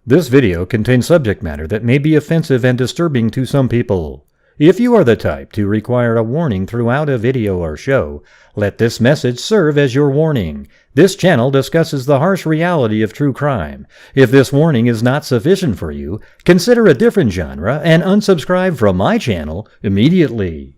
This video contains subject matter that may be offensive and disturbing to some people. If you are the type to require a warning throughout a video or show, let this message serve as your warning. This channel discusses the harsh reality of true crime. If this warning is not sufficient for you, consider a different genre and unsubscribe from my channel immediately.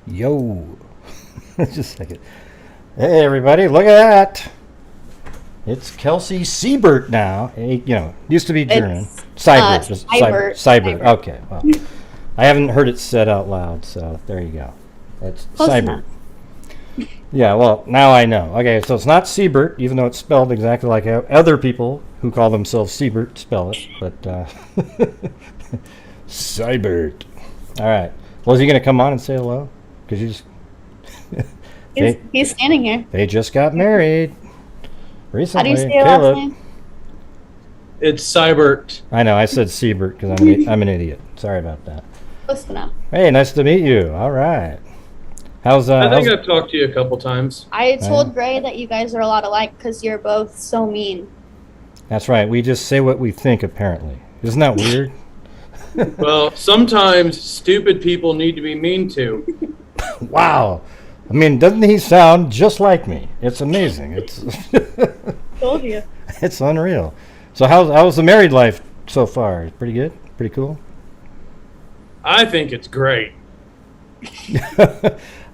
Yo, just a second. Hey everybody, look at that. It's Kelsi Siebert now. Used to be German. Siebert. Siebert. Okay, well, I haven't heard it said out loud, so there you go. It's Siebert. Yeah, well, now I know. Okay, so it's not Siebert, even though it's spelled exactly like how other people who call themselves Siebert spell it, but Siebert. All right. Well, is he going to come on and say hello? Because you just he's standing here. They just got married recently. How do you say your last name? It's Siebert. I know. I said Siebert because I'm an idiot. Sorry about that. Close enough. Hey, nice to meet you. All right. I think I've talked to you a couple times. I told Gray that you guys are a lot alike because you're both so mean. That's right. We just say what we think, apparently. Isn't that weird? Well, sometimes stupid people need to be mean to. Wow. I mean, doesn't he sound just like me? It's amazing. It's Told you. It's unreal. So how's the married life so far? Pretty good? Pretty cool? I think it's great.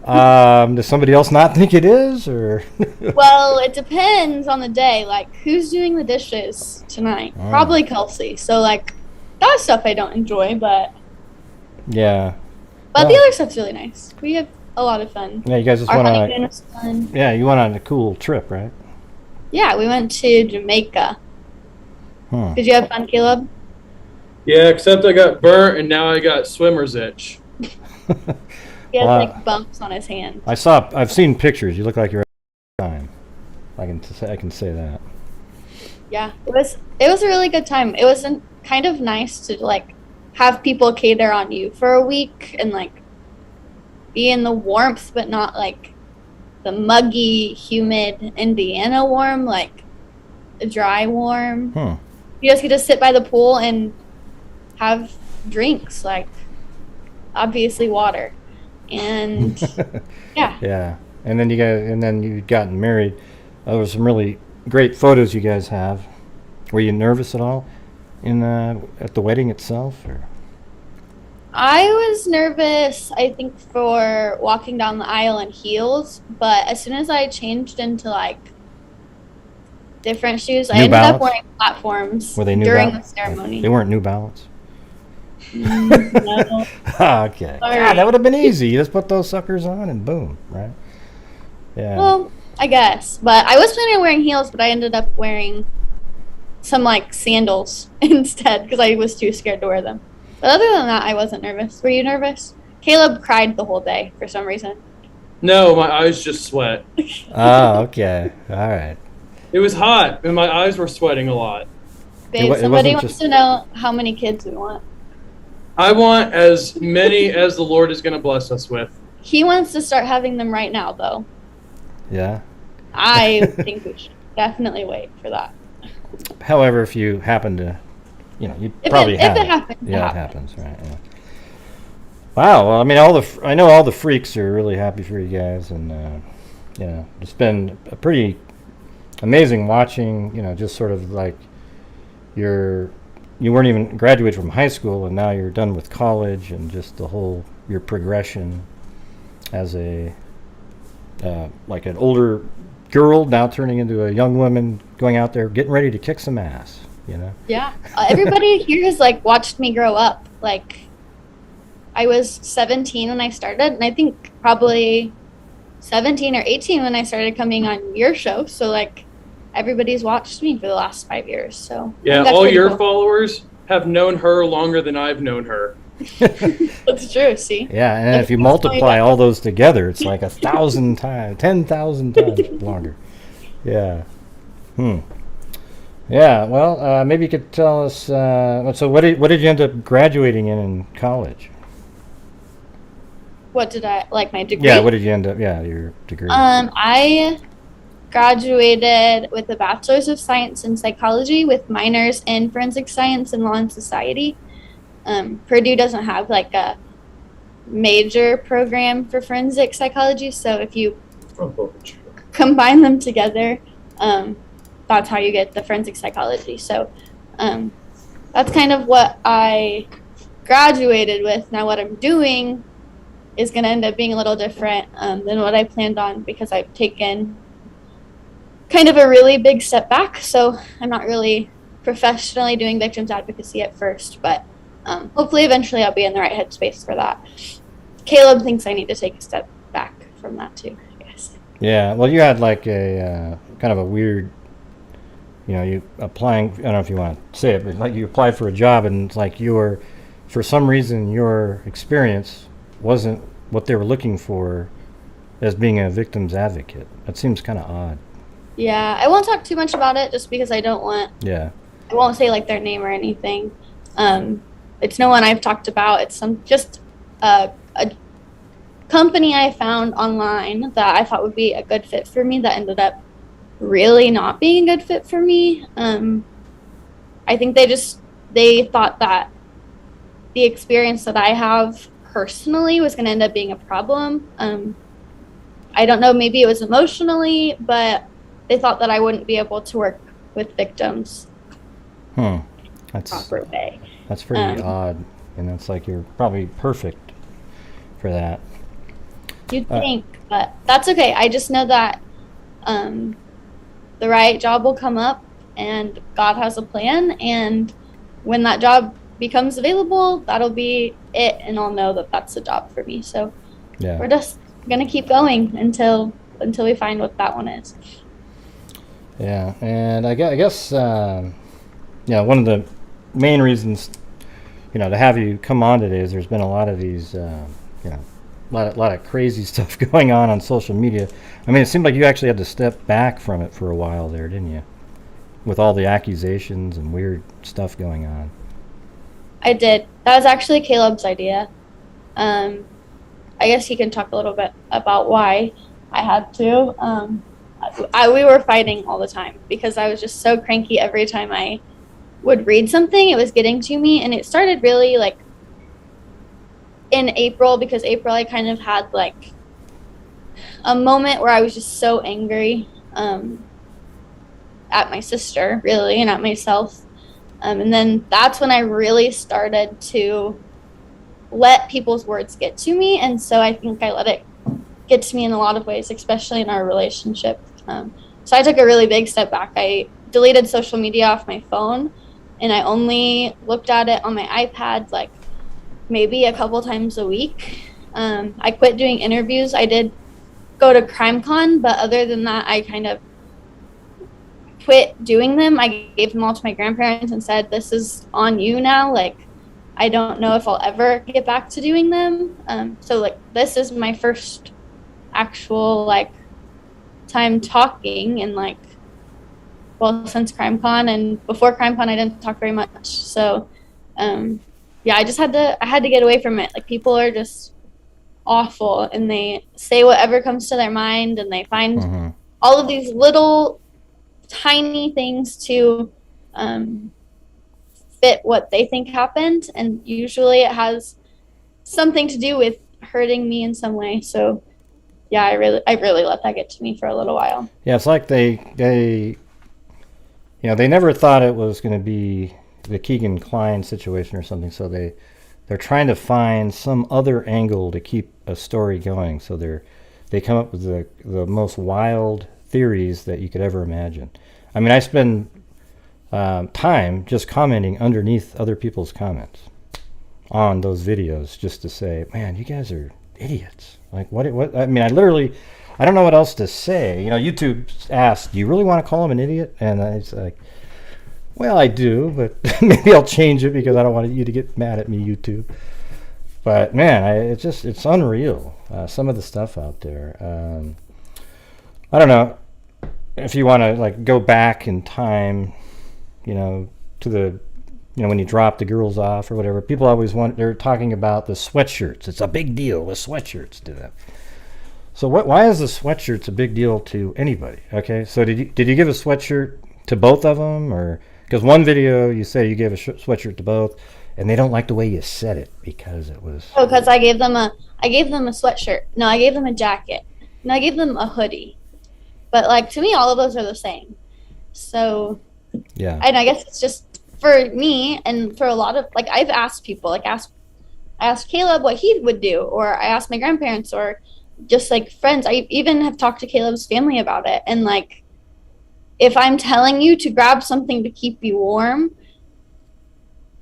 Does somebody else not think it is, or? Well, it depends on the day. Like, who's doing the dishes tonight? Oh. Probably Kelsi. So, like, that stuff I don't enjoy, but Yeah. the other stuff's really nice. We have a lot of fun. Yeah, you guys just Our went honeymoon on. was fun. Yeah, you went on a cool trip, right? Yeah, we went to Jamaica. Hmm. Did you have fun, Kaleb? Yeah, except I got burnt and now I got swimmer's itch. He has like bumps on his hand. I've seen pictures. You look like you're having a good time. I can say that. Yeah, it was a really good time. It was kind of nice to like have people cater on you for a week and like be in the warmth, but not like the muggy, humid Indiana warm, like a dry warm. You just get to sit by the pool and have drinks, like obviously water, and yeah. Yeah, and then you'd gotten married. There were some really great photos you guys have. Were you nervous at all at the wedding itself, or? I was nervous, I think, for walking down the aisle in heels, but as soon as I changed into like different shoes, I ended up wearing platforms during the ceremony. They weren't New Balance. No. Okay. Yeah, that would have been easy. You just put those suckers on and boom, right? Yeah. Well, I guess, but I was planning on wearing heels, but I ended up wearing some like sandals instead because I was too scared to wear them. But other than that, I wasn't nervous. Were you nervous? Kaleb cried the whole day for some reason. No, my eyes just sweat. Oh, okay. All right. It was hot and my eyes were sweating a lot. Babe, somebody wants to know how many kids we want. I want as many as the Lord is going to bless us with. He wants to start having them right now, though. Yeah. I think we should definitely wait for that. However, if you happen to, you probably have. If it happens. Yeah, it happens, right? Yeah. Wow. Well, I mean, I know all the freaks are really happy for you guys, and it's been a pretty amazing watching. Just sort of like you weren't even graduated from high school, and now you're done with college, and just your progression as a like an older girl now turning into a young woman, going out there getting ready to kick some ass. Yeah. Everybody here has like watched me grow up. Like, I was 17 when I started, and I think probably 17 or 18 when I started coming on your show. So like everybody's watched me for the last 5 years. So yeah, all your followers have known her longer than I've known her. That's true. See. Yeah, and if you multiply all those together, it's like 1,000 times, 10,000 times longer. Yeah. Yeah. Well, maybe you could tell us. So, what did you end up graduating in college? What did I like my degree? Yeah. What did you end up? Yeah, your degree. I graduated with a bachelor's of science in psychology with minors in forensic science and law and society. Purdue doesn't have like a major program for forensic psychology, so if you combine them together, that's how you get the forensic psychology. So that's kind of what I graduated with. Now what I'm doing is going to end up being a little different than what I planned on, because I've taken kind of a really big step back. So I'm not really professionally doing victims advocacy at first, but hopefully eventually I'll be in the right headspace for that. Kaleb thinks I need to take a step back from that too, I guess. Yeah, well, you had like a kind of a weird, you applying, I don't know if you want to say it, but like you applied for a job and it's like for some reason, your experience wasn't what they were looking for as being a victim's advocate. That seems kind of odd. Yeah, I won't talk too much about it just because I won't say like their name or anything. It's no one I've talked about. It's just a company I found online that I thought would be a good fit for me that ended up really not being a good fit for me. I think they thought that the experience that I have personally was going to end up being a problem. I don't know, maybe it was emotionally, but they thought that I wouldn't be able to work with victims That's proper way. That's pretty odd, and it's like you're probably perfect for that. You'd think, but that's okay. I just know that the right job will come up, and God has a plan, and when that job becomes available, that'll be it, and I'll know that that's the job for me. So we're just gonna keep going until we find what that one is. Yeah, and I guess one of the main reasons to have you come on today is there's been a lot of these a lot of crazy stuff going on social media. I mean, it seemed like you actually had to step back from it for a while there, didn't you? With all the accusations and weird stuff going on. I did. That was actually Kaleb's idea. I guess he can talk a little bit about why I had to. We were fighting all the time because I was just so cranky every time I would read something. It was getting to me, and it started really like in April, because April I kind of had like a moment where I was just so angry at my sister, really, and at myself. And then that's when I really started to let people's words get to me. And so I think I let it get to me in a lot of ways, especially in our relationship. So I took a really big step back. I deleted social media off my phone, and I only looked at it on my iPad like maybe a couple times a week. I quit doing interviews. I did go to CrimeCon, but other than that, I kind of quit doing them. I gave them all to my grandparents and said, this is on you now. Like, I don't know if I'll ever get back to doing them. So like, this is my first actual like time talking, and like, well, since CrimeCon, and before CrimeCon I didn't talk very much. So I had to get away from it. Like, people are just awful, and they say whatever comes to their mind, and they find all of these little tiny things to fit what they think happened, and usually it has something to do with hurting me in some way. So yeah, I really let that get to me for a little while. Yeah, it's like they never thought it was going to be the Keegan Kline situation or something, so they're trying to find some other angle to keep a story going. So they come up with the most wild theories that you could ever imagine. I mean, I spend time just commenting underneath other people's comments on those videos just to say, man, you guys are idiots. Like, what? I mean, I don't know what else to say. YouTube asked, do you really want to call him an idiot? And it's like, Well, I do, but maybe I'll change it because I don't want you to get mad at me, YouTube. But man, it's unreal. Some of the stuff out there. I don't know if you want to like go back in time, to the, when you drop the girls off or whatever. People always they're talking about the sweatshirts. It's a big deal with sweatshirts to them. So why is the sweatshirts a big deal to anybody? Okay, so did you give a sweatshirt to both of them, or because one video you say you gave a sweatshirt to both, and they don't like the way you said it because it was. Oh, because I gave them a sweatshirt. No, I gave them a jacket. No, I gave them a hoodie. But like to me, all of those are the same. So yeah, and I guess it's just for me and for a lot of like I've asked people I asked Kaleb what he would do, or I asked my grandparents, or just like friends. I even have talked to Caleb's family about it, and like if I'm telling you to grab something to keep you warm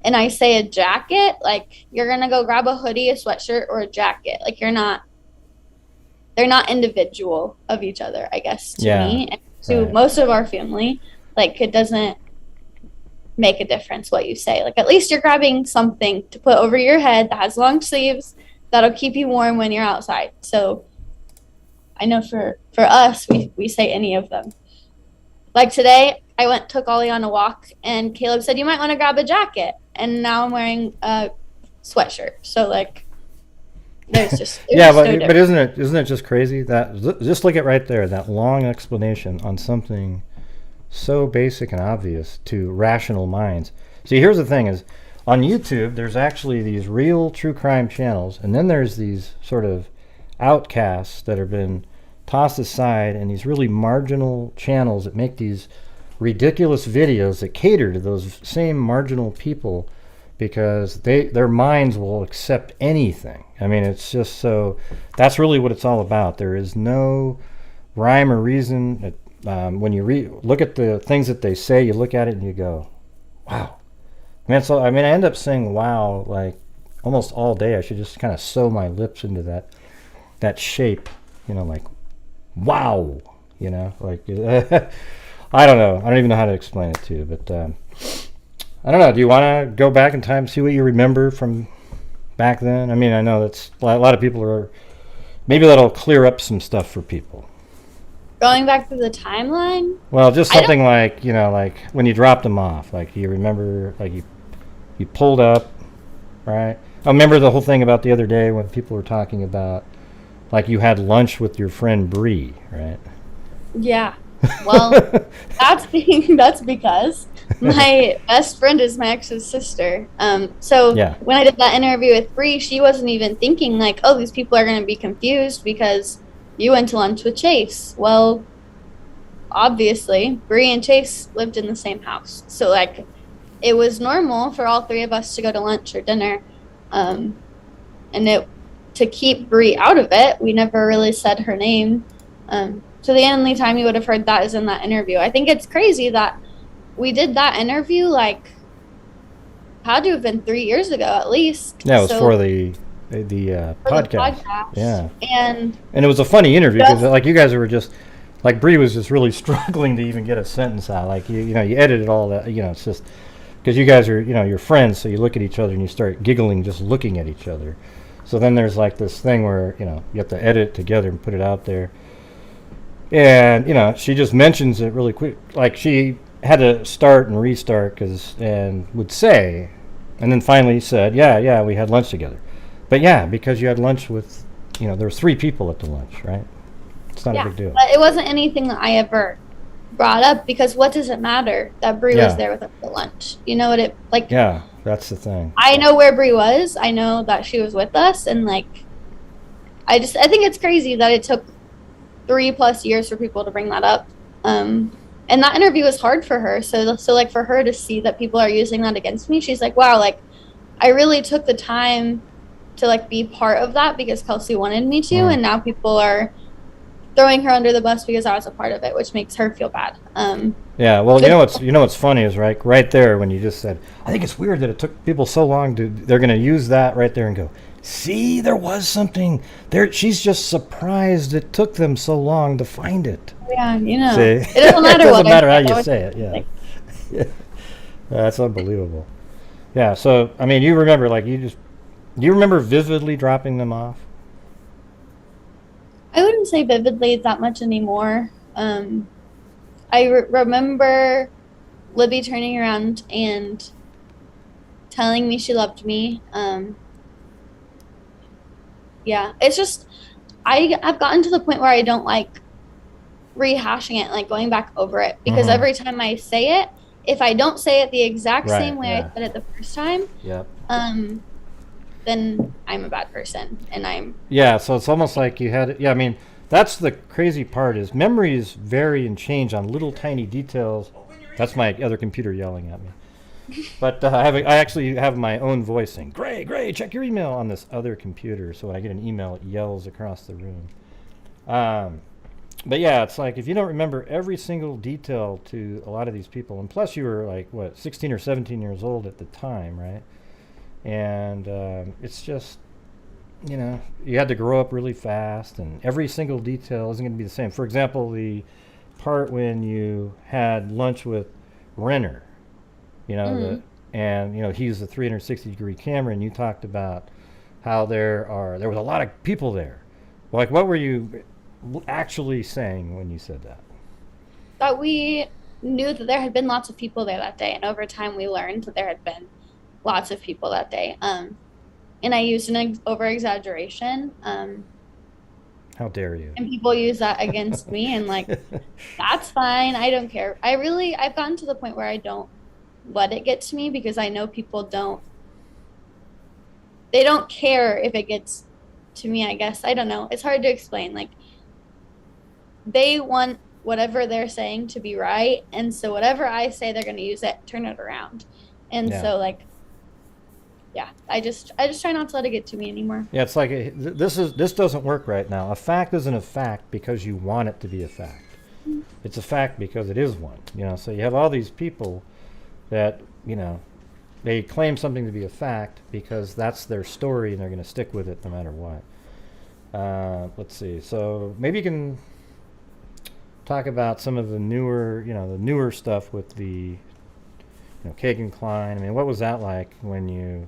and I say a jacket, like you're gonna go grab a hoodie, a sweatshirt, or a jacket. Like they're not individual of each other, I guess, to me and to most of our family. Like it doesn't make a difference what you say. Like at least you're grabbing something to put over your head that has long sleeves that'll keep you warm when you're outside. So I know for us, we say any of them. Like today, I took Ollie on a walk, and Kaleb said, you might want to grab a jacket. And now I'm wearing a sweatshirt. So like, there's just but isn't it just crazy that just look at right there, that long explanation on something so basic and obvious to rational minds. See, here's the thing is, on YouTube, there's actually these real true crime channels, and then there's these sort of outcasts that have been tossed aside, and these really marginal channels that make these ridiculous videos that cater to those same marginal people because their minds will accept anything. I mean, it's just so, that's really what it's all about. There is no rhyme or reason. When you look at the things that they say, you look at it and you go, wow. I end up saying wow like almost all day. I should just kind of sew my lips into that shape, like wow, like I don't know. I don't even know how to explain it to you, but I don't know. Do you want to go back in time, see what you remember from back then? I mean, I know that's a lot of people are. Maybe that'll clear up some stuff for people. Going back to the timeline. Well, just something like like when you dropped them off. Like you remember, like you pulled up, right? I remember the whole thing about the other day when people were talking about, like you had lunch with your friend Bree, right? Yeah. Well, that's because my best friend is my ex's sister. So when I did that interview with Bree, she wasn't even thinking like, oh, these people are going to be confused because you went to lunch with Chase. Well, obviously, Bree and Chase lived in the same house. So like, it was normal for all three of us to go to lunch or dinner. And to keep Bree out of it, we never really said her name. So the only time you would have heard that is in that interview. I think it's crazy that we did that interview, like, had to have been 3 years ago at least. Yeah, it was for the podcast. Yeah. And it was a funny interview because like you guys were just, like Bree was just really struggling to even get a sentence out. Like, you edited all that, it's just, because you guys are, you're friends, so you look at each other and you start giggling just looking at each other. So then there's like this thing where, you have to edit it together and put it out there. And, she just mentions it really quick. Like she had to start and restart and would say, and then finally said, yeah, we had lunch together. But yeah, because you had lunch with, there were 3 people at the lunch, right? It's not a big deal. But it wasn't anything that I ever brought up because what does it matter that Bree was there with us at lunch? You know what it, like... Yeah, that's the thing. I know where Bree was. I know that she was with us. And, like, I think it's crazy that it took 3+ years for people to bring that up. And that interview was hard for her. So like, for her to see that people are using that against me, she's like, wow, like, I really took the time to, like, be part of that because Kelsi wanted me to. And now people are throwing her under the bus because I was a part of it, which makes her feel bad. Yeah, well, what's funny is right there when you just said, I think it's weird that it took people so long they're going to use that right there and go, see, there was something there. She's just surprised it took them so long to find it. Yeah, See? it doesn't matter it what doesn't matter how you say it. Yeah. That's unbelievable. Yeah. So I mean, you remember like do you remember vividly dropping them off? I wouldn't say vividly that much anymore. I remember Libby turning around and telling me she loved me. Yeah, it's just I've gotten to the point where I don't like rehashing it, like going back over it, because Mm-hmm. every time I say it, if I don't say it the exact Right. same way I Yeah. said it the first time, Yep. um, then I'm a bad person, and I'm Yeah. So it's almost like you had. Yeah. I mean, that's the crazy part is memories vary and change on little tiny details. That's my other computer yelling at me. But I actually have my own voice saying, "Gray, Gray, check your email" on this other computer. So when I get an email, it yells across the room. Um, but yeah, it's like if you don't remember every single detail to a lot of these people, and plus you were like what 16 or 17 years old at the time, right? And it's just you had to grow up really fast, and every single detail isn't going to be the same. For example, the part when you had lunch with Renner, you know the mm, and he's the 360-degree camera, and you talked about how there was a lot of people there. Like, what were you actually saying when you said that? that we knew that there had been lots of people there that day, and over time we learned that there had been lots of people that day. And I used an over exaggeration, How dare you? and people use that against me, and like that's fine. I don't care. I've gotten to the point where I don't let it get to me because I know people don't they don't care if it gets to me, I guess. I don't know. It's hard to explain. Like they want whatever they're saying to be right, and so whatever I say they're going to use it, turn it around. And Yeah. so like yeah, I just try not to let it get to me anymore. Yeah, it's like this doesn't work right now. A fact isn't a fact because you want it to be a fact. It's a fact because it is one. So you have all these people that they claim something to be a fact because that's their story and they're going to stick with it no matter what. Let's see. So maybe you can talk about some of the newer stuff with the Kagan Klein. I mean, what was that like when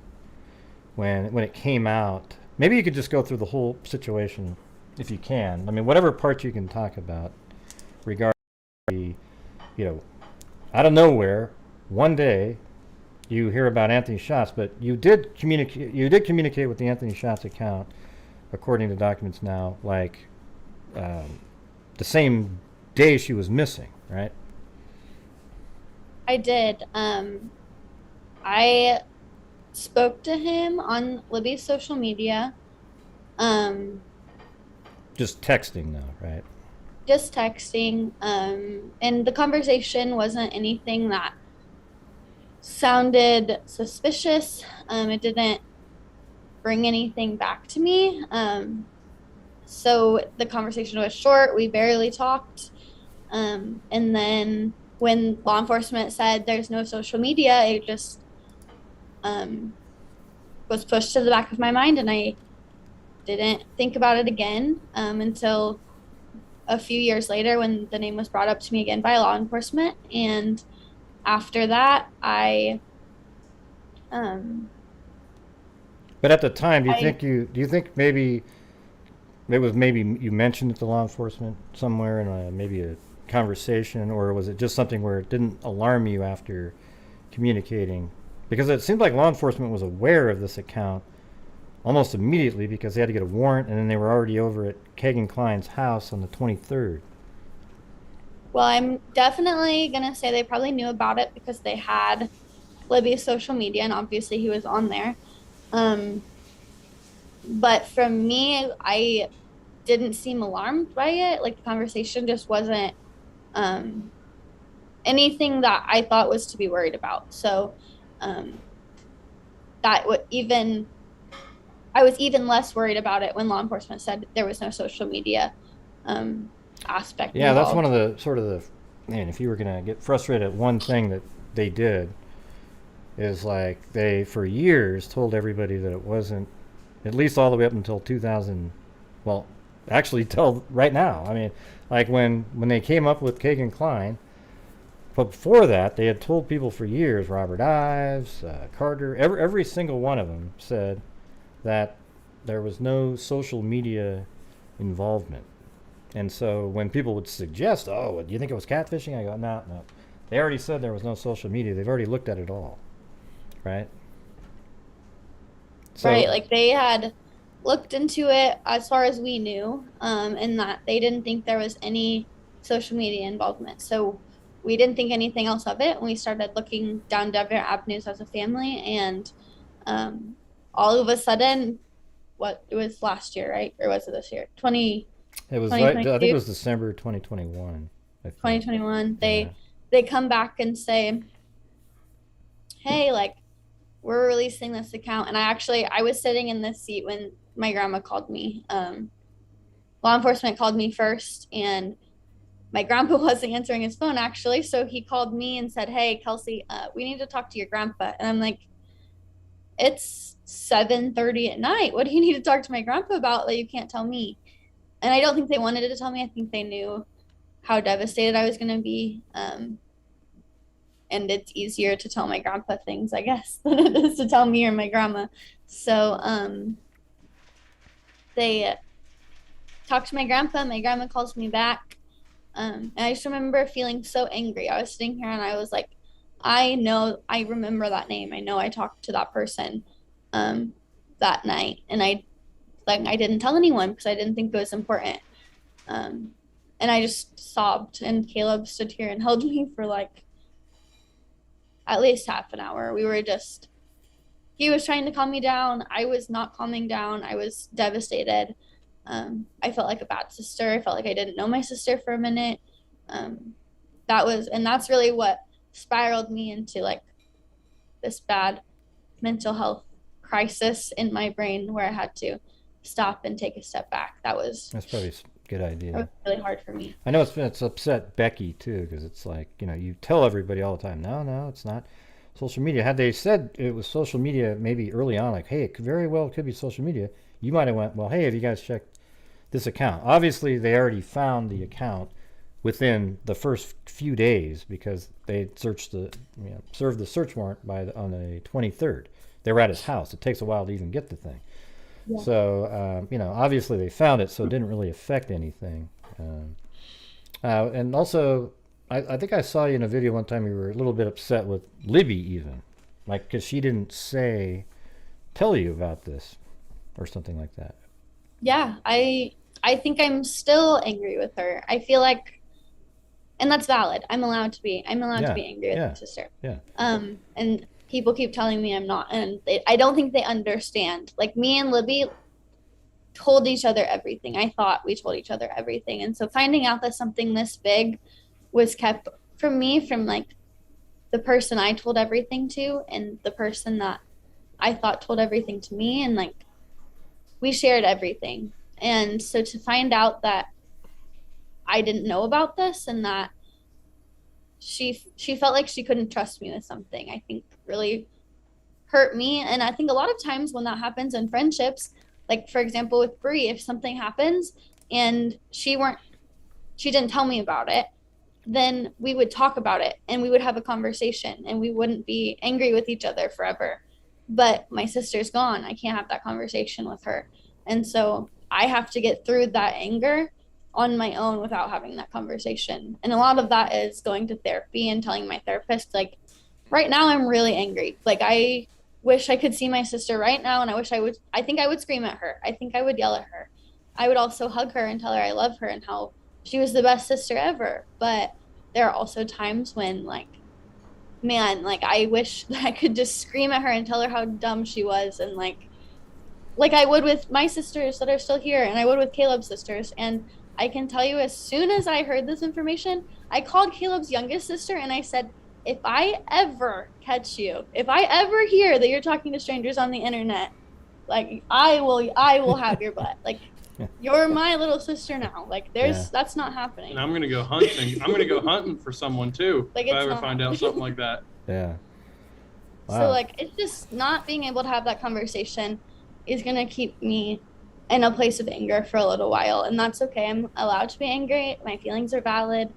it came out? Maybe you could just go through the whole situation if you can. I mean, whatever part you can talk about regarding the, out of nowhere, one day you hear about Anthony Schatz, but you did communicate with the Anthony Schatz account, according to documents now, like the same day she was missing, right? I did. I spoke to him on Libby's social media. Um, Just texting though, right? just texting. And the conversation wasn't anything that sounded suspicious. It didn't bring anything back to me. So the conversation was short. We barely talked. And then when law enforcement said there's no social media, it just um, was pushed to the back of my mind, and I didn't think about it again until a few years later when the name was brought up to me again by law enforcement. And after that, um, But at the time, I do you think maybe it was maybe you mentioned it to law enforcement somewhere in maybe a conversation, or was it just something where it didn't alarm you after communicating? Because it seemed like law enforcement was aware of this account almost immediately because they had to get a warrant, and then they were already over at Kagan Klein's house on the 23rd. well, I'm definitely gonna say they probably knew about it because they had Libby's social media, and obviously he was on there. Um, but from me, I didn't seem alarmed by it. Like the conversation just wasn't um, anything that I thought was to be worried about. So um, that would even I was even less worried about it when law enforcement said there was no social media um, aspect Yeah, that's one involved. of the sort of the man. If you were gonna get frustrated at one thing that they did, is like they for years told everybody that it wasn't, at least all the way up until 2000. Well, actually, till right now. I mean, like when they came up with Kagan Klein, But before that, they had told people for years, Robert Ives, Carter, every single one of them said that there was no social media involvement. And so when people would suggest, oh, do you think it was catfishing? I go, no. They already said there was no social media. They've already looked at it all, right? So, right, like they had looked into it as far as we knew, and that they didn't think there was any social media involvement. So we didn't think anything else of it. And we started looking down different avenues as a family, and all of a sudden, it was last year, right? Or was it this year? it was right, I think it was December 2021. 2021. They come back and say, hey, like, we're releasing this account. And I was sitting in this seat when my grandma called me. Law enforcement called me first, and my grandpa wasn't answering his phone, actually. So he called me and said, hey, Kelsi, we need to talk to your grandpa. And I'm like, it's 7:30 at night. What do you need to talk to my grandpa about that you can't tell me? And I don't think they wanted to tell me. I think they knew how devastated I was going to be. And it's easier to tell my grandpa things, I guess, than it is to tell me or my grandma. So they talked to my grandpa. My grandma calls me back. And I just remember feeling so angry. I was sitting here and I was like, I remember that name. I know I talked to that person that night. And I didn't tell anyone because I didn't think it was important. And I just sobbed, and Kaleb stood here and held me for like at least half an hour. He was trying to calm me down. I was not calming down. I was devastated. I felt like a bad sister. I felt like I didn't know my sister for a minute. That's really what spiraled me into like this bad mental health crisis in my brain, where I had to stop and take a step back. That's probably a good idea. That was really hard for me. I know it's upset Becky too, because it's like, you tell everybody all the time, no, it's not social media. Had they said it was social media maybe early on, like, hey, it could be social media, you might have went, well, hey, have you guys checked this account? Obviously, they already found the account within the first few days, because they served the search warrant on the 23rd. They were at his house. It takes a while to even get the thing. Yeah. So, obviously they found it, so it didn't really affect anything. And also, I think I saw you in a video one time, you were a little bit upset with Libby even, like, because she didn't tell you about this or something like that. Yeah, I think I'm still angry with her. I feel like, and that's valid. I'm allowed to be angry with my sister. Yeah. And people keep telling me I'm not, and I don't think they understand. Like, me and Libby told each other everything. I thought we told each other everything. And so finding out that something this big was kept from me, from like the person I told everything to and the person that I thought told everything to me, and like we shared everything. And so to find out that I didn't know about this, and that she felt like she couldn't trust me with something, I think really hurt me. And I think a lot of times when that happens in friendships, like for example with Bree, if something happens and she didn't tell me about it, then we would talk about it and we would have a conversation and we wouldn't be angry with each other forever. But my sister's gone. I can't have that conversation with her. And so I have to get through that anger on my own without having that conversation. And a lot of that is going to therapy and telling my therapist, like, right now I'm really angry. Like, I wish I could see my sister right now, and I think I would scream at her. I think I would yell at her. I would also hug her and tell her I love her and how she was the best sister ever. But there are also times when, like, man, like, I wish that I could just scream at her and tell her how dumb she was, and like I would with my sisters that are still here, and I would with Kaleb's sisters. And I can tell you, as soon as I heard this information, I called Kaleb's youngest sister and I said, if I ever catch you, if I ever hear that you're talking to strangers on the internet, like, I will have your butt. Like, you're my little sister now. Like, that's not happening. And I'm gonna go hunting. I'm gonna go hunting for someone too, like, if I ever find out something like that. Yeah. Wow. So like, it's just not being able to have that conversation is gonna keep me in a place of anger for a little while, and that's okay. I'm allowed to be angry. My feelings are valid.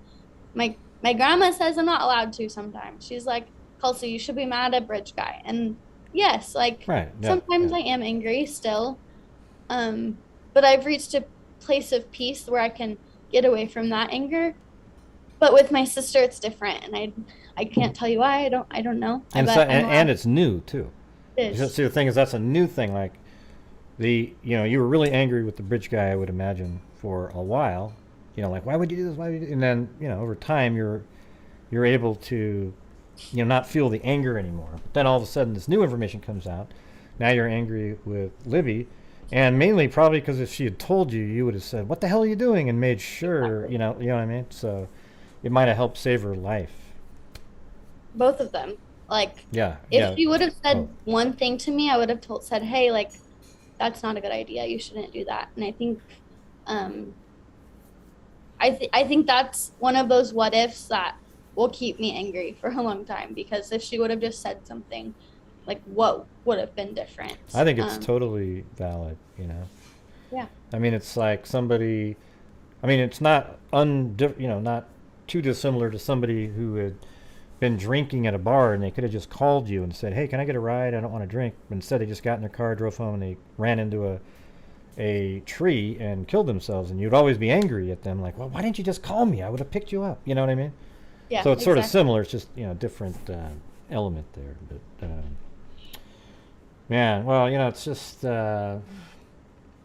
My My grandma says I'm not allowed to sometimes. She's like, Kelsi, you should be mad at bridge guy. And yes, like Right. Yeah. sometimes Yeah. I am angry still. But I've reached a place of peace where I can get away from that anger. But with my sister, it's different, and I can't tell you why. I don't know. And But I'm and allowed it's new too. to. See, the thing is, that's a new thing. Like you were really angry with the bridge guy, I would imagine, for a while. Like, why would you do this? Why would you do? And then, over time, you're able to, not feel the anger anymore. But then all of a sudden, this new information comes out. Now you're angry with Libby, and mainly probably because if she had told you, you would have said, "What the hell are you doing?" and made sure, Exactly. you know what I mean. So it might have helped save her life. Both of them. Like, Yeah. if she would have said Oh. one thing to me, I would have said, hey, like, that's not a good idea. You shouldn't do that. And I think, I think that's one of those what ifs that will keep me angry for a long time, because if she would have just said something, like, what would have been different? I think it's totally valid. Yeah. I mean, it's like somebody. I mean, it's not not too dissimilar to somebody who had been drinking at a bar and they could have just called you and said, "Hey, can I get a ride? I don't want to drink." But instead, they just got in their car, drove home, and they ran into a tree and killed themselves. And you'd always be angry at them, like, "Well, why didn't you just call me? I would have picked you up." You know what I mean? Yeah. So it's sort of exactly. similar. It's just different element there. But man, well, it's just.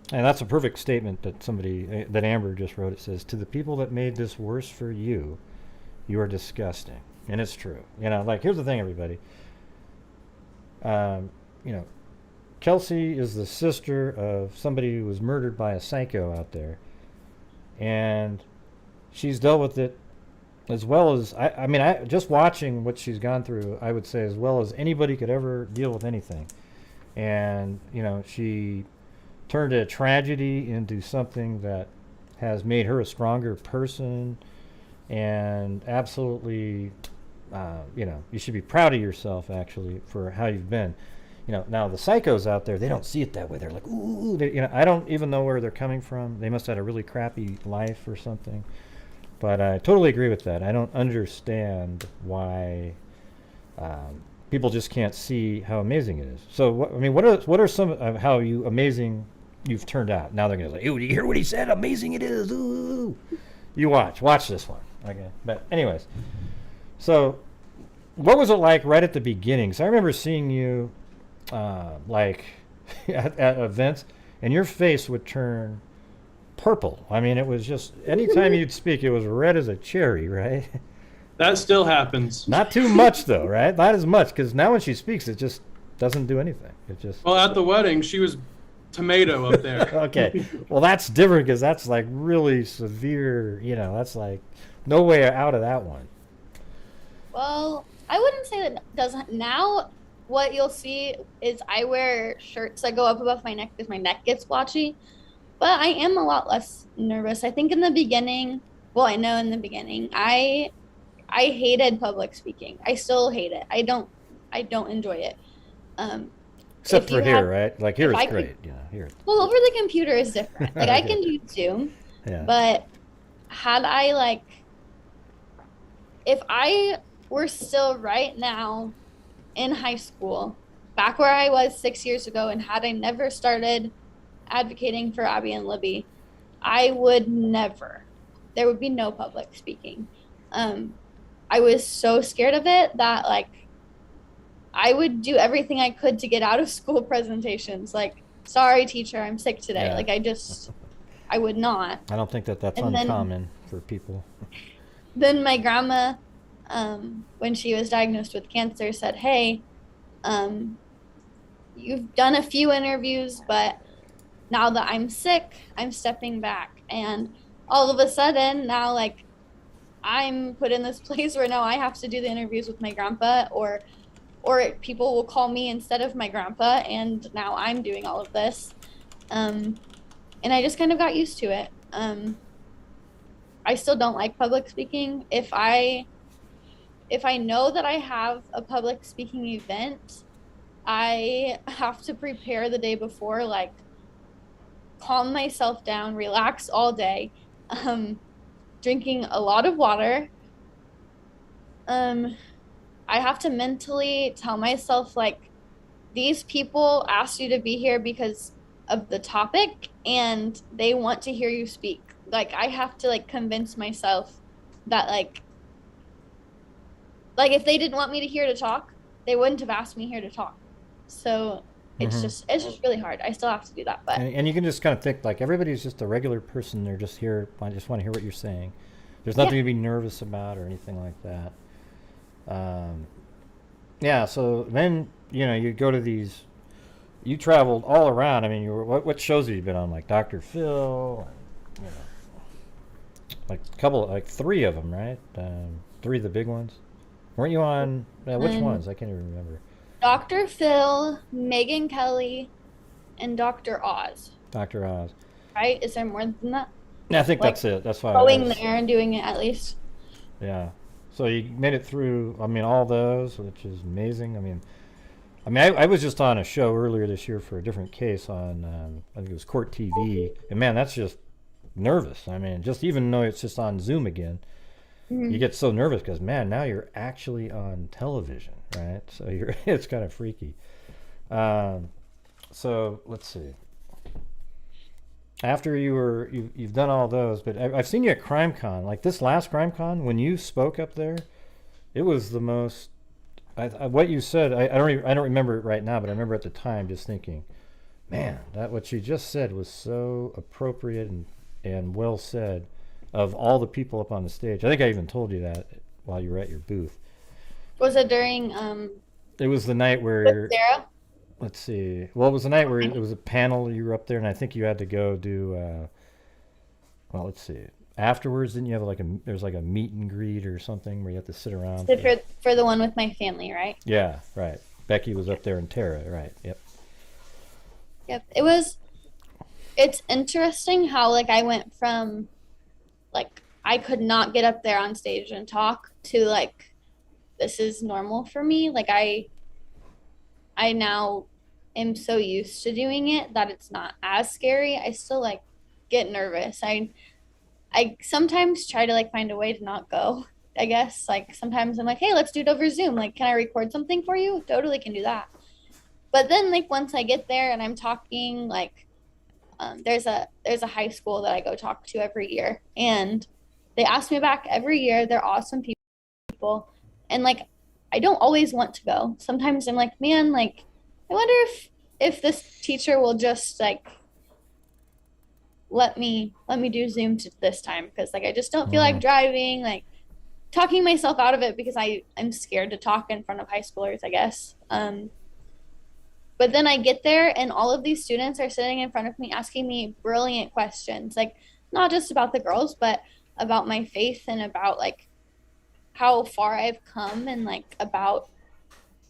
And that's a perfect statement that that Amber just wrote. It says, "To the people that made this worse for you, you are disgusting." And it's true. Like, here's the thing, everybody. Um, you know, Kelsi is the sister of somebody who was murdered by a psycho out there. And she's dealt with it as well as, I mean, just watching what she's gone through, I would say as well as anybody could ever deal with anything. And, she turned a tragedy into something that has made her a stronger person, and absolutely, you should be proud of yourself actually for how you've been. Now the psychos out there, they don't see it that way. They're like, ooh, I don't even know where they're coming from. They must have had a really crappy life or something. But I totally agree with that. I don't understand why people just can't see how amazing it is. So, what are some of how amazing you've turned out? Now they're going to say, "Ooh, do you hear what he said? Amazing it is." Ooh. You watch this one. Okay. But anyways, so what was it like right at the beginning? So I remember seeing you like at events, and your face would turn purple. I mean, it was just anytime you'd speak, it was red as a cherry, right? That still happens. Not too much though, right? Not as much, because now when she speaks, it just doesn't do anything. It just Well, at the wedding, she was tomato up there. okay. Well, that's different because that's like really severe. That's like no way out of that one. Well, I wouldn't say that doesn't. Now, what you'll see is I wear shirts that go up above my neck because my neck gets blotchy. But I am a lot less nervous. I think in the beginning, well, I know in the beginning, I hated public speaking. I still hate it. I don't enjoy it. Except for here, right? Like here, it's great. Here. Well, over the computer is different. Like I can do Zoom, Yeah. but had I if I were still right now in high school, back where I was 6 years ago, and had I never started advocating for Abby and Libby, I would never. There would be no public speaking. I was so scared of it that I would do everything I could to get out of school presentations. Like, sorry, teacher, I'm sick today. Yeah. I would not. I don't think that's And uncommon for people. Then my grandma, when she was diagnosed with cancer, said, "Hey, you've done a few interviews, but now that I'm sick, I'm stepping back." And all of a sudden, now I'm put in this place where now I have to do the interviews with my grandpa, or people will call me instead of my grandpa, and now I'm doing all of this. And I just kind of got used to it. I still don't like public speaking. If I know that I have a public speaking event, I have to prepare the day before, calm myself down, relax all day, drinking a lot of water, I have to mentally tell myself like these people asked you to be here because of the topic and they want to hear you speak. Like I have to like convince myself that like if they didn't want me to hear to talk, they wouldn't have asked me here to talk. So it's just really hard. I still have to do that, but And you can just kind of think like everybody's just a regular person. They're just here. I just want to hear what you're saying. There's nothing to be nervous about or anything like that. Yeah. So then you go to these. You traveled all around. I mean, what shows have you been on? Like Dr. Phil, like a couple, like three of them, right? Three of the big ones. Weren't you on? Which ones? I can't even remember. Dr. Phil, Megan Kelly, and Dr. Oz. Dr. Oz. Right? Is there more than that? Yeah, I think Like, that's it. That's why. Going there and doing it at least. Yeah. So you made it through. I mean, all those, which is amazing. I was just on a show earlier this year for a different case on, I think it was Court TV, and man, that's just nervous. I mean, just even though it's just on Zoom again, you get so nervous because man, now you're actually on television, right? So it's kind of freaky. So let's see. After you've done all those, but I've seen you at CrimeCon. Like this last CrimeCon, when you spoke up there, it was the most. What you said, I don't remember it right now, but I remember at the time just thinking, man, that what you just said was so appropriate and well said. Of all the people up on the stage, I think I even told you that while you were at your booth. Was it during It was the night where. Sarah? Let's see. Well, it was the night where it was a panel. You were up there, and I think you had to go do. Well, let's see. Afterwards, didn't you have there's like a meet and greet or something where you have to sit around? For the one with my family, right? Yeah, right. Becky was up there and Tara, right? Yep. Yep. It's interesting how like I went from like I could not get up there on stage and talk to like this is normal for me. Like I now am so used to doing it that it's not as scary. I still like get nervous. I sometimes try to like find a way to not go. I guess like sometimes I'm like, hey, let's do it over Zoom. Like, can I record something for you? Totally can do that. But then like once I get there and I'm talking, like there's a high school that I go talk to every year, and they ask me back every year. They're awesome people, and like I don't always want to go. Sometimes I'm like, man, like I wonder if this teacher will just like let me do Zoom this time, because like I just don't feel like driving, like talking myself out of it because I'm scared to talk in front of high schoolers, I guess. But then I get there and all of these students are sitting in front of me asking me brilliant questions, like not just about the girls, but about my faith and about like how far I've come, and like about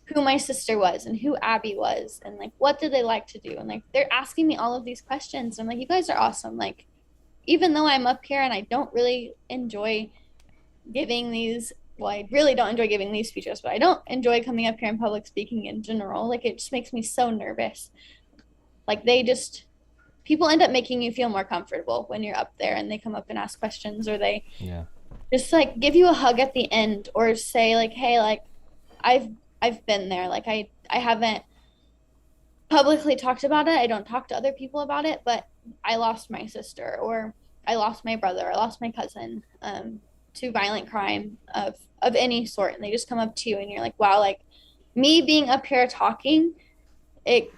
who my sister was and who Abby was and like what did they like to do, and like they're asking me all of these questions, and I'm like, you guys are awesome. Like even though I'm up here and I don't really enjoy giving these, well, I really don't enjoy giving these speeches, but I don't enjoy coming up here and public speaking in general. Like it just makes me so nervous. Like people end up making you feel more comfortable when you're up there and they come up and ask questions, or they just like give you a hug at the end, or say like, hey, like I've been there. Like I haven't publicly talked about it. I don't talk to other people about it, but I lost my sister, or I lost my brother, I lost my cousin to violent crime of any sort. And they just come up to you and you're like, wow, like me being up here talking, it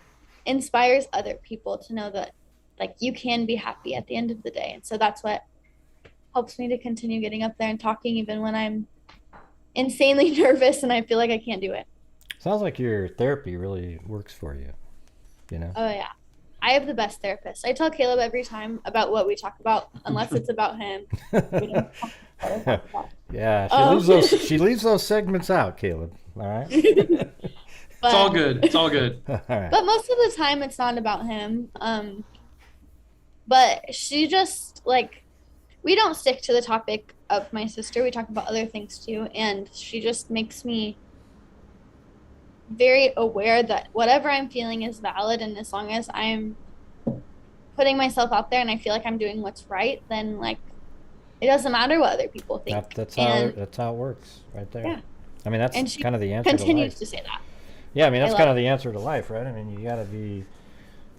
inspires other people to know that like you can be happy at the end of the day. And so that's what helps me to continue getting up there and talking, even when I'm insanely nervous and I feel like I can't do it. Sounds like your therapy really works for you, you know? Oh yeah. I have the best therapist. I tell Kaleb every time about what we talk about, unless it's about him. We don't talk about. Yeah, she leaves those segments out, Kaleb. All right. It's all good. It's all good. All right. But most of the time, it's not about him. But she just like, we don't stick to the topic of my sister. We talk about other things too, and she just makes me very aware that whatever I'm feeling is valid, and as long as I'm putting myself out there and I feel like I'm doing what's right, then like It doesn't matter what other people think. That's and how it works, right there. yeah, I mean, and that's she kind of the answer to continues life. to say that. Yeah, I mean, I that's love kind of the answer to life, right? I mean, you got to be.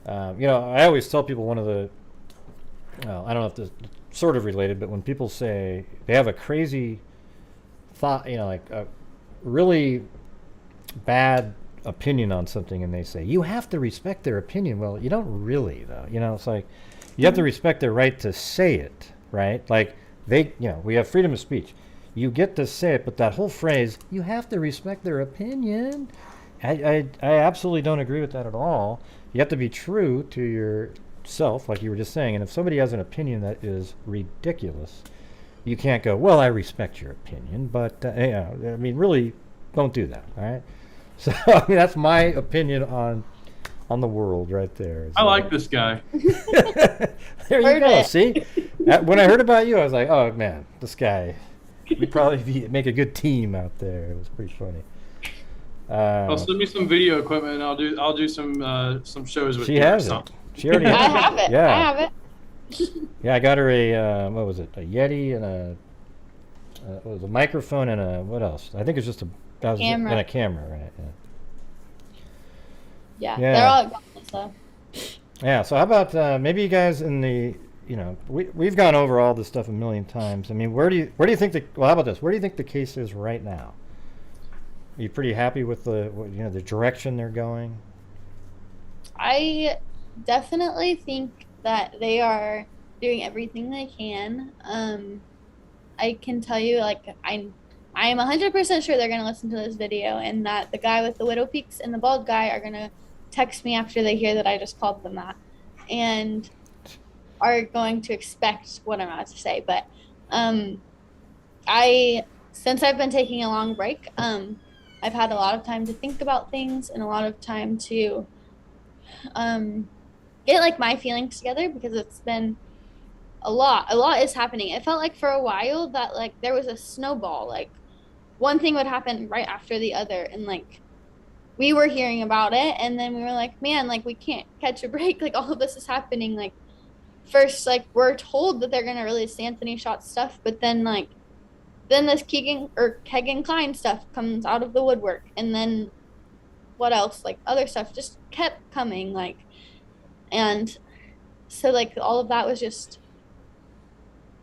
I always tell people one of the. Well, I don't know if this is sort of related, but when people say they have a crazy thought, like a really bad opinion on something, and they say you have to respect their opinion. Well, you don't really, though. It's like you have to respect their right to say it, right? Like we have freedom of speech. You get to say it, but that whole phrase, you have to respect their opinion. I absolutely don't agree with that at all. You have to be true to yourself, like you were just saying. And if somebody has an opinion that is ridiculous, you can't go, well, I respect your opinion, but I mean, really, don't do that. All right. So I mean, that's my opinion on the world right there. I like this guy. There you go. See, when I heard about you, I was like, oh man, this guy. We'd probably make a good team out there. It was pretty funny. Well, send me some video equipment, and I'll do some shows with you. She has it. She already I has have it. Yeah. I have it. Yeah, I got her a what was it? A Yeti and it was a microphone and a what else? I think it's just Camera. And a camera, right? Yeah. Yeah. They're all gone, so. Yeah. So how about maybe you guys in the we've gone over all this stuff a million times. I mean, where do you think well, how about this? Where do you think the case is right now? Are you pretty happy with the direction they're going? I definitely think that they are doing everything they can. I can tell you, like, I am 100% sure they're going to listen to this video, and that the guy with the widow peaks and the bald guy are going to text me after they hear that I just called them that, and are going to expect what I'm about to say. But since I've been taking a long break, I've had a lot of time to think about things and a lot of time to get like my feelings together, because it's been a lot is happening. It felt like for a while that like there was a snowball, like one thing would happen right after the other, and like we were hearing about it, and then we were like, man, like we can't catch a break, like all of this is happening. Like first, like we're told that they're gonna release Anthony Shot stuff, but then this Keegan Klein stuff comes out of the woodwork, and then what else? Like other stuff just kept coming, like, and so like all of that was just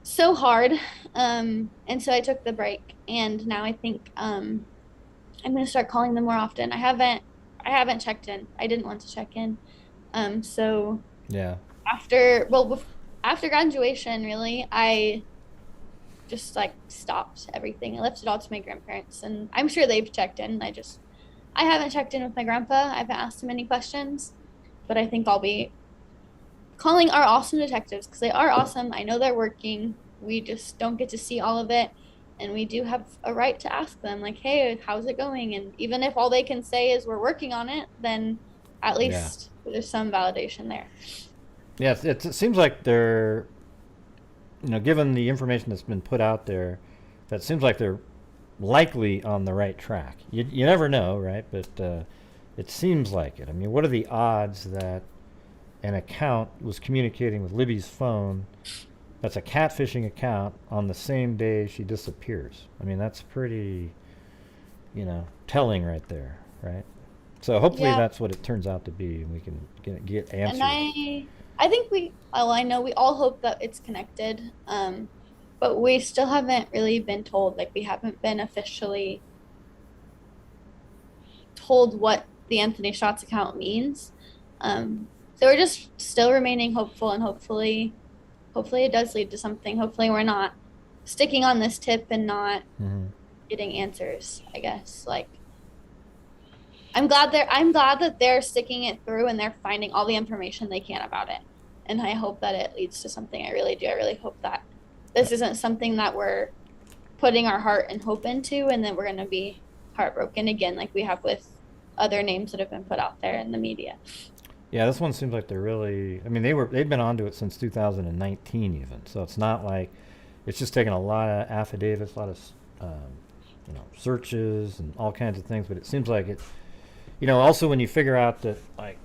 so hard. And so I took the break, and now I think I'm gonna start calling them more often. I haven't checked in. I didn't want to check in. So yeah. After graduation, really, I just like stopped everything. I left it all to my grandparents, and I'm sure they've checked in. I haven't checked in with my grandpa. I haven't asked him any questions, but I think I'll be calling our awesome detectives, because they are awesome. I know they're working. We just don't get to see all of it, and we do have a right to ask them, like, hey, how's it going? And even if all they can say is we're working on it, then at least there's some validation there. Yes, it seems like they're, given the information that's been put out there, that seems like they're likely on the right track. You never know, right? But it seems like it. I mean, what are the odds that an account was communicating with Libby's phone that's a catfishing account on the same day she disappears? I mean, that's pretty, telling right there, right? So hopefully that's what it turns out to be, and we can get answers. And I think I know we all hope that it's connected, but we still haven't really been told. Like, we haven't been officially told what the Anthony Shots account means. So we're just still remaining hopeful, and hopefully it does lead to something. Hopefully we're not sticking on this tip and not getting answers, I guess. Like, I'm glad that they're sticking it through, and they're finding all the information they can about it. And I hope that it leads to something. I really do. I really hope that this isn't something that we're putting our heart and hope into, and then we're going to be heartbroken again, like we have with other names that have been put out there in the media. Yeah, this one seems like they're really, I mean, they've been onto it since 2019 even. So it's not like, it's just taken a lot of affidavits, a lot of, searches and all kinds of things. But it seems like it, also when you figure out that, like,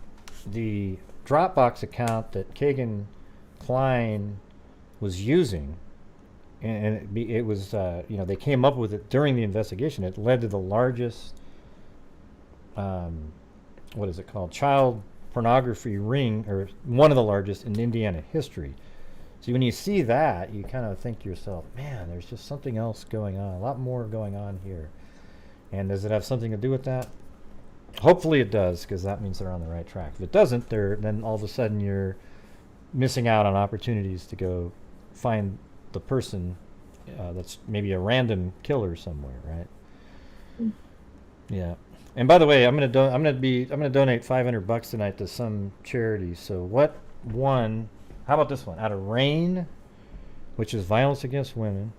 the Dropbox account that Keegan Klein was using, and it was, they came up with it during the investigation. It led to the largest, what is it called, child pornography ring, or one of the largest in Indiana history. So when you see that, you kind of think to yourself, man, there's just something else going on, a lot more going on here. And does it have something to do with that? Hopefully it does, because that means they're on the right track. If it doesn't, then all of a sudden you're missing out on opportunities to go find the person that's maybe a random killer somewhere, right? Mm. Yeah. And by the way, I'm gonna donate $500 tonight to some charity. So what one? How about this one? Out of RAIN, which is Violence Against Women,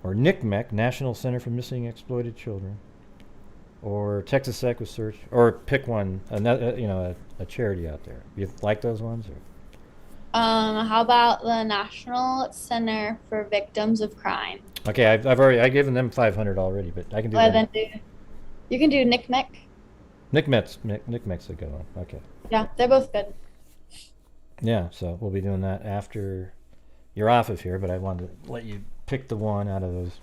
or NCMEC, National Center for Missing and Exploited Children, or Texas Equisearch, or pick one, a charity out there. You like those ones? Or? How about the National Center for Victims of Crime? Okay, I've given them $500 already, but I can do that. You can do NCMEC. NCMEC's a good one. Okay. Yeah, they're both good. Yeah, so we'll be doing that after you're off of here, but I wanted to let you pick the one out of those.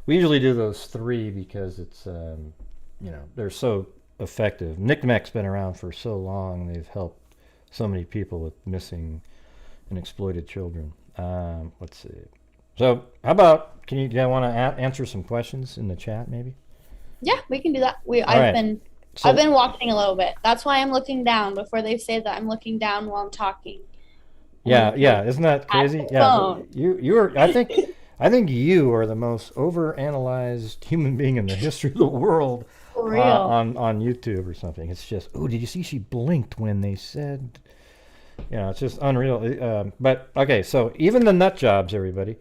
We usually do those three because it's, they're so effective. NCMEC's been around for so long. They've helped so many people with missing and exploited children. Let's see. So how about, do you want to answer some questions in the chat maybe? Yeah, we can do that. I've been walking a little bit. That's why I'm looking down before they say that I'm looking down while I'm talking. Yeah, isn't that crazy? Yeah, I think you are the most overanalyzed human being in the history of the world. For real. On YouTube or something. It's just, oh, did you see she blinked when they said, it's just unreal. But okay, so even the nut jobs, everybody,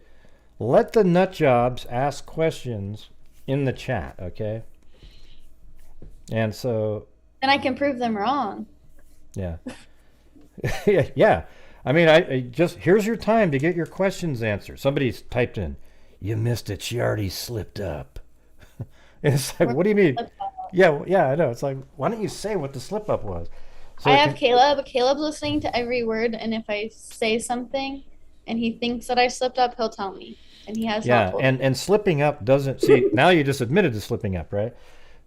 let the nut jobs ask questions in the chat, okay? And so then I can prove them wrong. Yeah. Yeah. I mean, I just, here's your time to get your questions answered. Somebody's typed in, you missed it, she already slipped up. It's like, what do you mean? Yeah, I know. It's like, why don't you say what the slip up was? So I have Kaleb. Kaleb's listening to every word, and if I say something and he thinks that I slipped up, he'll tell me. And he has not told me. And slipping up doesn't, see, now you just admitted to slipping up, right?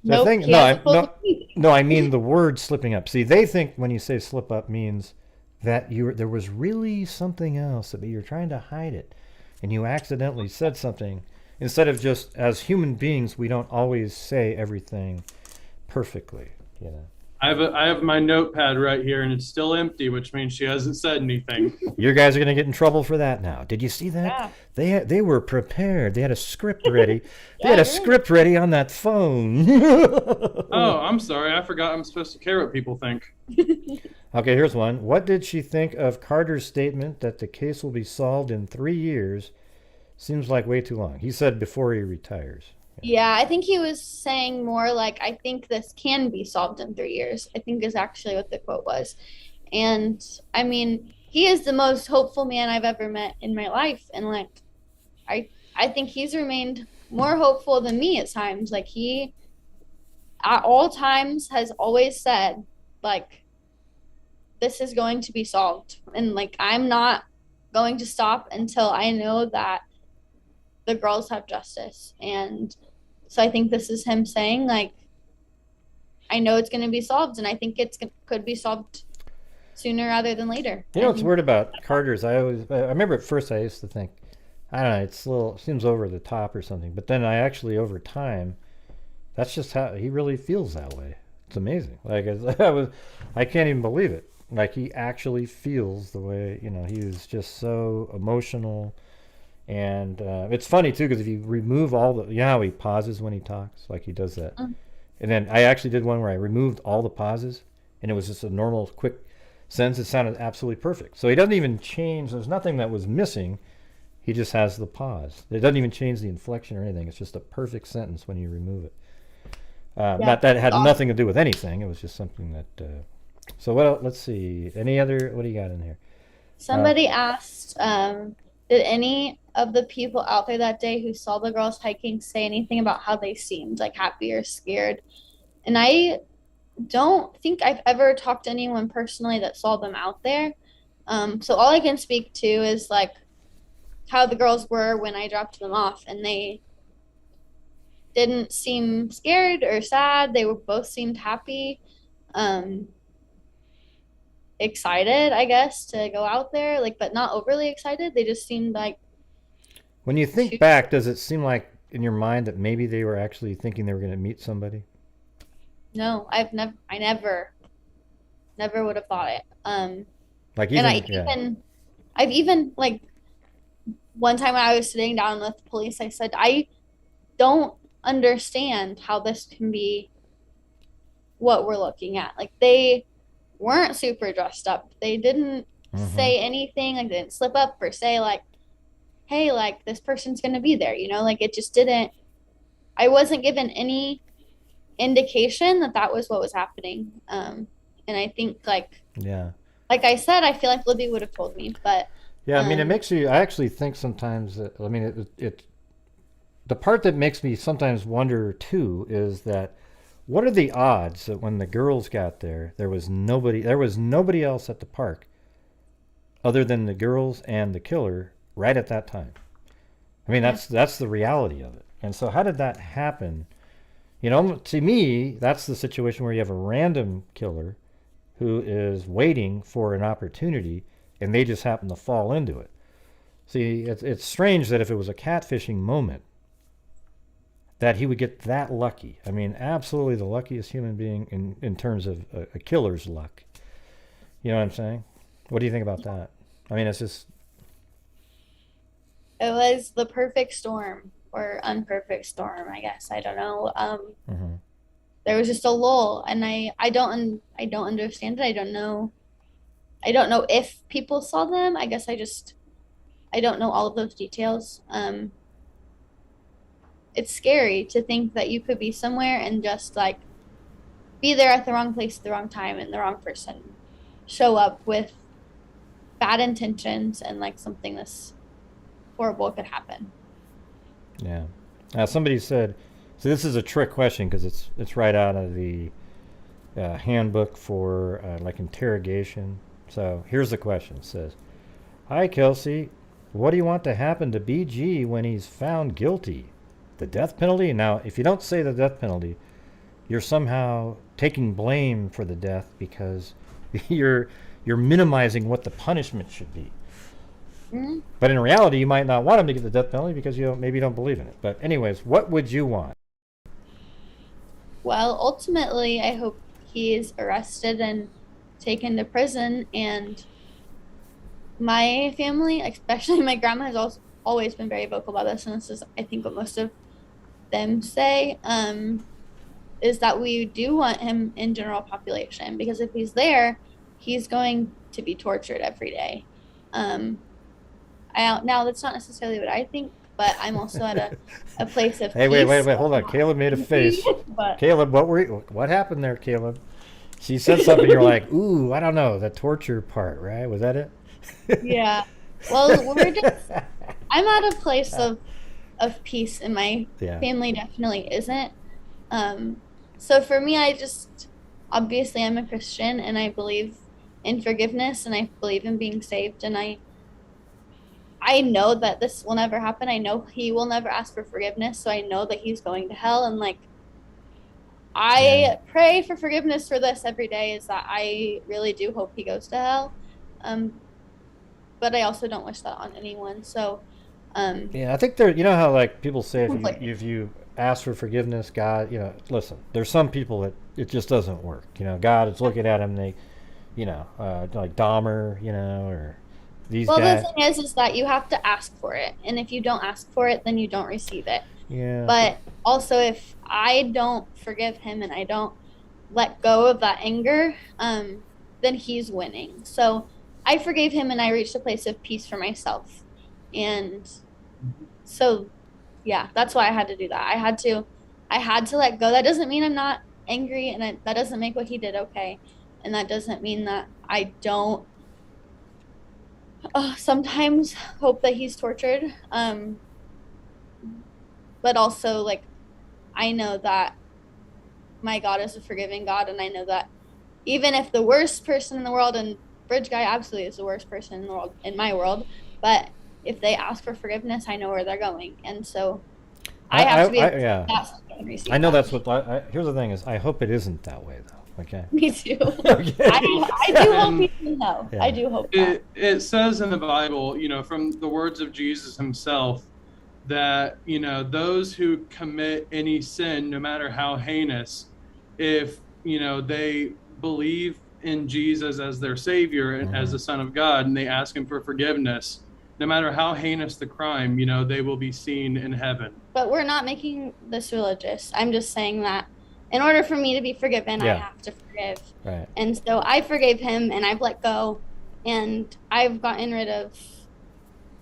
Nope, I mean the word slipping up. See, they think when you say slip up means that there was really something else, but you're trying to hide it, and you accidentally said something. Instead of just, as human beings, we don't always say everything perfectly, I have my notepad right here, and it's still empty, which means she hasn't said anything. You guys are going to get in trouble for that now. Did you see that? Yeah. They were prepared. They had a script ready. They had a script ready on that phone. Oh, I'm sorry. I forgot I'm supposed to care what people think. Okay, here's one. What did she think of Carter's statement that the case will be solved in 3 years? Seems like way too long. He said before he retires. Yeah, I think he was saying more like, I think this can be solved in 3 years, I think is actually what the quote was. And I mean, he is the most hopeful man I've ever met in my life. And like, I think he's remained more hopeful than me at times. Like he, at all times, has always said, like, this is going to be solved. And like, I'm not going to stop until I know that the girls have justice. And so I think this is him saying, like, I know it's going to be solved, and I think could be solved sooner rather than later. You know what's weird about Carter's? I remember at first I used to think, I don't know, it seems over the top or something. But then I actually, over time, that's just how he really feels that way. It's amazing. Like I can't even believe it. Like he actually feels the way, he is just so emotional. And it's funny, too, because if you remove all how he pauses when he talks, like he does that. And then I actually did one where I removed all the pauses, and it was just a normal, quick sentence. It sounded absolutely perfect. So he doesn't even change. There's nothing that was missing. He just has the pause. It doesn't even change the inflection or anything. It's just a perfect sentence when you remove it. Not that it had nothing to do with anything. It was just something that... So what else? Let's see. What do you got in here? Somebody asked... did any of the people out there that day who saw the girls hiking say anything about how they seemed, like happy or scared? And I don't think I've ever talked to anyone personally that saw them out there. So all I can speak to is like how the girls were when I dropped them off, and they didn't seem scared or sad. They were both seemed happy, excited, I guess, to go out there, like, but not overly excited. They just seemed like, When you think back, does it seem like in your mind that maybe they were actually thinking they were going to meet somebody? no, I never would have thought it. Like And I've even like one time when I was sitting down with the police, I said, I don't understand how this can be what we're looking at. Like, they weren't super dressed up. They didn't say anything, like they didn't slip up or say like, hey, like this person's gonna be there, like it just didn't. I wasn't given any indication that that was what was happening. And I think like I said, I feel like Libby would have told me, but yeah, I mean, it makes you. I actually think sometimes that. I mean, it. The part that makes me sometimes wonder too is that what are the odds that when the girls got there, there was nobody else at the park other than the girls and the killer right at that time. I mean, that's the reality of it. And so how did that happen? To me, that's the situation where you have a random killer who is waiting for an opportunity and they just happen to fall into it. See, it's strange that if it was a catfishing moment, that he would get that lucky. I mean, absolutely the luckiest human being in terms of a killer's luck. You know what I'm saying? What do you think about that? I mean, it's just... It was the perfect storm or unperfect storm, I guess. I don't know. There was just a lull, and I don't understand it. I don't know if people saw them. I guess I don't know all of those details. It's scary to think that you could be somewhere and just like be there at the wrong place at the wrong time and the wrong person show up with bad intentions and like something this horrible could happen. Yeah. Now somebody said, so this is a trick question because it's right out of the handbook for like interrogation. So here's the question. It says, "Hi Kelsi, what do you want to happen to BG when he's found guilty? The death penalty?" Now, if you don't say the death penalty, you're somehow taking blame for the death because you're minimizing what the punishment should be. Mm-hmm. But in reality, you might not want him to get the death penalty because maybe you don't believe in it. But anyways, what would you want? Well, ultimately, I hope he is arrested and taken to prison. And my family, especially my grandma, has always been very vocal about this. And this is, I think, what most of them say, is that we do want him in general population because if he's there, he's going to be tortured every day. Now that's not necessarily what I think, but I'm also at a place of Hey, peace. wait, hold on. Kaleb made a face. Kaleb, what happened there, Kaleb? She said something, you're like, ooh, I don't know, the torture part, right? Was that it? Yeah. Well, I'm at a place of peace, and my family definitely isn't. So for me, obviously I'm a Christian, and I believe in forgiveness, and I believe in being saved, and I know that this will never happen. I know he will never ask for forgiveness, so I know that he's going to hell, and like I pray for forgiveness for this every day, is that I really do hope he goes to hell. But I also don't wish that on anyone. So I think there, you know how like people say if you ask for forgiveness, God, listen, there's some people that it just doesn't work. God is looking at them, they, like Dahmer, or these guys. Well, the thing is that you have to ask for it. And if you don't ask for it, then you don't receive it. Yeah. But also if I don't forgive him and I don't let go of that anger, then he's winning. So I forgave him and I reached a place of peace for myself. And so, yeah, that's why I had to do that. I had to let go. That doesn't mean I'm not angry, and that doesn't make what he did okay. And that doesn't mean that I don't sometimes hope that he's tortured. But also, like, I know that my God is a forgiving God, and I know that even if the worst person in the world, and Bridge Guy absolutely is the worst person in the world, in my world, but if they ask for forgiveness, I know where they're going, and so I have to be able to yeah. that's and receive I know that. that's what. Here's the thing: is I hope it isn't that way, though. Okay. Me too. Okay. I do hope you know. Yeah. I do hope that. It says in the Bible, from the words of Jesus himself, that, those who commit any sin, no matter how heinous, if, they believe in Jesus as their Savior and as the Son of God, and they ask him for forgiveness, no matter how heinous the crime, they will be seen in heaven. But we're not making this religious. I'm just saying that in order for me to be forgiven, I have to forgive. Right. And so I forgave him, and I've let go, and I've gotten rid of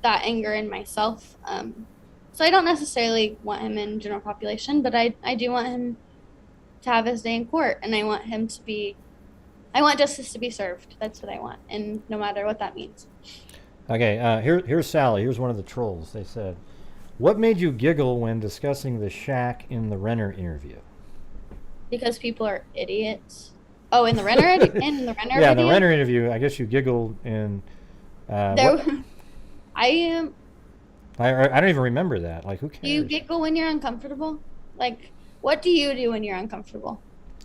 that anger in myself. So I don't necessarily want him in general population, but I do want him to have his day in court, and I want justice to be served. That's what I want, and no matter what that means. Okay, here's Sally. Here's one of the trolls. They said, "What made you giggle when discussing the shack in the Renner interview?" Because people are idiots. Oh, in the Renner Yeah, video? in the Renner interview, I guess you giggled in. I don't even remember that. Like, who cares? Do you giggle when you're uncomfortable? Like, what do you do when you're uncomfortable?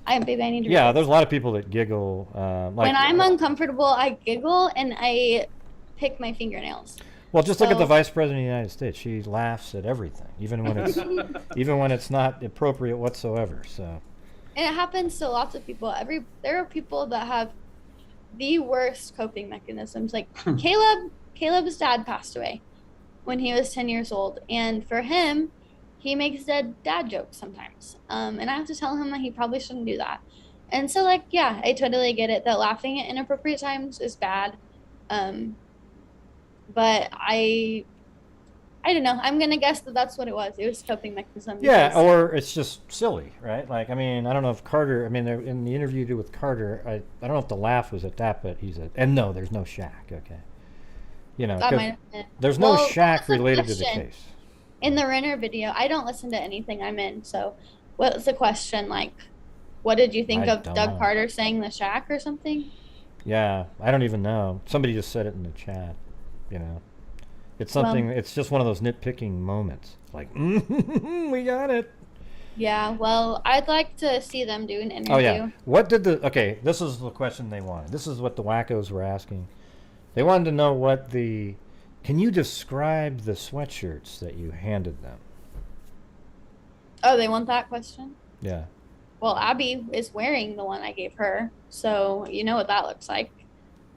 Baby, I need to. Yeah, there's a lot of people that giggle. When I'm uncomfortable, I giggle and I pick my fingernails. Well, just look at the Vice President of the United States. She laughs at everything, even when it's not appropriate whatsoever. So. And it happens to lots of people. There are people that have the worst coping mechanisms. Like Caleb's dad passed away when he was 10 years old, and for him, he makes dad jokes sometimes. And I have to tell him that he probably shouldn't do that. And so, I totally get it that laughing at inappropriate times is bad. But I don't know. I'm gonna guess that that's what it was. It was coping mechanism. Yeah, or it's just silly, right? Like, I mean, I don't know if Carter. I mean, in the interview you did with Carter, I don't know if the laugh was at that, but he said, "And no, there's no shack." Okay, that might have been. There's no shack related to the case. In the Renner video, I don't listen to anything I'm in. So, what was the question? Like, what did you think of Doug Carter saying the shack or something? Yeah, I don't even know. Somebody just said it in the chat. It's something. It's just one of those nitpicking moments. Like, we got it. Yeah. Well, I'd like to see them do an interview. Oh yeah. What did the? Okay, this is the question they wanted. This is what the wackos were asking. They wanted to know what the. Can you describe the sweatshirts that you handed them? Oh, they want that question? Yeah. Well, Abby is wearing the one I gave her, so you know what that looks like.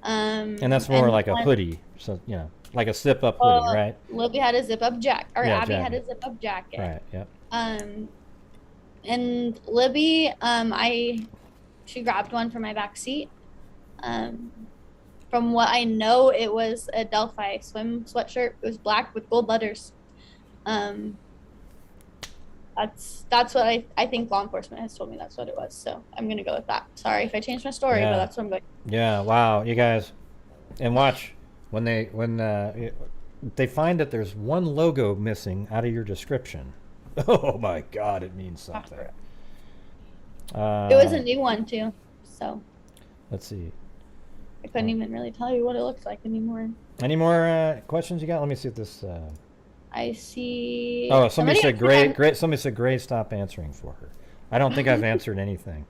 And that's more like a hoodie, so like a zip-up hoodie, right? Libby had a zip-up jacket, or Abby jacket. had a zip-up jacket. Right. Yep. And Libby, she grabbed one from my back seat. From what I know, it was a Delphi swim sweatshirt. It was black with gold letters. That's what I think law enforcement has told me that's what it was. So I'm gonna go with that. Sorry if I changed my story, but that's what I'm going. Yeah. Wow. You guys, and watch when they find that there's one logo missing out of your description. Oh my God! It means something. It was a new one too, so. Let's see. I couldn't even really tell you what it looks like anymore. Any more questions you got? Let me see if this. I see. Oh, somebody said great. Somebody said Gray, stop answering for her. I don't think I've answered anything.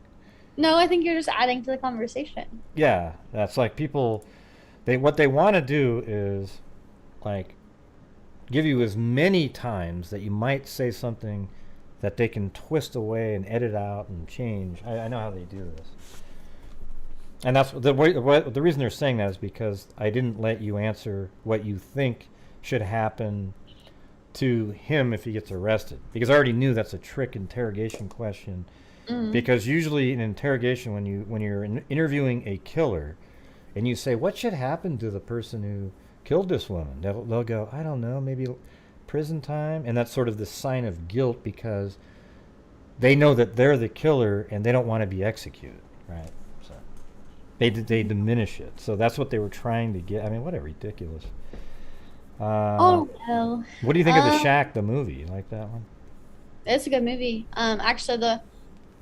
No, I think you're just adding to the conversation. Yeah, that's like people. What they want to do is, like, give you as many times that you might say something that they can twist away and edit out and change. I know how they do this. And that's the reason they're saying that is because I didn't let you answer what you think should happen to him if he gets arrested, because I already knew that's a trick interrogation question. Because usually in interrogation, when you're interviewing a killer and you say what should happen to the person who killed this woman, they'll go, I don't know, maybe prison time, and that's sort of the sign of guilt because they know that they're the killer and they don't want to be executed, right? So they diminish it. So that's what they were trying to get. I mean, what a ridiculous. Oh well. What do you think of The Shack, the movie? You like that one? It's a good movie. Actually, the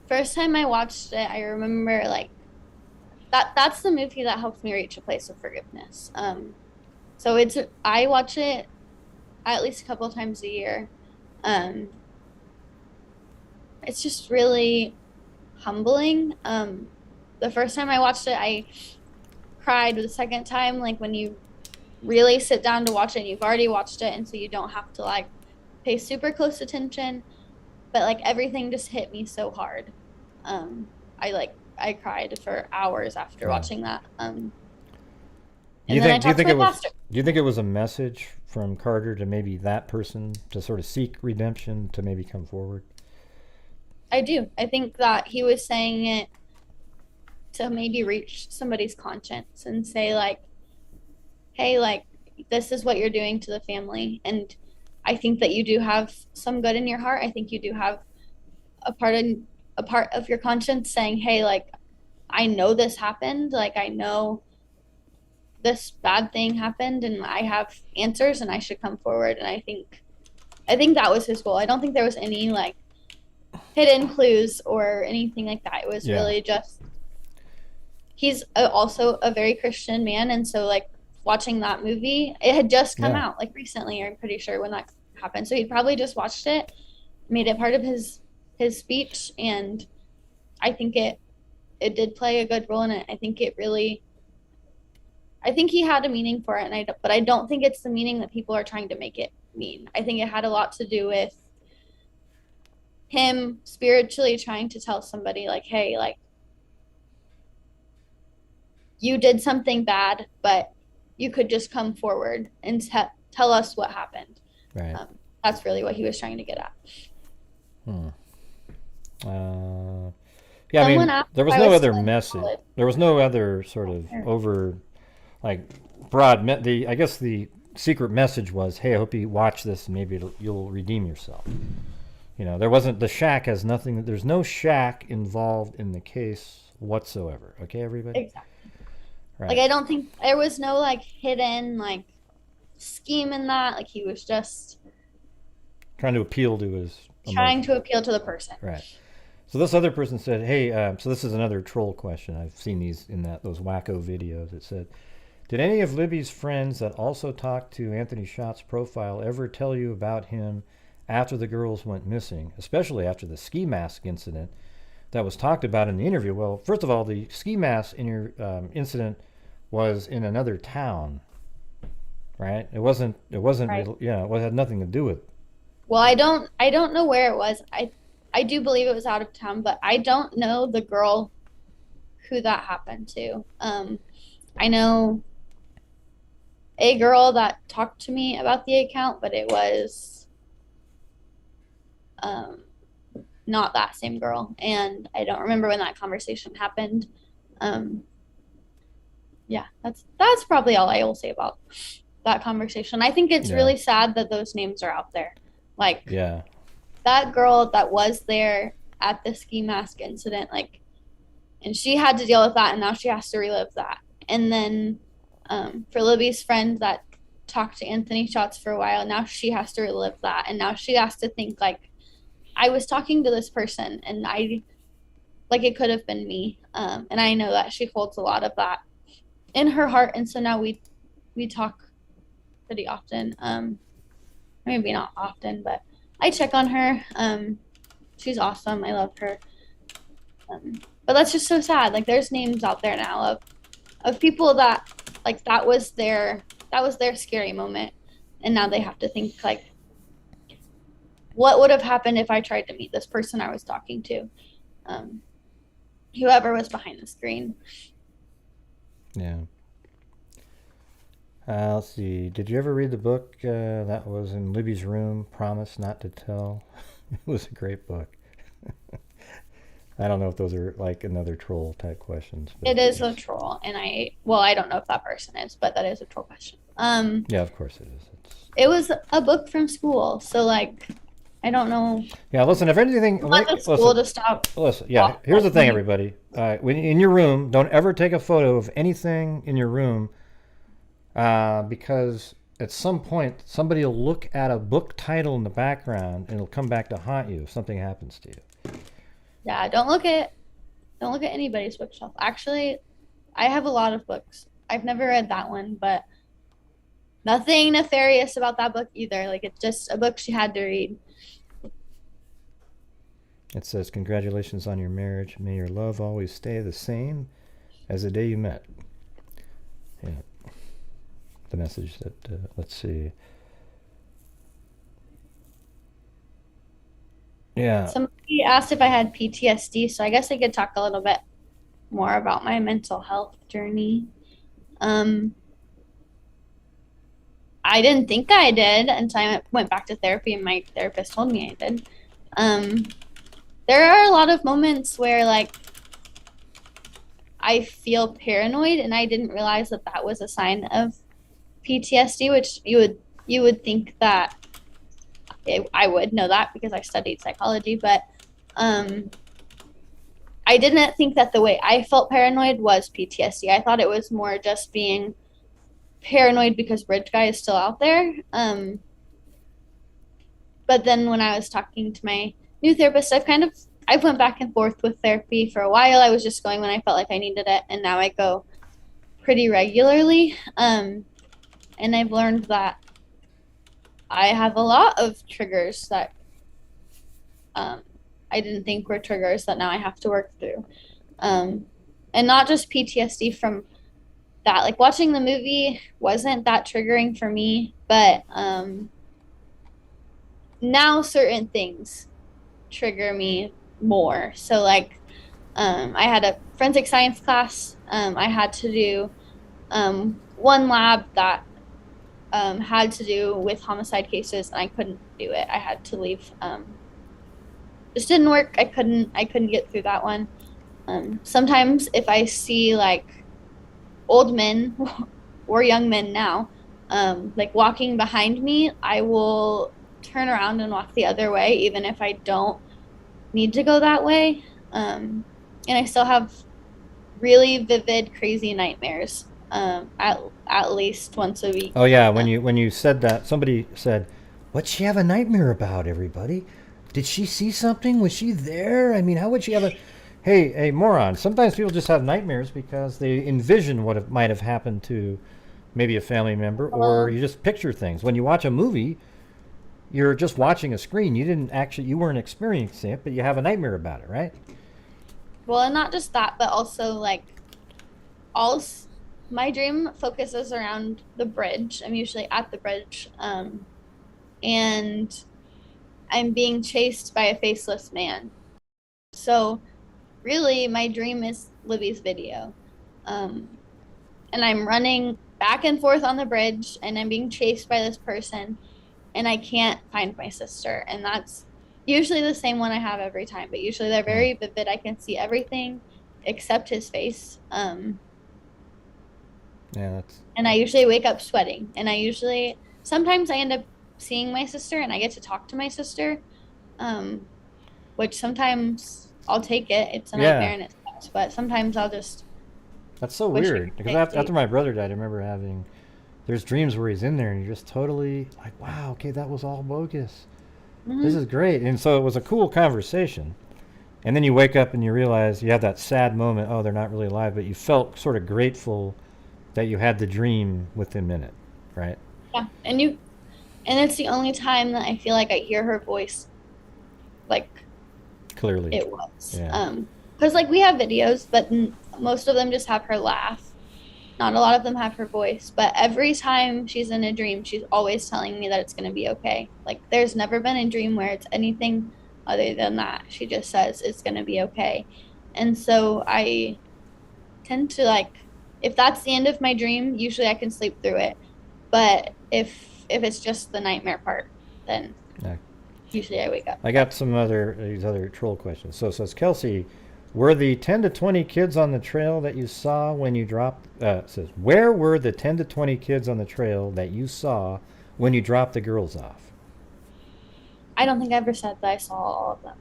first time I watched it, I remember that's the movie that helped me reach a place of forgiveness. So I watch it at least a couple times a year. Um, it's just really humbling. The first time I watched it, I cried. The second time, like when you really sit down to watch it and you've already watched it, and so you don't have to like pay super close attention, but like everything just hit me so hard. I cried for hours after watching that. And then I talked to my pastor. Do you think it was a message from Carter to maybe that person to sort of seek redemption, to maybe come forward? I do. I think that he was saying it to maybe reach somebody's conscience and say like, hey, like this is what you're doing to the family, and I think that you do have some good in your heart. I think you do have a part of your conscience saying, hey, like I know this happened, like I know this bad thing happened, and I have answers, and I should come forward. And I think that was his goal. I don't think there was any like hidden clues or anything like that. It was really just, he's also a very Christian man, and so like watching that movie, it had just come out like recently, I'm pretty sure, when that happened. So he probably just watched it, made it part of his speech, and I think it did play a good role in it. I think he had a meaning for it, but I don't think it's the meaning that people are trying to make it mean. I think it had a lot to do with him spiritually trying to tell somebody like, hey, like you did something bad, but you could just come forward and tell us what happened. Right. That's really what he was trying to get at. Yeah, I mean, there was no other message. There was no other sort of over, like, broad. I guess the secret message was, hey, I hope you watch this and maybe you'll redeem yourself. You know, there wasn't, the shack has nothing, there's no shack involved in the case whatsoever. Okay, everybody? Exactly. Right. Like, I don't think there was no like hidden like scheme in that. Like, he was just trying to appeal to his the person. Right. So this other person said, hey, so this is another troll question. I've seen these in those wacko videos. It said, did any of Libby's friends that also talked to Anthony Schott's profile ever tell you about him after the girls went missing, especially after the ski mask incident that was talked about in the interview? Well, first of all, the ski mask incident was in another town, right? It wasn't right. It had nothing to do with it. Well, I don't know where it was. I do believe it was out of town, but I don't know the girl who that happened to. I know a girl that talked to me about the account, but it was not that same girl, and I don't remember when that conversation happened. Yeah, that's probably all I will say about that conversation. I think it's really sad that those names are out there. Like, that girl that was there at the ski mask incident, like, and she had to deal with that, and now she has to relive that. And then for Libby's friend that talked to Anthony Schatz for a while, now she has to relive that, and now she has to think like, I was talking to this person, and it could have been me. And I know that she holds a lot of that in her heart, and so now we talk pretty often. Maybe not often, but I check on her. She's awesome. I love her. But that's just so sad. Like, there's names out there now of people that, like, that was their scary moment, and now they have to think like, what would have happened if I tried to meet this person I was talking to? Whoever was behind the screen. Yeah. Let's see. Did you ever read the book that was in Libby's room, Promise Not to Tell? It was a great book. I don't know if those are like another troll type questions. It is a troll, and I don't know if that person is, but that is a troll question. Yeah, of course it is. It was a book from school, so like, I don't know. Yeah, listen, if anything, to stop. Listen, yeah, here's the thing, everybody. When in your room, don't ever take a photo of anything in your room, because at some point somebody will look at a book title in the background and it'll come back to haunt you if something happens to you. Yeah, don't look at anybody's bookshelf. Actually, I have a lot of books. I've never read that one, but nothing nefarious about that book either. Like, it's just a book she had to read. It says, "Congratulations on your marriage. May your love always stay the same as the day you met." Yeah. The message that, let's see. Yeah. Somebody asked if I had PTSD, so I guess I could talk a little bit more about my mental health journey. Um, I didn't think I did until I went back to therapy and my therapist told me I did. Um, there are a lot of moments where like I feel paranoid and I didn't realize that that was a sign of PTSD, which you would think that I would know that because I studied psychology, but um, I didn't think that the way I felt paranoid was PTSD. I thought it was more just being paranoid because Bridge Guy is still out there. But then when I was talking to my new therapist, I've went back and forth with therapy for a while. I was just going when I felt like I needed it, and now I go pretty regularly. And I've learned that I have a lot of triggers that I didn't think were triggers that now I have to work through. And not just PTSD from that. Like watching the movie wasn't that triggering for me, but now certain things trigger me more. So like I had a forensic science class. I had to do one lab that had to do with homicide cases, and I couldn't do it. I had to leave. Just didn't work. I couldn't get through that one. Sometimes if I see like old men or young men now, like walking behind me, I will turn around and walk the other way, even if I don't need to go that way. And I still have really vivid, crazy nightmares. At least once a week. Oh yeah, when you said that, somebody said, "What'd she have a nightmare about, everybody? Did she see something? Was she there? I mean, how would she have a..." Hey, moron. Sometimes people just have nightmares because they envision what might have happened to maybe a family member, or you just picture things. When you watch a movie, you're just watching a screen. You weren't experiencing it, but you have a nightmare about it, right? Well, and not just that, but also like all my dream focuses around the bridge. I'm usually at the bridge, and I'm being chased by a faceless man. So really my dream is Libby's video. And I'm running back and forth on the bridge and I'm being chased by this person and I can't find my sister. And that's usually the same one I have every time, but usually they're very vivid. I can see everything except his face. And I usually wake up sweating, and sometimes I end up seeing my sister and I get to talk to my sister, which sometimes I'll take it. It's a nightmare and it sucks, but sometimes I'll just... That's so weird, because after my brother died, I remember there's dreams where he's in there and you're just totally like, wow, okay, that was all bogus. Mm-hmm. This is great. And so it was a cool conversation. And then you wake up and you realize you have that sad moment, oh, they're not really alive, but you felt sort of grateful that you had the dream with him in it, right? Yeah, and it's the only time that I feel like I hear her voice, like clearly. It was, yeah. Because like we have videos, but most of them just have her laugh. Not a lot of them have her voice, but every time she's in a dream, she's always telling me that it's going to be okay. Like there's never been a dream where it's anything other than that. She just says it's going to be okay, and so I tend to like. If that's the end of my dream, usually I can sleep through it. But if it's just the nightmare part, then usually I wake up. I got these other troll questions. So it says, Kelsi, were the 10 to 20 kids on the trail that you saw when you dropped... it says, where were the 10 to 20 kids on the trail that you saw when you dropped the girls off? I don't think I ever said that I saw all of them.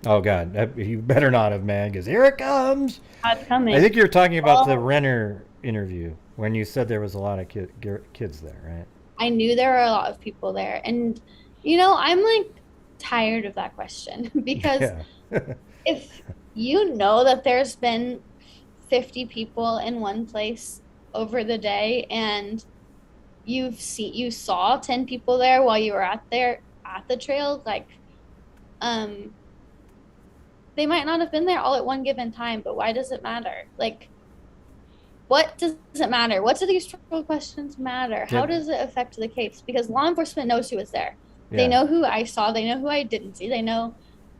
Oh God, you better not have, man, because here it comes. It's coming. I think you're talking about the Renner interview when you said there was a lot of kids there, right? I knew there were a lot of people there, and I'm like tired of that question because if you know that there's been 50 people in one place over the day and you saw 10 people there while you were at the trail, like they might not have been there all at one given time, but why does it matter? Like, what does it matter? What do these trivial questions matter? How does it affect the case? Because law enforcement knows who was there. They know who I saw. They know who I didn't see. They know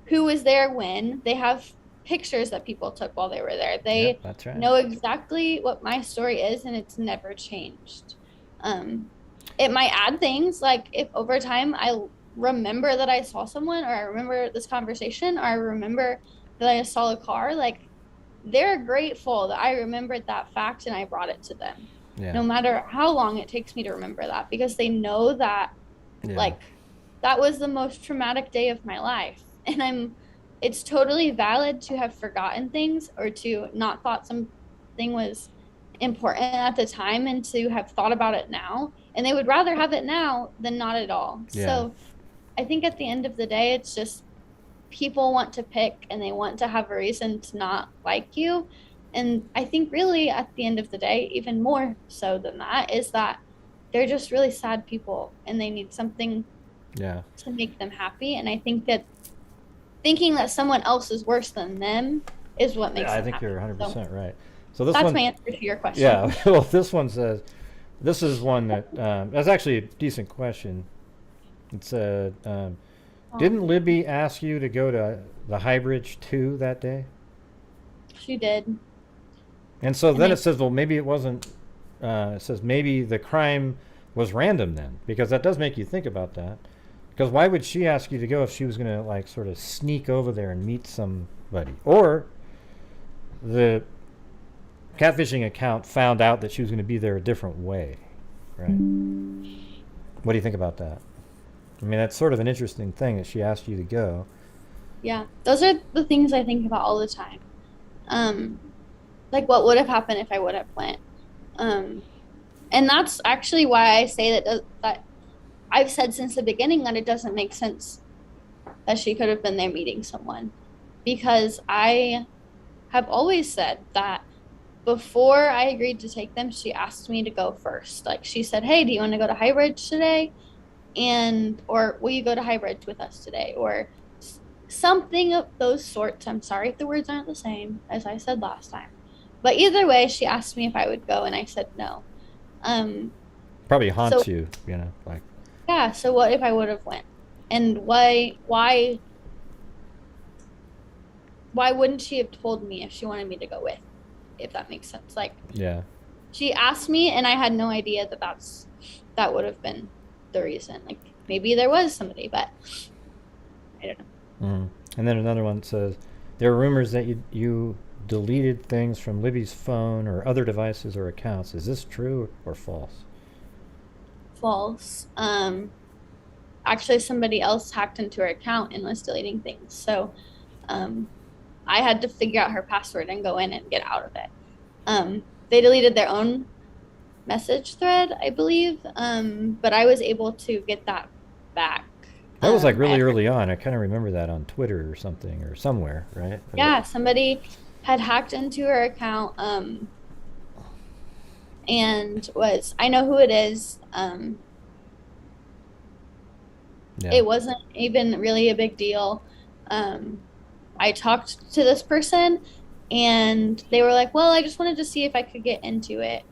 who was there when. They have pictures that people took while they were there. They that's right. know exactly what my story is, and it's never changed. It might add things, like if over time I remember that I saw someone, or I remember this conversation, or I remember that I saw a car, like they're grateful that I remembered that fact and I brought it to them. No matter how long it takes me to remember that, because they know that like that was the most traumatic day of my life. And it's totally valid to have forgotten things, or to not thought something was important at the time, and to have thought about it now. And they would rather have it now than not at all. So I think at the end of the day, it's just people want to pick, and they want to have a reason to not like you. And I think really at the end of the day, even more so than that, is that they're just really sad people, and they need something to make them happy. And I think that thinking that someone else is worse than them is what makes them I think happy. you're 100% So right. So this that's one, my answer to your question. yeah, well, this one says, this is one that, that's actually a decent question. It said, didn't Libby ask you to go to the High Bridge too that day? She did. And so then it says, well, maybe it wasn't, it says maybe the crime was random then, because that does make you think about that. Because why would she ask you to go if she was going to like sort of sneak over there and meet somebody? Or the catfishing account found out that she was going to be there a different way, right? What do you think about that? I mean, that's sort of an interesting thing that she asked you to go. Yeah, those are the things I think about all the time. Like what would have happened if I would have went. And that's actually why I say that I've said since the beginning that it doesn't make sense that she could have been there meeting someone. Because I have always said that before I agreed to take them, she asked me to go first. Like she said, hey, do you want to go to High Bridge today? Or will you go to High Bridge with us today? Or something of those sorts. I'm sorry if the words aren't the same as I said last time. But either way, she asked me if I would go, and I sauld no. Probably haunts you, you know, like. Yeah, so what if I would have went? And why wouldn't she have told me if she wanted me to go with? If that makes sense. Like, she asked me, and I had no idea that would have been the reason. Like, maybe there was somebody, but I don't know. And then another one says, there are rumors that you deleted things from Libby's phone or other devices or accounts. Is this true or false? False. Actually, somebody else hacked into her account and was deleting things. So I had to figure out her password and go in and get out of it. They deleted their own message thread, I believe, but I was able to get that back. That was like really early on. I kind of remember that on Twitter or something or somewhere, right? Yeah, somebody had hacked into her account and I know who it is. It wasn't even really a big deal. I talked to this person, and they were like, well, I just wanted to see if I could get into it,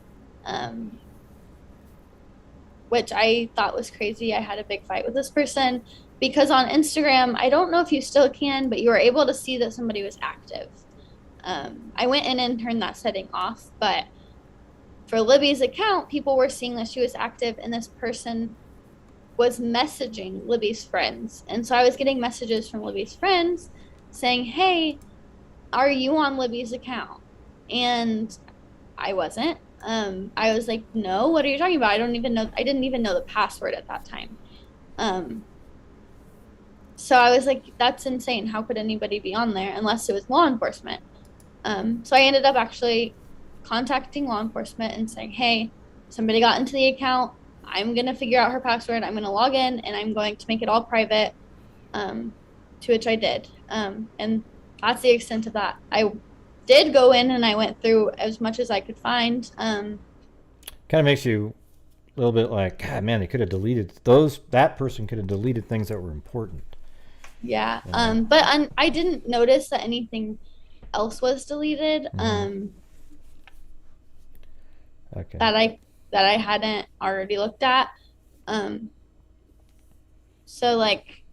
which I thought was crazy. I had a big fight with this person because on Instagram, I don't know if you still can, but you were able to see that somebody was active. I went in and turned that setting off, but for Libby's account, people were seeing that she was active, and this person was messaging Libby's friends. And so I was getting messages from Libby's friends saying, hey, are you on Libby's account? And I wasn't. I was like, no, what are you talking about? I didn't even know the password at that time. So I was like, that's insane. How could anybody be on there unless it was law enforcement? So I ended up actually contacting law enforcement and saying, hey, somebody got into the account. I'm going to figure out her password. I'm going to log in, and I'm going to make it all private, to which I did. And that's the extent of that. I did go in, and I went through as much as I could find. Kind of makes you little bit like, God, man, they could have deleted those. That person could have deleted things that were important. Yeah. Yeah. But I didn't notice that anything else was deleted. Okay. That I hadn't already looked at. So like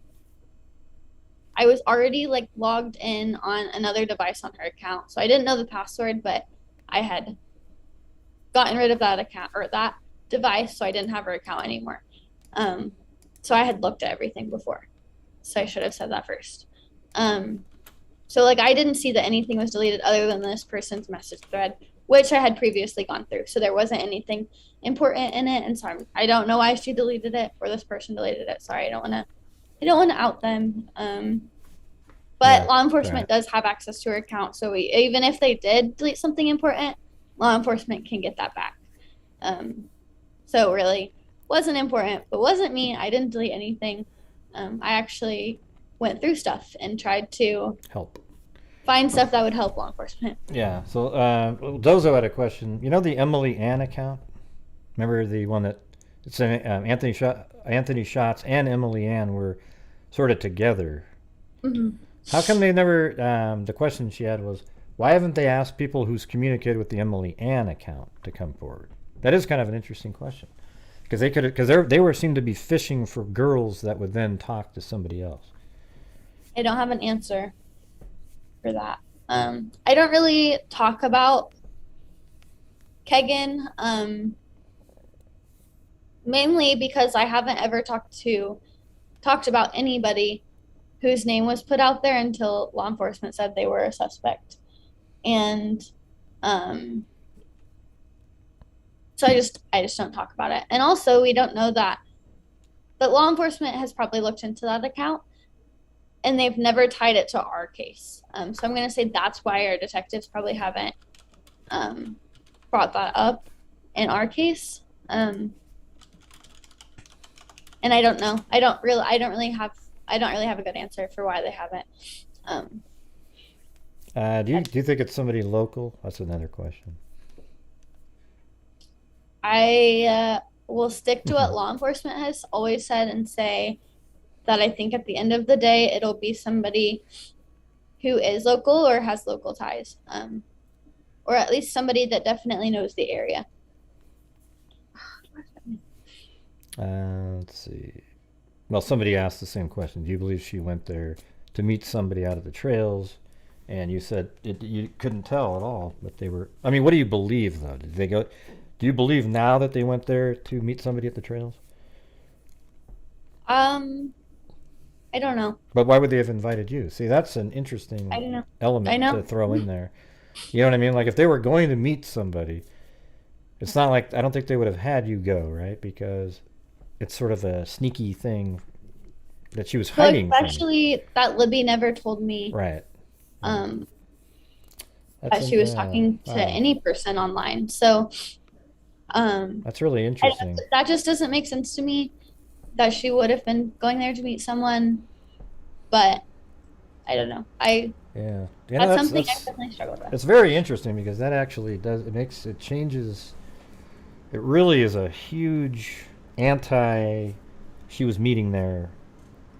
I was already like logged in on another device on her account. So I didn't know the password, but I had gotten rid of that account or that device, so I didn't have her account anymore. So I had looked at everything before. So I should have said that first. So like I didn't see that anything was deleted other than this person's message thread, which I had previously gone through. So there wasn't anything important in it, and so I don't know why she deleted it or this person deleted it. Sorry, I don't want to out them. But Yeah, law enforcement right. does have access to her account, so even if they did delete something important, law enforcement can get that back. So it really wasn't important, but wasn't me. I didn't delete anything. I actually went through stuff and tried to Help. find stuff that would help law enforcement. Yeah. So Dozo had a question. You know the Emily Ann account? Remember the one that it's Anthony Shots and Emily Ann were sort of together. Mm-hmm. How come they never? The question she had was, why haven't they asked people who's communicated with the Emily Ann account to come forward? That is kind of an interesting question, because they were seemed to be fishing for girls that would then talk to somebody else. I don't have an answer for that. I don't really talk about Kegan, mainly because I haven't ever talked about anybody whose name was put out there until law enforcement said they were a suspect. And so I just don't talk about it. And also we don't know that law enforcement has probably looked into that account and they've never tied it to our case. So I'm going to say that's why our detectives probably haven't brought that up in our case. And I don't know. I don't really have a good answer for why they haven't. Do you think it's somebody local? That's another question. I will stick to what law enforcement has always said and say that I think at the end of the day, it'll be somebody who is local or has local ties, or at least somebody that definitely knows the area. Let's see. Well, somebody asked the same question. Do you believe she went there to meet somebody out of the trails? And you said you couldn't tell at all, but they were. I mean, what do you believe though? Did they go? Do you believe now that they went there to meet somebody at the trails? I don't know. But why would they have invited you? See, that's an interesting I don't know. element to throw in there. You know what I mean? Like if they were going to meet somebody, it's not like I don't think they would have had you go, right? Because it's sort of a sneaky thing that she was hiding from. Especially that Libby never told me. Right. That she was talking to any person online. So that's really interesting. That just doesn't make sense to me that she would have been going there to meet someone, but I don't know. That's something I definitely struggle with. It's very interesting because that actually it changes. It really is a huge she was meeting there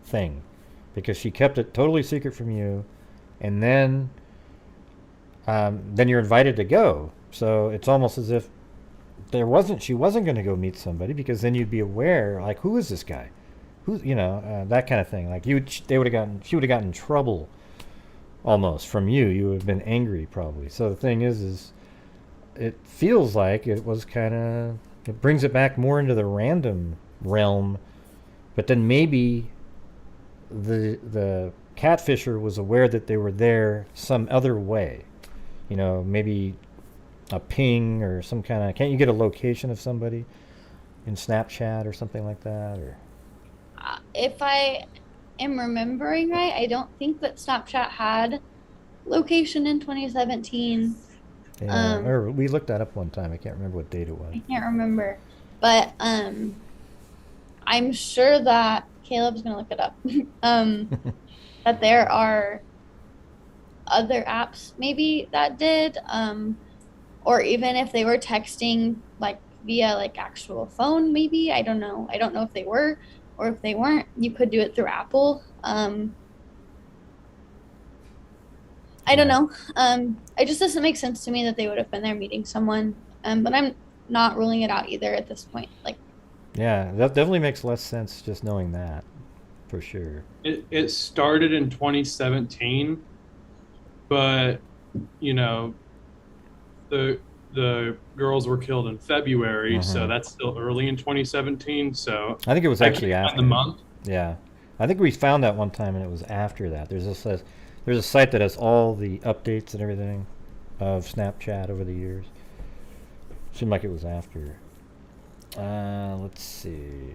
thing, because she kept it totally secret from you, and then you're invited to go. So it's almost as if she wasn't going to go meet somebody, because then you'd be aware, like, who is this guy? That kind of thing. Like she would have gotten in trouble almost from you. You would have been angry probably. So the thing is it feels like it was it brings it back more into the random realm, but then maybe the catfisher was aware that they were there some other way. Maybe a ping or some kind of. Can't you get a location of somebody in Snapchat or something like that? Or if I am remembering right, I don't think that Snapchat had location in 2017. Yeah, or we looked that up one time. I can't remember what date it was. I can't remember, but I'm sure that Kaleb's gonna look it up. That there are other apps maybe that did, or even if they were texting like via like actual phone, maybe. I don't know. I don't know if they were or if they weren't. You could do it through Apple. I don't know. It just doesn't make sense to me that they would have been there meeting someone. But I'm not ruling it out either at this point. Like, Yeah, that definitely makes less sense just knowing that, for sure. It started in 2017, but you know, the girls were killed in February, so that's still early in 2017. So I think it was I actually can't find after. the month. Yeah, I think we found that one time, and it was after that. There's a site that has all the updates and everything of Snapchat over the years. Seemed like it was after. Let's see.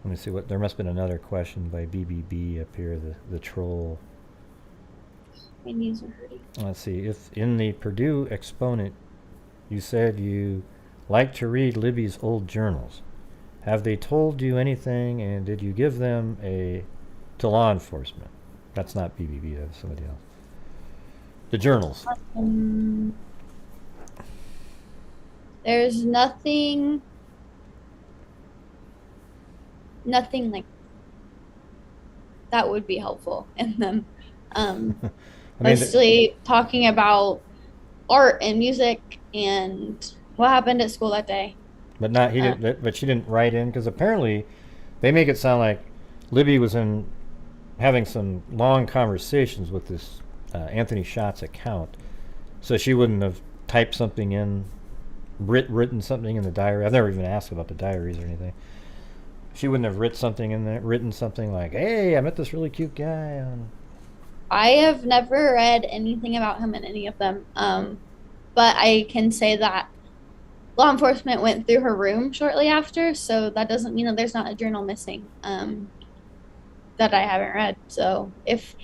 Let me see what. There must have been another question by BBB up here. The troll. my knees are hurting. Let's see. If in the Purdue Exponent, you said you like to read Libby's old journals, have they told you anything, and did you give them to law enforcement? That's not BBB. That's somebody else. The journals. There's nothing like that would be helpful in them. I mean, Mostly talking about art and music and what happened at school that day. but not he didn't. But she didn't write in because apparently they make it sound like Libby was having some long conversations with this Anthony Scott's account, so she wouldn't have typed something in, written something in the diary. I've never even asked about the diaries or anything. She wouldn't have written something like, "Hey, I met this really cute guy on." I have never read anything about him in any of them, but I can say that law enforcement went through her room shortly after, so that doesn't mean that there's not a journal missing that I haven't read. So if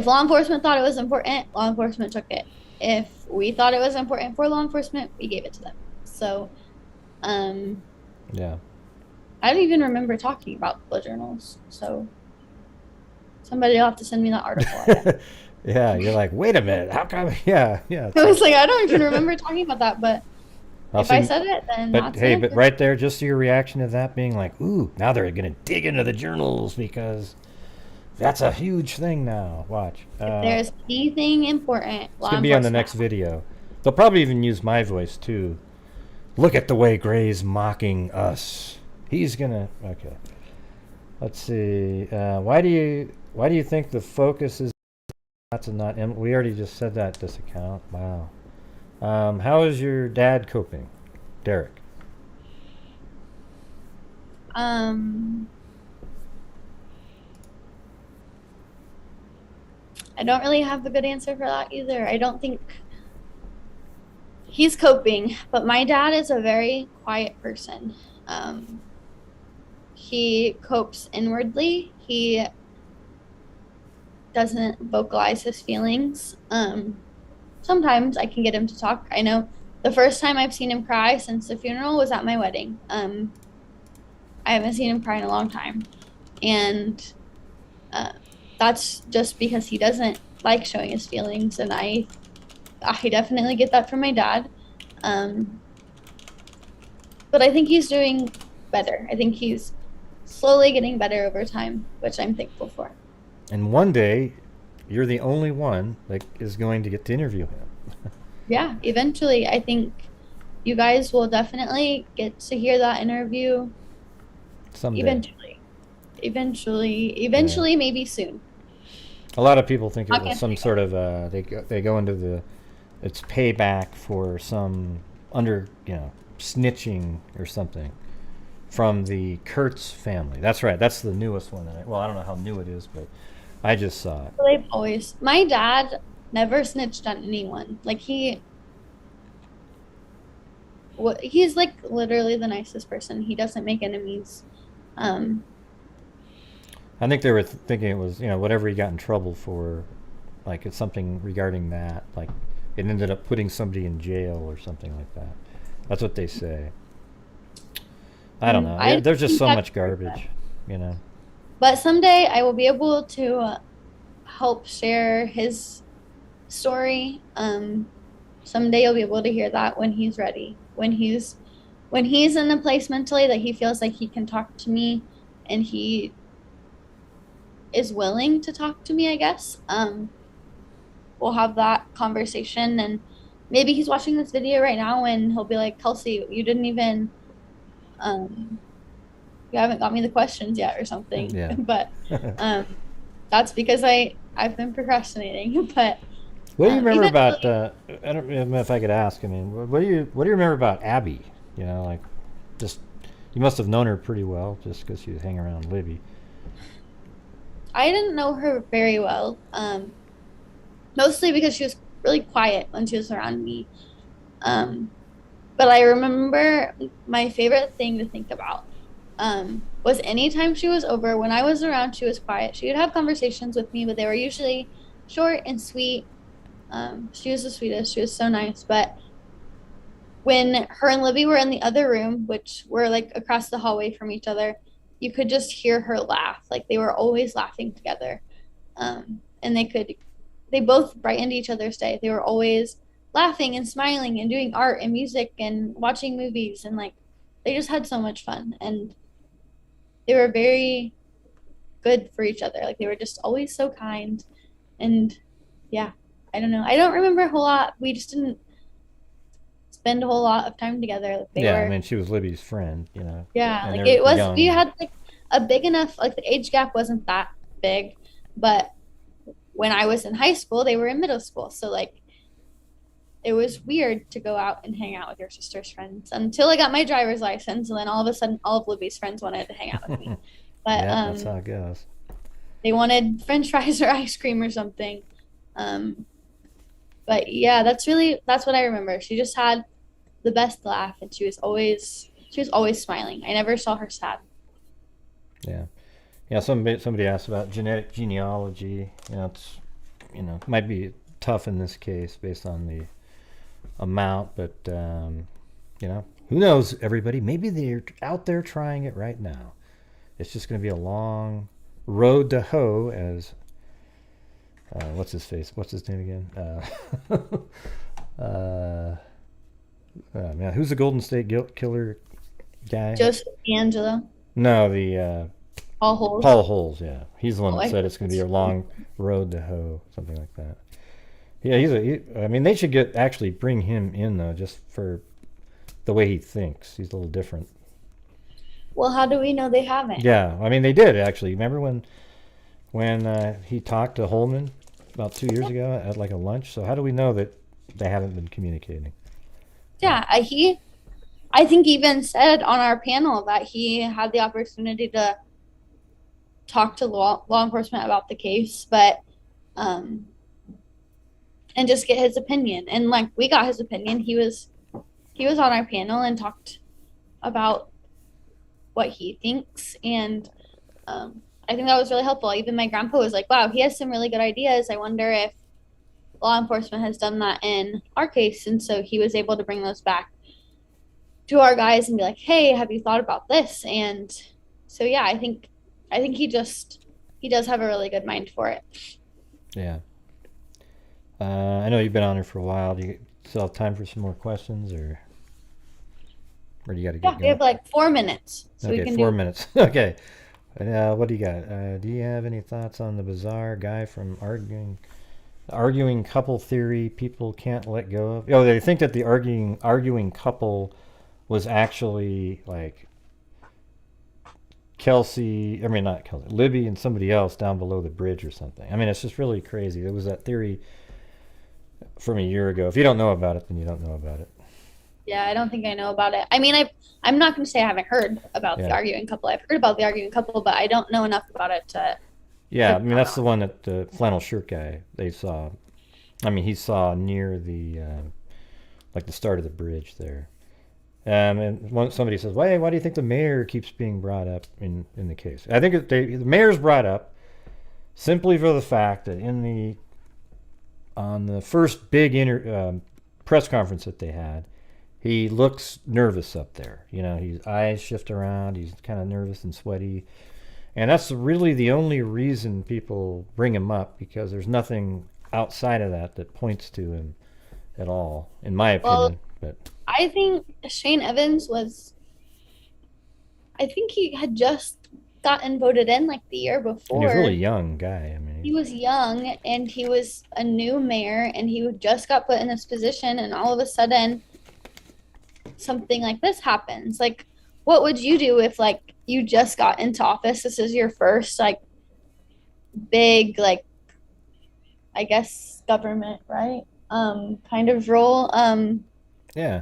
law enforcement thought it was important, law enforcement took it. If we thought it was important for law enforcement, we gave it to them. So Yeah. I don't even remember talking about the journals. So somebody will have to send me that article. Yeah, you're like, wait a minute, how come? Yeah. I was like, I don't even remember talking about that, but if I said it, then But that's hey, it. but right there, just your reaction to that being like, ooh, now they're gonna dig into the journals because that's a huge thing now. Watch. If there's anything important, It's law gonna be on the enforcement. next video. They'll probably even use my voice too. Look at the way Gray's mocking us. He's gonna. Okay. Let's see. Why do you think the focus is not? We already just said that. This account. Wow. How is your dad coping, Derek? I don't really have a good answer for that either. I don't think he's coping, but my dad is a very quiet person. He copes inwardly. He doesn't vocalize his feelings. Sometimes I can get him to talk. I know the first time I've seen him cry since the funeral was at my wedding. I haven't seen him cry in a long time. And that's just because he doesn't like showing his feelings. And I definitely get that from my dad. But I think he's doing better. I think he's slowly getting better over time, which I'm thankful for. And one day, you're the only one that is going to get to interview him. Yeah, eventually. I think you guys will definitely get to hear that interview. Someday. Eventually, maybe soon. A lot of people think it Okay. was some sort of they go into it's payback for some snitching or something from the Kurtz family. That's right. That's the newest one. I don't know how new it is, but I just saw it. My dad never snitched on anyone. Like he's like literally the nicest person. He doesn't make enemies. I think they were thinking it was whatever he got in trouble for, like it's something regarding that, like it ended up putting somebody in jail or something like that. That's what they say. I don't know. There's just so much garbage, But someday I will be able to help share his story. Someday you'll be able to hear that when he's ready. when he's in a place mentally that he feels like he can talk to me and he is willing to talk to me, I guess, we'll have that conversation. And maybe he's watching this video right now and he'll be like, Kelsi, you didn't even you haven't got me the questions yet or something. Yeah. But that's because I've been procrastinating. But what do you remember about I don't know if I could ask, I mean, what do you remember about Abby? You know, like, just, you must have known her pretty well just because you hang around Libby. I didn't know her very well, mostly because she was really quiet when she was around me. But I remember my favorite thing to think about was anytime she was over, when I was around, she was quiet. She would have conversations with me, but they were usually short and sweet. She was the sweetest. She was so nice. But when her and Libby were in the other room, which were like across the hallway from each other, you could just hear her laugh. Like, they were always laughing together. And they both brightened each other's day. They were always laughing and smiling and doing art and music and watching movies, and like, they just had so much fun, and they were very good for each other. Like, they were just always so kind. And yeah, I don't know. I don't remember a whole lot. We just didn't spend a whole lot of time together. Like, I mean, she was Libby's friend, you know. Yeah, like, it was young. We had like a big enough, like, the age gap wasn't that big, but when I was in high school, they were in middle school. So like, it was weird to go out and hang out with your sister's friends until I got my driver's license, and then all of a sudden all of Libby's friends wanted to hang out with me. But yeah, that's how it goes. They wanted French fries or ice cream or something. But yeah, that's what I remember. She just had the best laugh, and she was always smiling. I never saw her sad. Yeah. Somebody asked about genetic genealogy. It's might be tough in this case based on the amount, but who knows? Everybody, maybe they're out there trying it right now. It's just going to be a long road to hoe, as what's his name again? Man, who's the Golden State Killer guy? Joseph D'Angelo. No, the Paul Holes. Paul Holes, yeah. He's the one that said it's going to be a long road to hoe, something like that. Yeah, I mean, they should actually bring him in, though, just for the way he thinks. He's a little different. Well, how do we know they haven't? Yeah, I mean, they did, actually. Remember when he talked to Holman about 2 years ago at like a lunch? So how do we know that they haven't been communicating? Yeah, I think even said on our panel that he had the opportunity to talk to law enforcement about the case, but and just get his opinion. And like, we got his opinion. He was on our panel and talked about what he thinks, and I think that was really helpful. Even my grandpa was like, wow, he has some really good ideas. I wonder if law enforcement has done that in our case. And so he was able to bring those back to our guys and be like, hey, have you thought about this? And so yeah, I think he does have a really good mind for it. Yeah. I know you've been on here for a while. Do you still have time for some more questions, or do you got to get going? We have like 4 minutes. So okay, we can 4 minutes. Okay. What do you got? Do you have any thoughts on the bizarre guy from arguing couple theory people can't let go of? Oh, they think that the arguing couple was actually like Libby and somebody else down below the bridge or something. I mean, it's just really crazy. There was that theory from a year ago. If you don't know about it, then you don't know about it. Yeah, I don't think I know about it. I mean, I'm not going to say I haven't heard about the arguing couple. I've heard about the arguing couple, but I don't know enough about it to... Yeah, I mean, that's the one that the flannel shirt guy, they saw. I mean, he saw near the, like the start of the bridge there. And somebody says, why do you think the mayor keeps being brought up in the case? I think the mayor's brought up simply for the fact that on the first big press conference that they had, he looks nervous up there. His eyes shift around. He's kind of nervous and sweaty. And that's really the only reason people bring him up, because there's nothing outside of that points to him at all, in my opinion. But I think Shane Evans was, I think he had just gotten voted in like the year And he was a before. really young guy. I mean, He was young and he was a new mayor and he just got put in this position, and all of a sudden something like this happens. Like, what would you do if like you just got into office? This is your first like big like, I guess, government, right? Kind of role. yeah.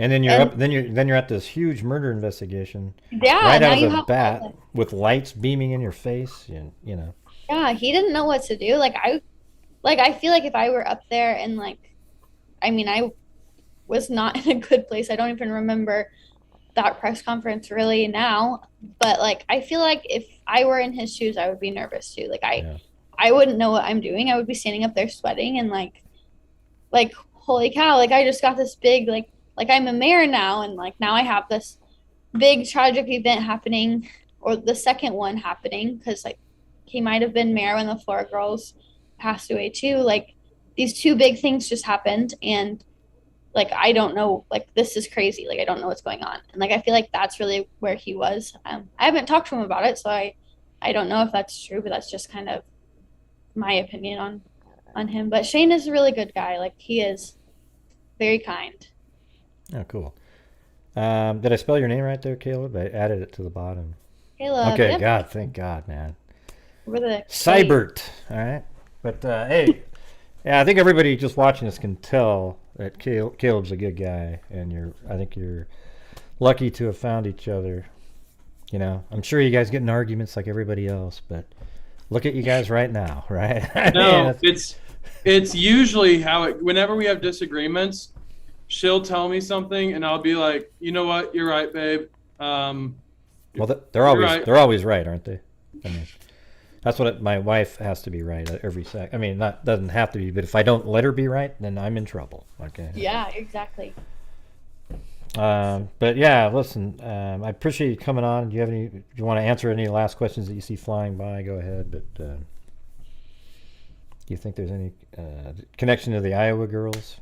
And then you're And up. Then you're at this huge murder investigation yeah, right now out of you the have bat with lights beaming in your face. And yeah, he didn't know what to do. I feel like if I were up there and like, I mean, I was not in a good place. I don't even remember that press conference really now, but like I feel like if I were in his shoes, I would be nervous too. Like yeah, I wouldn't know what I'm doing. I would be standing up there sweating and like holy cow, like I just got this big like I'm a mayor now, and like now I have this big tragic event happening, or the second one happening, because like he might have been mayor when the Flora girls passed away too. Like these two big things just happened, and like I don't know, like this is crazy, like I don't know what's going on, and like I feel like that's really where he was. I haven't talked to him about it, so I don't know if that's true, but that's just kind of my opinion on him. But Shane is a really good guy. Like he is very kind. oh, cool. Did I spell your name right there, Caleb? I added it to the bottom. Caleb, Okay, yep, God, thank God, man. over the Siebert. All right, but hey, yeah, I think everybody just watching this can tell that Caleb's a good guy, and I think you're lucky to have found each other. I'm sure you guys get in arguments like everybody else, but look at you guys right now, right? I mean, No, it's usually how it. Whenever we have disagreements, she'll tell me something, and I'll be like, you know what, you're right, babe. well, right. they're always right, aren't they? I mean, that's what my wife has to be right at every sec. I mean, not doesn't have to be, but if I don't let her be right, then I'm in trouble. Okay. Yeah, exactly. But yeah, listen, I appreciate you coming on. Do you want to answer any last questions that you see flying by? Go ahead. But do you think there's any connection to the Iowa girls?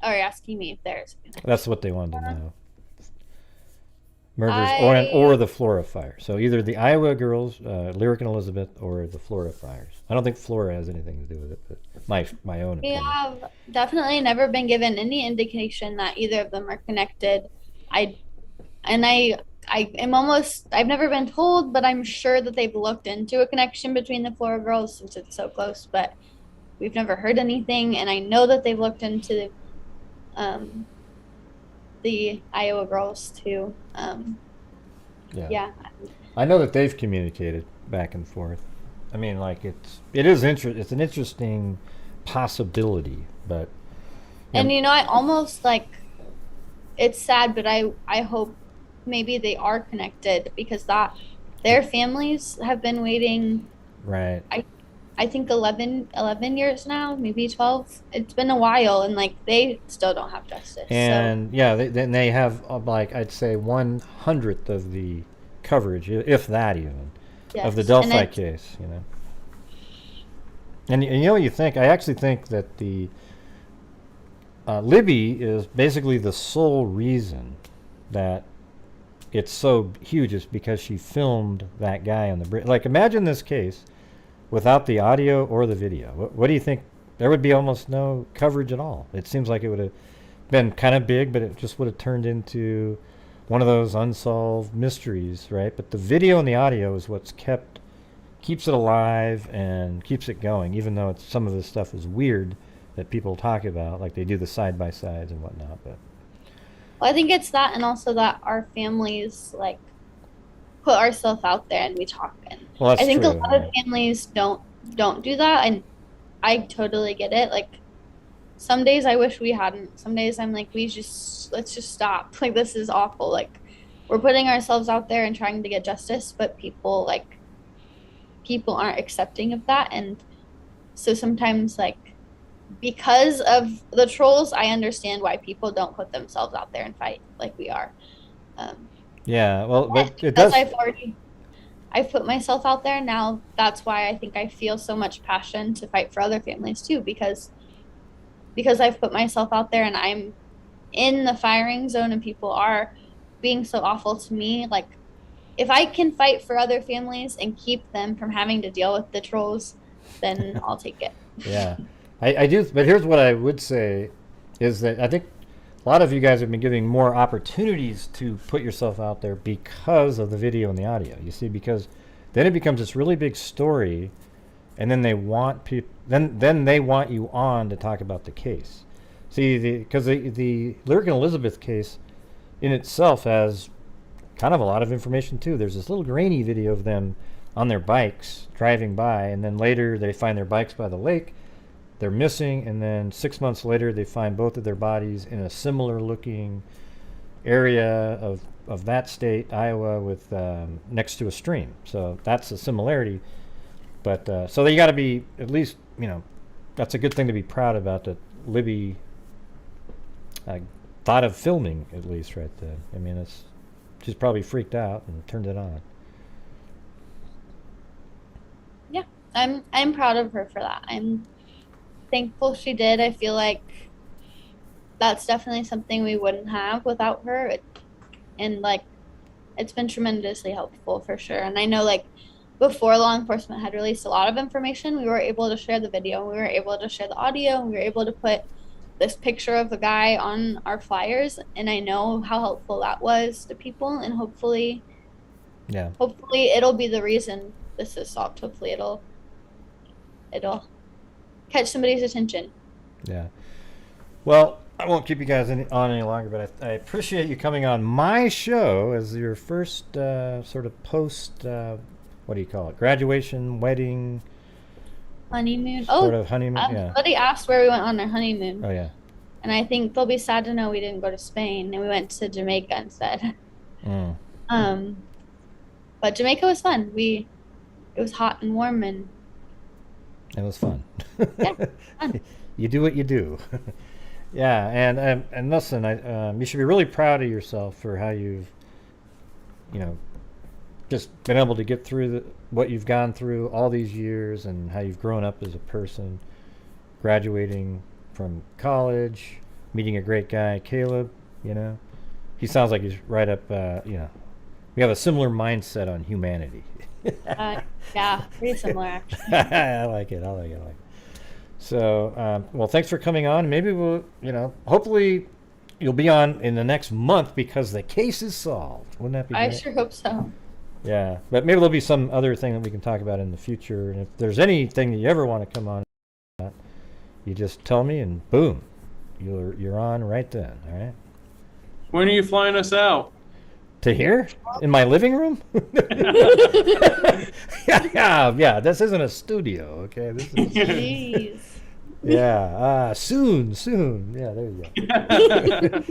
Oh, you're asking me if there's a connection. That's what they wanted to know. Murders or the Flora fire. So either the Iowa girls, Lyric and Elizabeth, or the Flora fires. I don't think Flora has anything to do with it, but my own We opinion. have definitely never been given any indication that either of them are connected. I am almost, I've never been told, but I'm sure that they've looked into a connection between the Flora girls since it's so close, but we've never heard anything. And I know that they've looked into the Iowa girls too. Yeah. I know that they've communicated back and forth. I mean, like it's an interesting possibility, but And I almost like, it's sad, but I hope maybe they are connected, because their families have been waiting. right. I think 11 years now, maybe 12. It's been a while, and like they still don't have justice. And yeah, they have like I'd say 1/100th of the coverage, if that even, of the Yes, Delphi case. And you think, I actually think that the Libby is basically the sole reason that it's so huge, is because she filmed that guy on the bridge. Like, imagine this case without the audio or the video. What do you think? There would be almost no coverage at all. It seems like it would have been kind of big, but it just would have turned into one of those unsolved mysteries, right? But the video and the audio is what's keeps it alive and keeps it going, even though some of this stuff is weird that people talk about, like they do the side-by-sides and whatnot. But well, I think it's that, and also that our families like put ourselves out there and we talk. And well, that's I think true, a lot of families don't do that, and I totally get it. Like some days I wish we hadn't. Some days I'm like, let's just stop. Like this is awful. Like we're putting ourselves out there and trying to get justice, but people aren't accepting of that. And so sometimes, like, because of the trolls, I understand why people don't put themselves out there and fight like we are. yeah, well, but it Because does. I've put myself out there now. That's why I think I feel so much passion to fight for other families too, because I've put myself out there, and in the firing zone and people are being so awful to me, like if I can fight for other families and keep them from having to deal with the trolls, then I'll take it. Yeah, I do. But here's what I would say is that I think a lot of you guys have been giving more opportunities to put yourself out there because of the video and the audio. You see, because then it becomes this really big story, and then they want people. Then they want you on to talk about the case. See, because the Lyric and Elizabeth case in itself has kind of a lot of information too. There's this little grainy video of them on their bikes driving by, and then later they find their bikes by the lake. They're missing, and then 6 months later they find both of their bodies in a similar looking area of that state, Iowa, with next to a stream. So that's a similarity. But so you got to be at least, that's a good thing to be proud about, that Libby thought of filming, at least, right then. I mean, she's probably freaked out and turned it on. Yeah, I'm proud of her for that. I'm thankful she did. I feel like that's definitely something we wouldn't have without her. And like, it's been tremendously helpful for sure. And I know, like, before law enforcement had released a lot of information, we were able to share the video, we were able to share the audio, and we were able to put this picture of the guy on our flyers. And I know how helpful that was to people, and hopefully it'll be the reason this is solved. Hopefully it'll catch somebody's attention. Yeah. Well, I won't keep you guys on any longer, but I appreciate you coming on my show as your first sort of post, what do you call it? Graduation, wedding, honeymoon. Sort of honeymoon. Yeah. Somebody asked where we went on our honeymoon. Oh yeah. And I think they'll be sad to know we didn't go to Spain and we went to Jamaica instead. But Jamaica was fun. It was hot and warm, and it was fun. Yeah, fun. You do what you do. Yeah, and listen, you should be really proud of yourself for how you've, just been able to get through what you've gone through all these years, and how you've grown up as a person, graduating from college, meeting a great guy, Kaleb. He sounds like he's right up. We have a similar mindset on humanity. Yeah, pretty similar actually. I like it. So, well, thanks for coming on. Maybe we'll, hopefully you'll be on in the next month because the case is solved. Wouldn't that be great? I sure hope so. Yeah, but maybe there'll be some other thing that we can talk about in the future. And if there's anything that you ever want to come on, you just tell me, and boom, you're on right then. All right. When are you flying us out? To here? In my living room? Yeah. This isn't a studio, okay? This is. Jeez. Yeah. Soon. Yeah, there you go.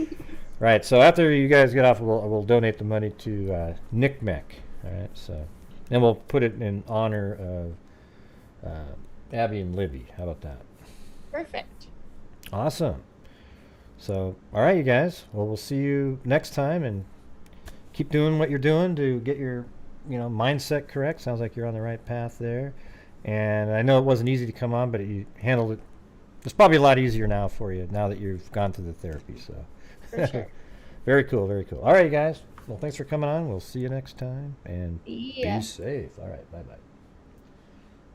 Right. So after you guys get off, we'll donate the money to NCMEC. All right. So, and we'll put it in honor of Abby and Libby. How about that? Perfect. Awesome. So, all right, you guys. Well, we'll see you next time, and keep doing what you're doing to get your, mindset correct. Sounds like you're on the right path there. And I know it wasn't easy to come on, but you handled it. It's probably a lot easier now for you, now that you've gone through the therapy. So, For sure. Very cool. All right, you guys. Well, thanks for coming on. We'll see you next time, and Yeah. be safe. All right, bye-bye.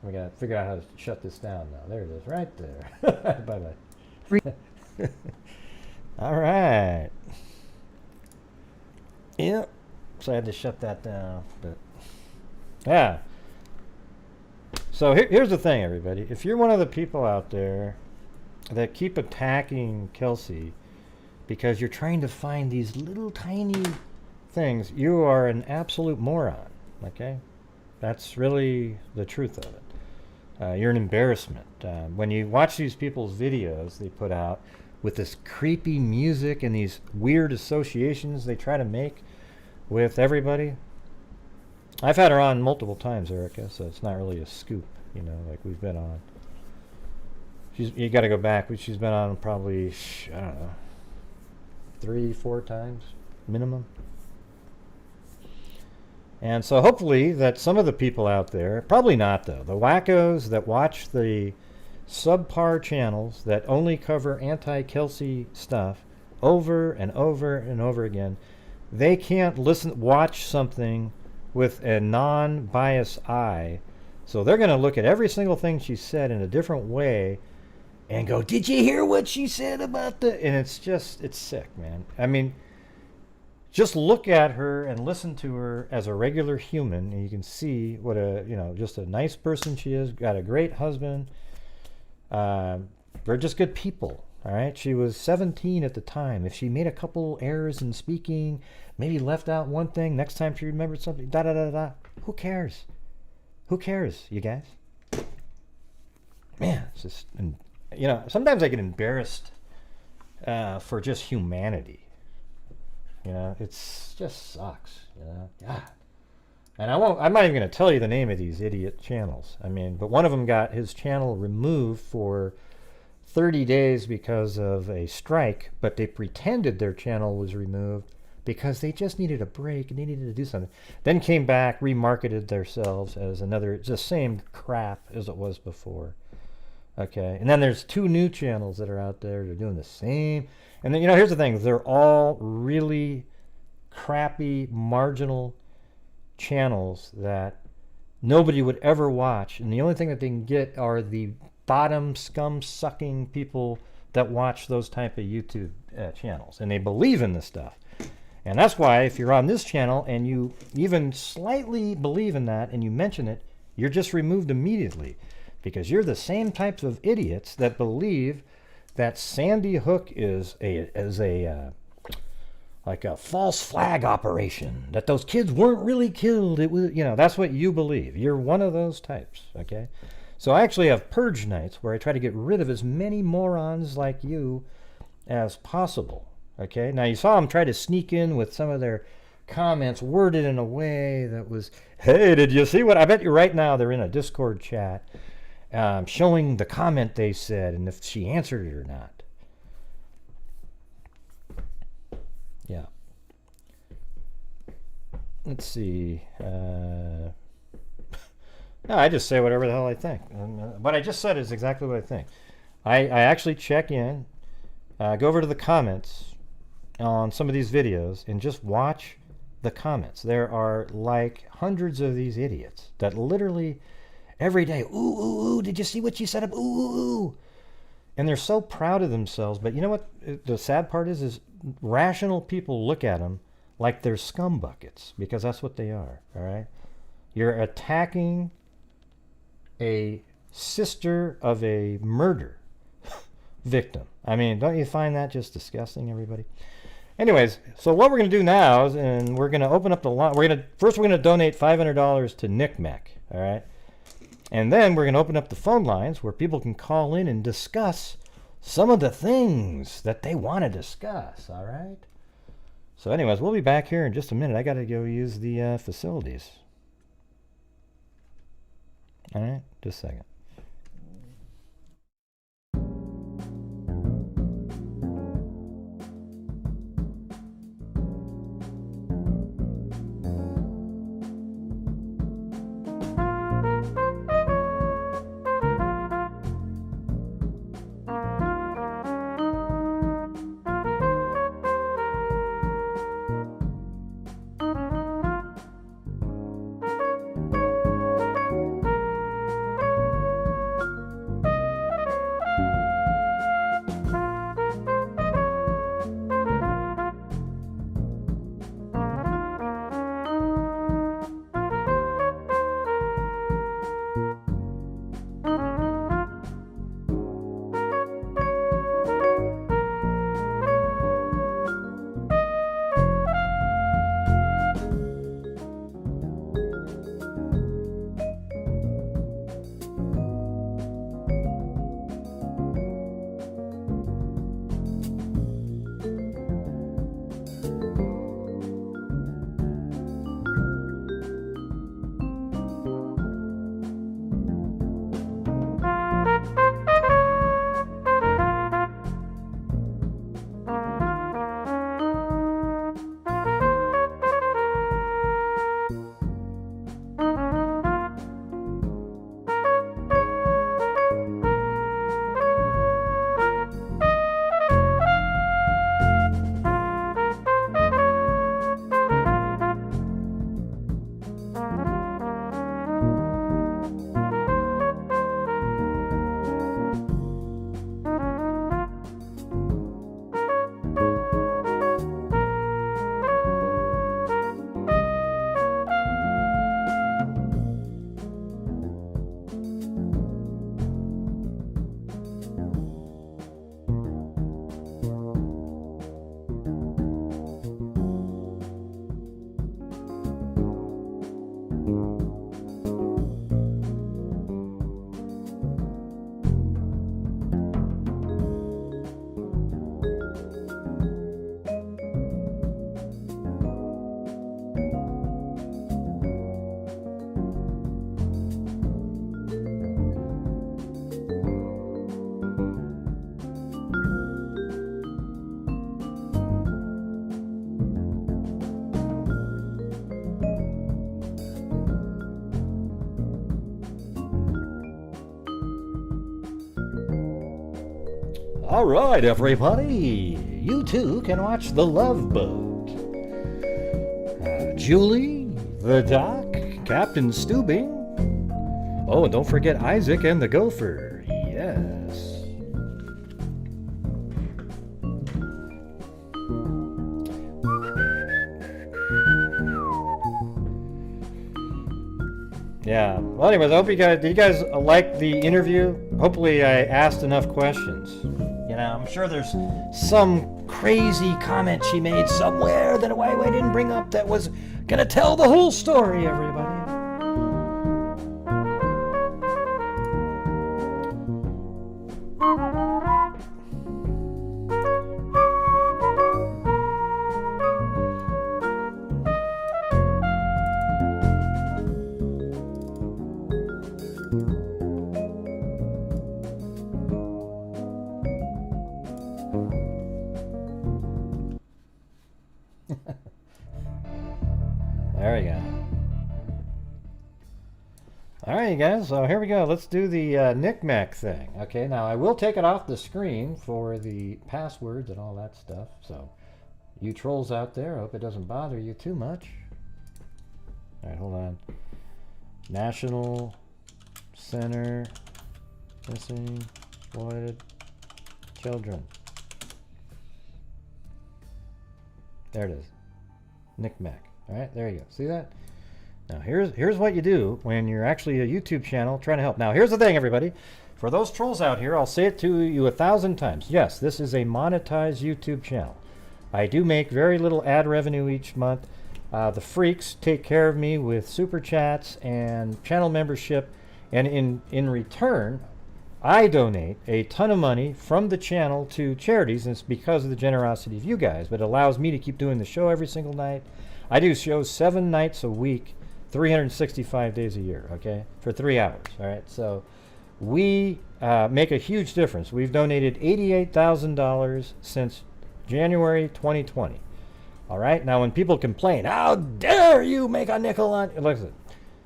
We got to figure out how to shut this down now. There it is, right there. Bye-bye. All right. Yep. So I had to shut that down, but yeah. So here's the thing, everybody. If you're one of the people out there that keep attacking Kelsi because you're trying to find these little tiny things, you are an absolute moron. Okay, that's really the truth of it. You're an embarrassment. When you watch these people's videos they put out with this creepy music and these weird associations they try to make with everybody. I've had her on multiple times, Erica, so it's not really a scoop, like we've been on. You got to go back. She's been on probably, I don't know, 3-4 times minimum. And so hopefully that some of the people out there, probably not though, the wackos that watch the subpar channels that only cover anti-Kelsi stuff, over and over and over again. They can't watch something with a non-biased eye, so they're going to look at every single thing she said in a different way and go, did you hear what she said about the... And it's sick, man. I mean, just look at her and listen to her as a regular human, and you can see what just a nice person she is, got a great husband. They're just good people, all right? She was 17 at the time. If she made a couple errors in speaking, maybe left out one thing, next time she remembered something, da-da-da-da, who cares? Who cares, you guys? Man, it's just... sometimes I get embarrassed for just humanity. It just sucks, God. And I'm not even going to tell you the name of these idiot channels. I mean, but one of them got his channel removed for 30 days because of a strike, but they pretended their channel was removed because they just needed a break and they needed to do something. Then came back, remarketed themselves as the same crap as it was before. Okay, and then there's 2 new channels that are out there. They're doing the same. And then, here's the thing. They're all really crappy, marginal channels that nobody would ever watch. And the only thing that they can get are the bottom scum-sucking people that watch those type of YouTube channels. And they believe in this stuff. And that's why if you're on this channel and you even slightly believe in that and you mention it, you're just removed immediately. Because you're the same types of idiots that believe that Sandy Hook is like a false flag operation, that those kids weren't really killed. It was, that's what you believe. You're one of those types, okay? So I actually have purge nights where I try to get rid of as many morons like you as possible, okay? Now you saw them try to sneak in with some of their comments worded in a way that was, hey, did you see what? I bet you right now they're in a Discord chat showing the comment they said and if she answered it or not. Yeah. Let's see. No, I just say whatever the hell I think. What I just said is exactly what I think. I actually check in, go over to the comments on some of these videos and just watch the comments. There are like hundreds of these idiots that literally every day, ooh, ooh, ooh, did you see what she said? Ooh, ooh, ooh. And they're so proud of themselves. But you know what the sad part is rational people look at them like they're scum buckets, because that's what they are, all right? You're attacking a sister of a murder victim. I mean, don't you find that just disgusting, everybody? Anyways, so what we're going to do now is, and we're going to open up the line. We're going to donate $500 to NCMEC, all right? And then we're going to open up the phone lines where people can call in and discuss some of the things that they want to discuss, all right? So anyways, we'll be back here in just a minute. I got to go use the facilities. All right, just a second. All right, everybody. You too can watch The Love Boat. Julie, the Doc, Captain Steubing. Oh, and don't forget Isaac and the Gopher. Yes. Yeah. Well, anyways, I hope did you guys like the interview? Hopefully I asked enough questions. You know, I'm sure there's some crazy comment she made somewhere that I didn't bring up that was gonna tell the whole story, everybody. There we go. All right, you guys, so here we go. Let's do the knick-knack thing. Okay, now I will take it off the screen for the passwords and all that stuff. So, you trolls out there, I hope it doesn't bother you too much. All right, hold on. National Center Missing Exploited Children. There it is. Knick-knack. All right, there you go. See that? Now, here's what you do when you're actually a YouTube channel trying to help. Now, here's the thing, everybody. For those trolls out here, I'll say it to you 1,000 times. Yes, this is a monetized YouTube channel. I do make very little ad revenue each month. The freaks take care of me with super chats and channel membership. And in return, I donate a ton of money from the channel to charities, and it's because of the generosity of you guys. But it allows me to keep doing the show every single night. I do shows 7 nights a week, 365 days a year, okay, for 3 hours, all right? So we make a huge difference. We've donated $88,000 since January 2020, all right? Now, when people complain, how dare you make a nickel on... Listen,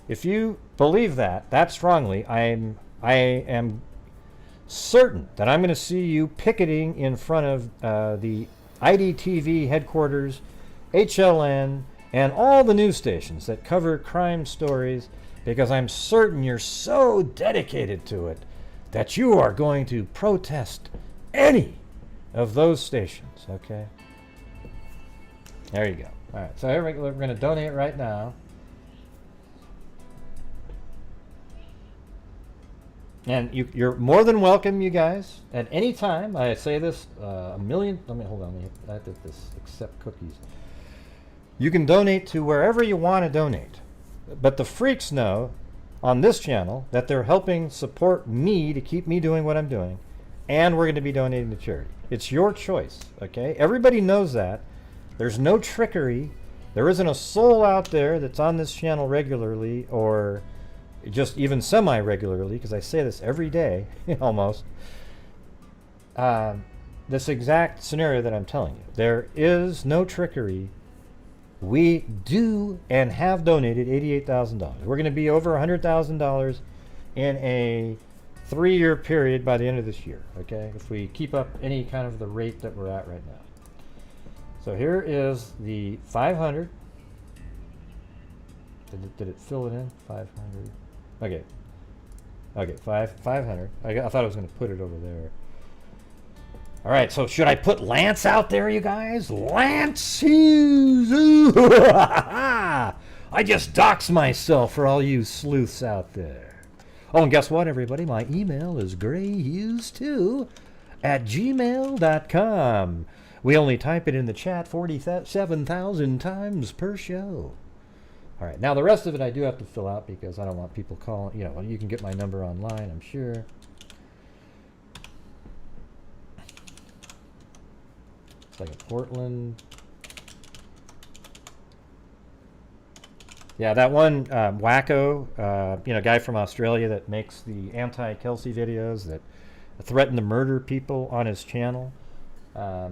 if you believe that strongly, I am certain that I'm going to see you picketing in front of the IDTV headquarters, HLN, and all the news stations that cover crime stories, because I'm certain you're so dedicated to it that you are going to protest any of those stations, okay? There you go. All right, so we're going to donate right now. And you're more than welcome, you guys, at any time. I say this a million... Let me, hold on. I have to this accept cookies. You can donate to wherever you want to donate. But the freaks know on this channel that they're helping support me to keep me doing what I'm doing. And we're going to be donating to charity. It's your choice, okay? Everybody knows that. There's no trickery. There isn't a soul out there that's on this channel regularly or just even semi-regularly, because I say this every day, almost. This exact scenario that I'm telling you. There is no trickery. We do and have donated $88,000. We're going to be over $100,000 in a 3-year period by the end of this year, okay? If we keep up any kind of the rate that we're at right now. So here is the 500. Did it fill it in? 500. Okay. Okay, 500. I thought I was going to put it over there. All right, so should I put Lance out there, you guys? Lance Hughes! I just doxed myself for all you sleuths out there. Oh, and guess what, everybody? My email is grayhughes2@gmail.com. We only type it in the chat 47,000 times per show. All right, now the rest of it I do have to fill out because I don't want people calling. You know, you can get my number online, I'm sure. It's like a Portland. Yeah, that one wacko, guy from Australia that makes the anti-Kelsi videos that threaten to murder people on his channel.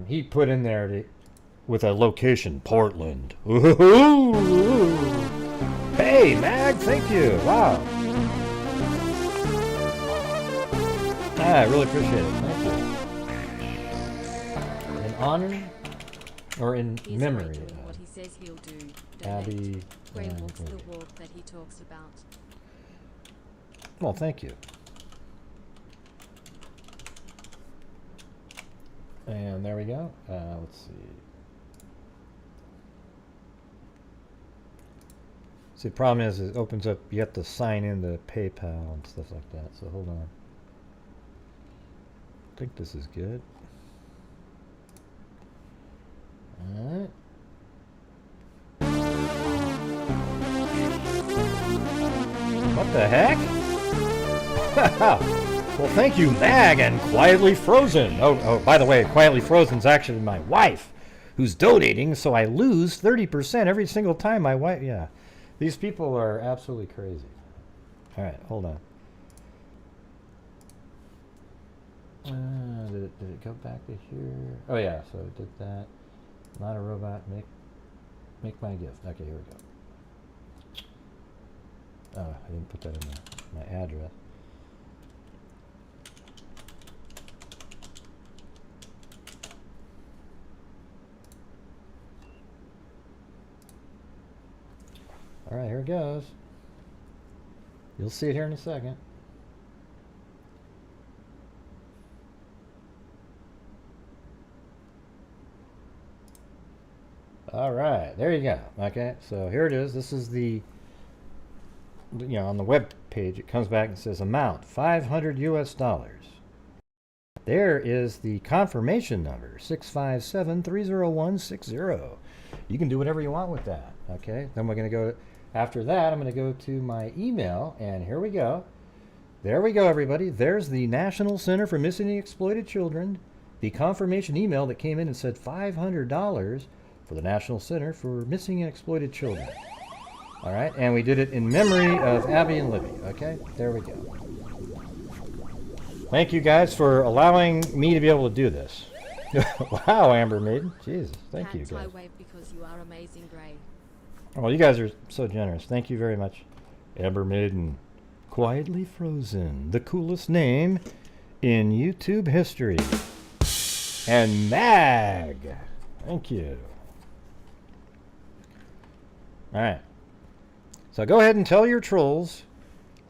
He put in there with a location, Portland. Ooh. Hey, Mag, thank you. Wow. I really appreciate it. Thank you. honor or in He's memory already doing of what he says he'll do. Abby. Gray walks the Williams. walk that he talks about. Well, thank you. And there we go. Let's see. See, the problem is it opens up, you have to sign in to PayPal and stuff like that. So hold on. I think this is good. Alright. What the heck? Well, thank you, Mag and Quietly Frozen. Oh, by the way, Quietly Frozen's actually my wife who's donating, so I lose 30% every single time my wife. Yeah. These people are absolutely crazy. All right, hold on. Did it go back to here? Oh yeah, so it did that. Not a robot. Make my gift. Okay, here we go. Oh, I didn't put that in my address. All right, here it goes. You'll see it here in a second. All right, there you go. Okay, so here it is. This is the, on the web page, it comes back and says amount $500 US. There is the confirmation number 657-30160. You can do whatever you want with that. Okay, then we're going to go. After that, I'm going to go to my email, and here we go. There we go, everybody. There's the National Center for Missing and Exploited Children, the confirmation email that came in and said $500 for the National Center for Missing and Exploited Children. All right, and we did it in memory of Abby and Libby. Okay, there we go. Thank you guys for allowing me to be able to do this. Wow, Amber Maiden. Jesus, thank you guys. Wave because you are amazing, Gray. Well, you guys are so generous. Thank you very much. Amber Maiden. Quietly Frozen. The coolest name in YouTube history. And Mag. Thank you. Alright. So go ahead and tell your trolls.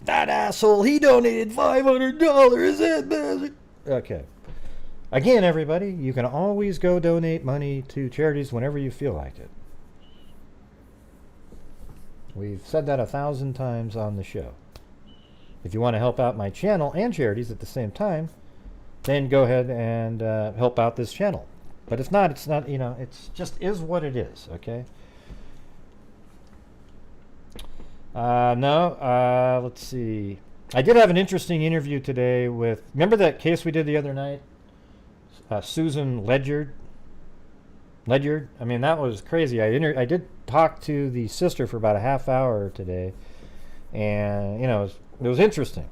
That asshole, he donated $500. That bastard. Okay. Again, everybody, you can always go donate money to charities whenever you feel like it. We've said that 1,000 times on the show. If you want to help out my channel and charities at the same time, then go ahead and help out this channel. But if not, it's not, it's just is what it is, okay? Let's see. I did have an interesting interview today with, remember that case we did the other night? Susan Ledyard. I mean, that was crazy. I did talk to the sister for about a half hour today, and it was interesting.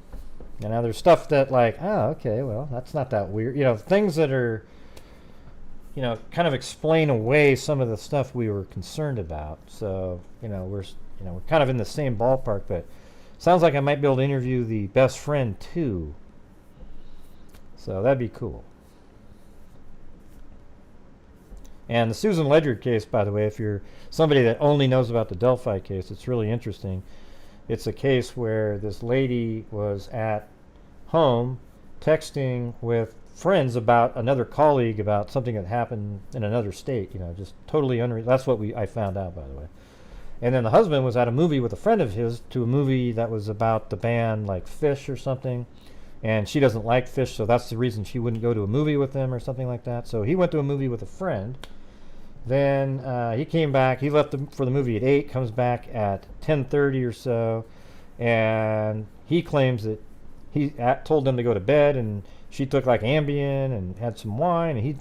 Now there's stuff that okay, well, that's not that weird. Things that are, kind of explain away some of the stuff we were concerned about. So we're kind of in the same ballpark, but sounds like I might be able to interview the best friend too. So that'd be cool. And the Susan Ledyard case, by the way, if you're somebody that only knows about the Delphi case, it's really interesting. It's a case where this lady was at home texting with friends about another colleague about something that happened in another state, just totally unreal. That's what I found out, by the way. And then the husband was at a movie with a friend of his to a movie that was about the band like Fish or something. And she doesn't like Fish, so that's the reason she wouldn't go to a movie with them or something like that. So he went to a movie with a friend. Then he came back. He left for the movie at 8, comes back at 10:30 or so. And he claims that he told them to go to bed, and she took like Ambien and had some wine, and he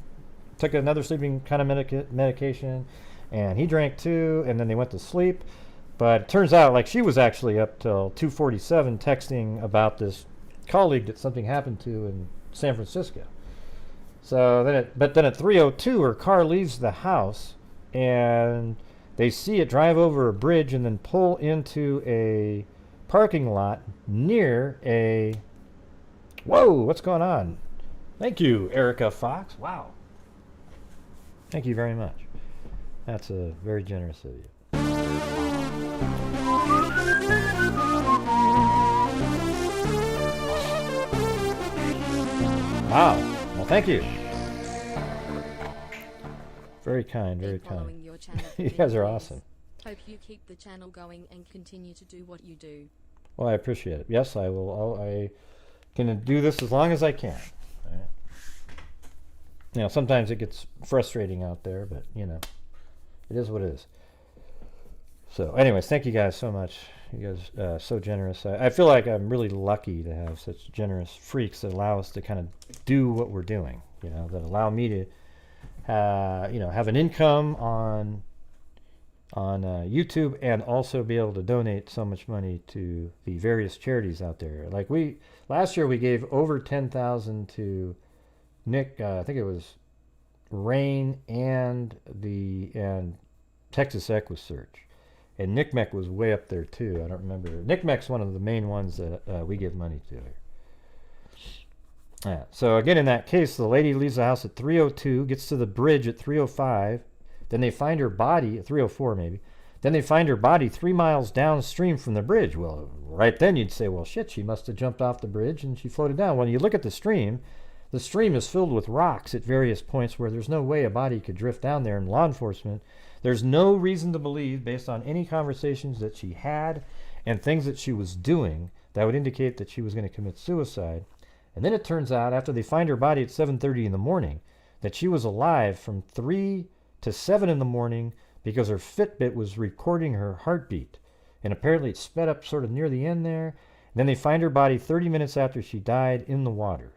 took another sleeping kind of medication, and he drank too, and then they went to sleep. But it turns out like she was actually up till 2:47 texting about this colleague that something happened to in San Francisco. So then at 3:02 her car leaves the house, and they see it drive over a bridge and then pull into a parking lot near a, whoa, what's going on? Thank you, Erica Fox. Wow. Thank you very much. That's very generous of you. Wow. Well, thank you. Very kind, very Been following kind. your channel for You many guys are years. awesome. Hope you keep the channel going and continue to do what you do. Well, I appreciate it. Yes, I will. I can do this as long as I can. All right. You know, sometimes it gets frustrating out there, but you know, it is what it is. So, anyways, thank you guys so much. You guys so generous. I feel like I'm really lucky to have such generous freaks that allow us to kind of do what we're doing. You know, that allow me to, you know, have an income on YouTube and also be able to donate so much money to the various charities out there. Like last year we gave over 10,000 to Nick. I think it was Rain and Texas EquiSearch. And NCMEC was way up there too. I don't remember. NCMEC's one of the main ones that we give money to here. Yeah. So again, in that case, the lady leaves the house at 3:02, gets to the bridge at 3:05. Then they find her body at 3:04 maybe. Then they find her body 3 miles downstream from the bridge. Well, right then you'd say, well, shit, she must have jumped off the bridge and she floated down. When you look at the stream is filled with rocks at various points where there's no way a body could drift down there. And law enforcement, there's no reason to believe, based on any conversations that she had and things that she was doing, that would indicate that she was going to commit suicide. And then it turns out, after they find her body at 7:30 in the morning, that she was alive from 3 to 7 in the morning because her Fitbit was recording her heartbeat. And apparently it sped up sort of near the end there. And then they find her body 30 minutes after she died in the water.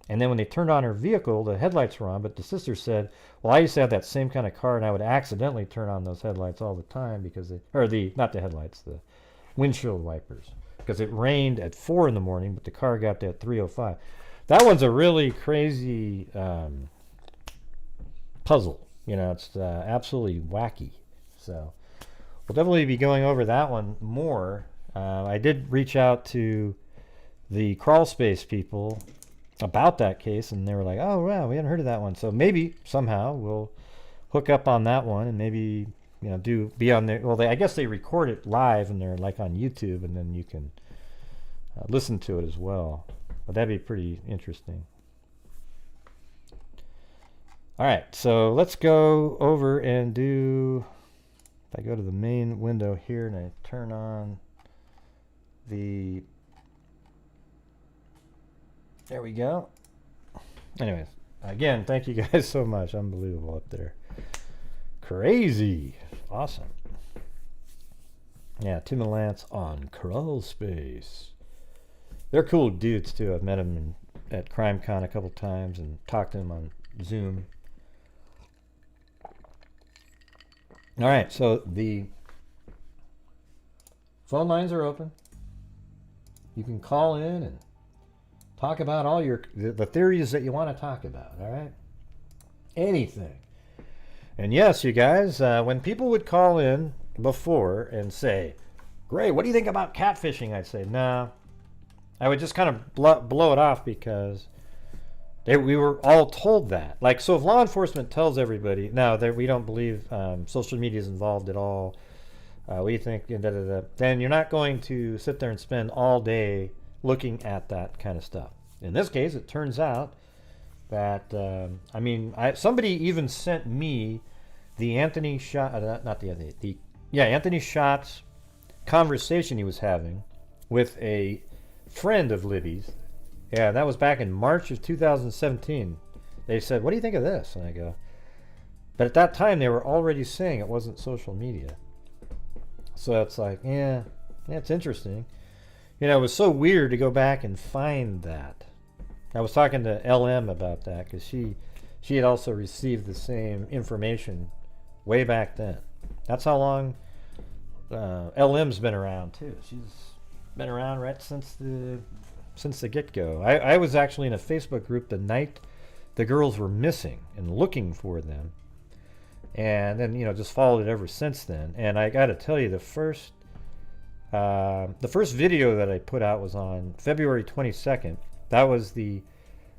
And then when they turned on her vehicle, the headlights were on, but the sister said, well, I used to have that same kind of car and I would accidentally turn on those headlights all the time because not the headlights, the windshield wipers, because it rained at 4 in the morning, but the car got there at 3:05. That one's a really crazy puzzle. You know, it's absolutely wacky. So we'll definitely be going over that one more. I did reach out to the crawl space people about that case, and they were like, oh, wow, we hadn't heard of that one. So maybe somehow we'll hook up on that one and maybe, you know, be on there. Well, I guess they record it live and they're like on YouTube, and then you can listen to it as well. But that'd be pretty interesting. All right, so let's go over and do, if I go to the main window here and I turn on the, there we go. Anyways, again, thank you guys so much. Unbelievable up there. Crazy. Awesome. Yeah, Tim and Lance on Crawl Space. They're cool dudes too. I've met them at CrimeCon a couple times and talked to them on Zoom. All right, so the phone lines are open. You can call in and talk about all the theories that you want to talk about, all right? Anything. And yes, you guys, when people would call in before and say, great, what do you think about catfishing? I'd say, no. I would just kind of blow it off because we were all told that. Like, so if law enforcement tells everybody, no, we don't believe social media is involved at all, we think, then you're not going to sit there and spend all day looking at that kind of stuff. In this case, it turns out that, somebody even sent me the Anthony Shots conversation he was having with a friend of Libby's. Yeah, that was back in March of 2017. They said, what do you think of this? And I go, but at that time they were already saying it wasn't social media. So it's like, yeah, it's interesting. You know, it was so weird to go back and find that. I was talking to LM about that because she had also received the same information way back then. That's how long LM's been around too. She's been around right since the get-go. I was actually in a Facebook group the night the girls were missing and looking for them, and then, you know, just followed it ever since then. And I got to tell you, the first video that I put out was on February 22nd. That was the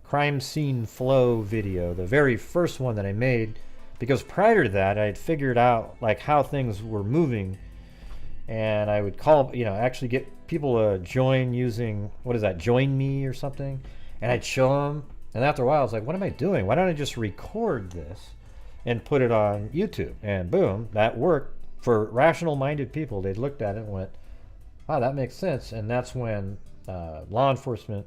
crime scene flow video, the very first one that I made, because prior to that, I had figured out like how things were moving, and I would call, actually get people to join using, what is that, Join Me or something, and I'd show them, and after a while I was like, what am I doing? Why don't I just record this and put it on YouTube? And boom, that worked for rational-minded people. They looked at it and went, wow, that makes sense. And that's when law enforcement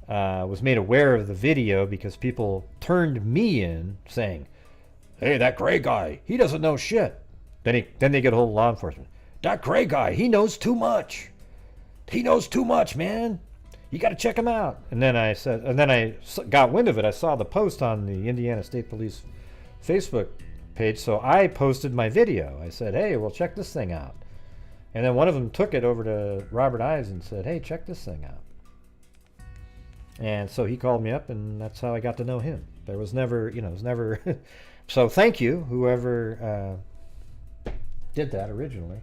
was made aware of the video, because people turned me in saying, hey, that gray guy, he doesn't know shit. Then they get a hold of law enforcement. That gray guy, he knows too much. He knows too much, man. You got to check him out. And then I got wind of it. I saw the post on the Indiana State Police Facebook page, so I posted my video. I said, hey, well, check this thing out. And then one of them took it over to Robert Ives and said, hey, check this thing out. And so he called me up, and that's how I got to know him. There was never, So thank you, whoever did that originally.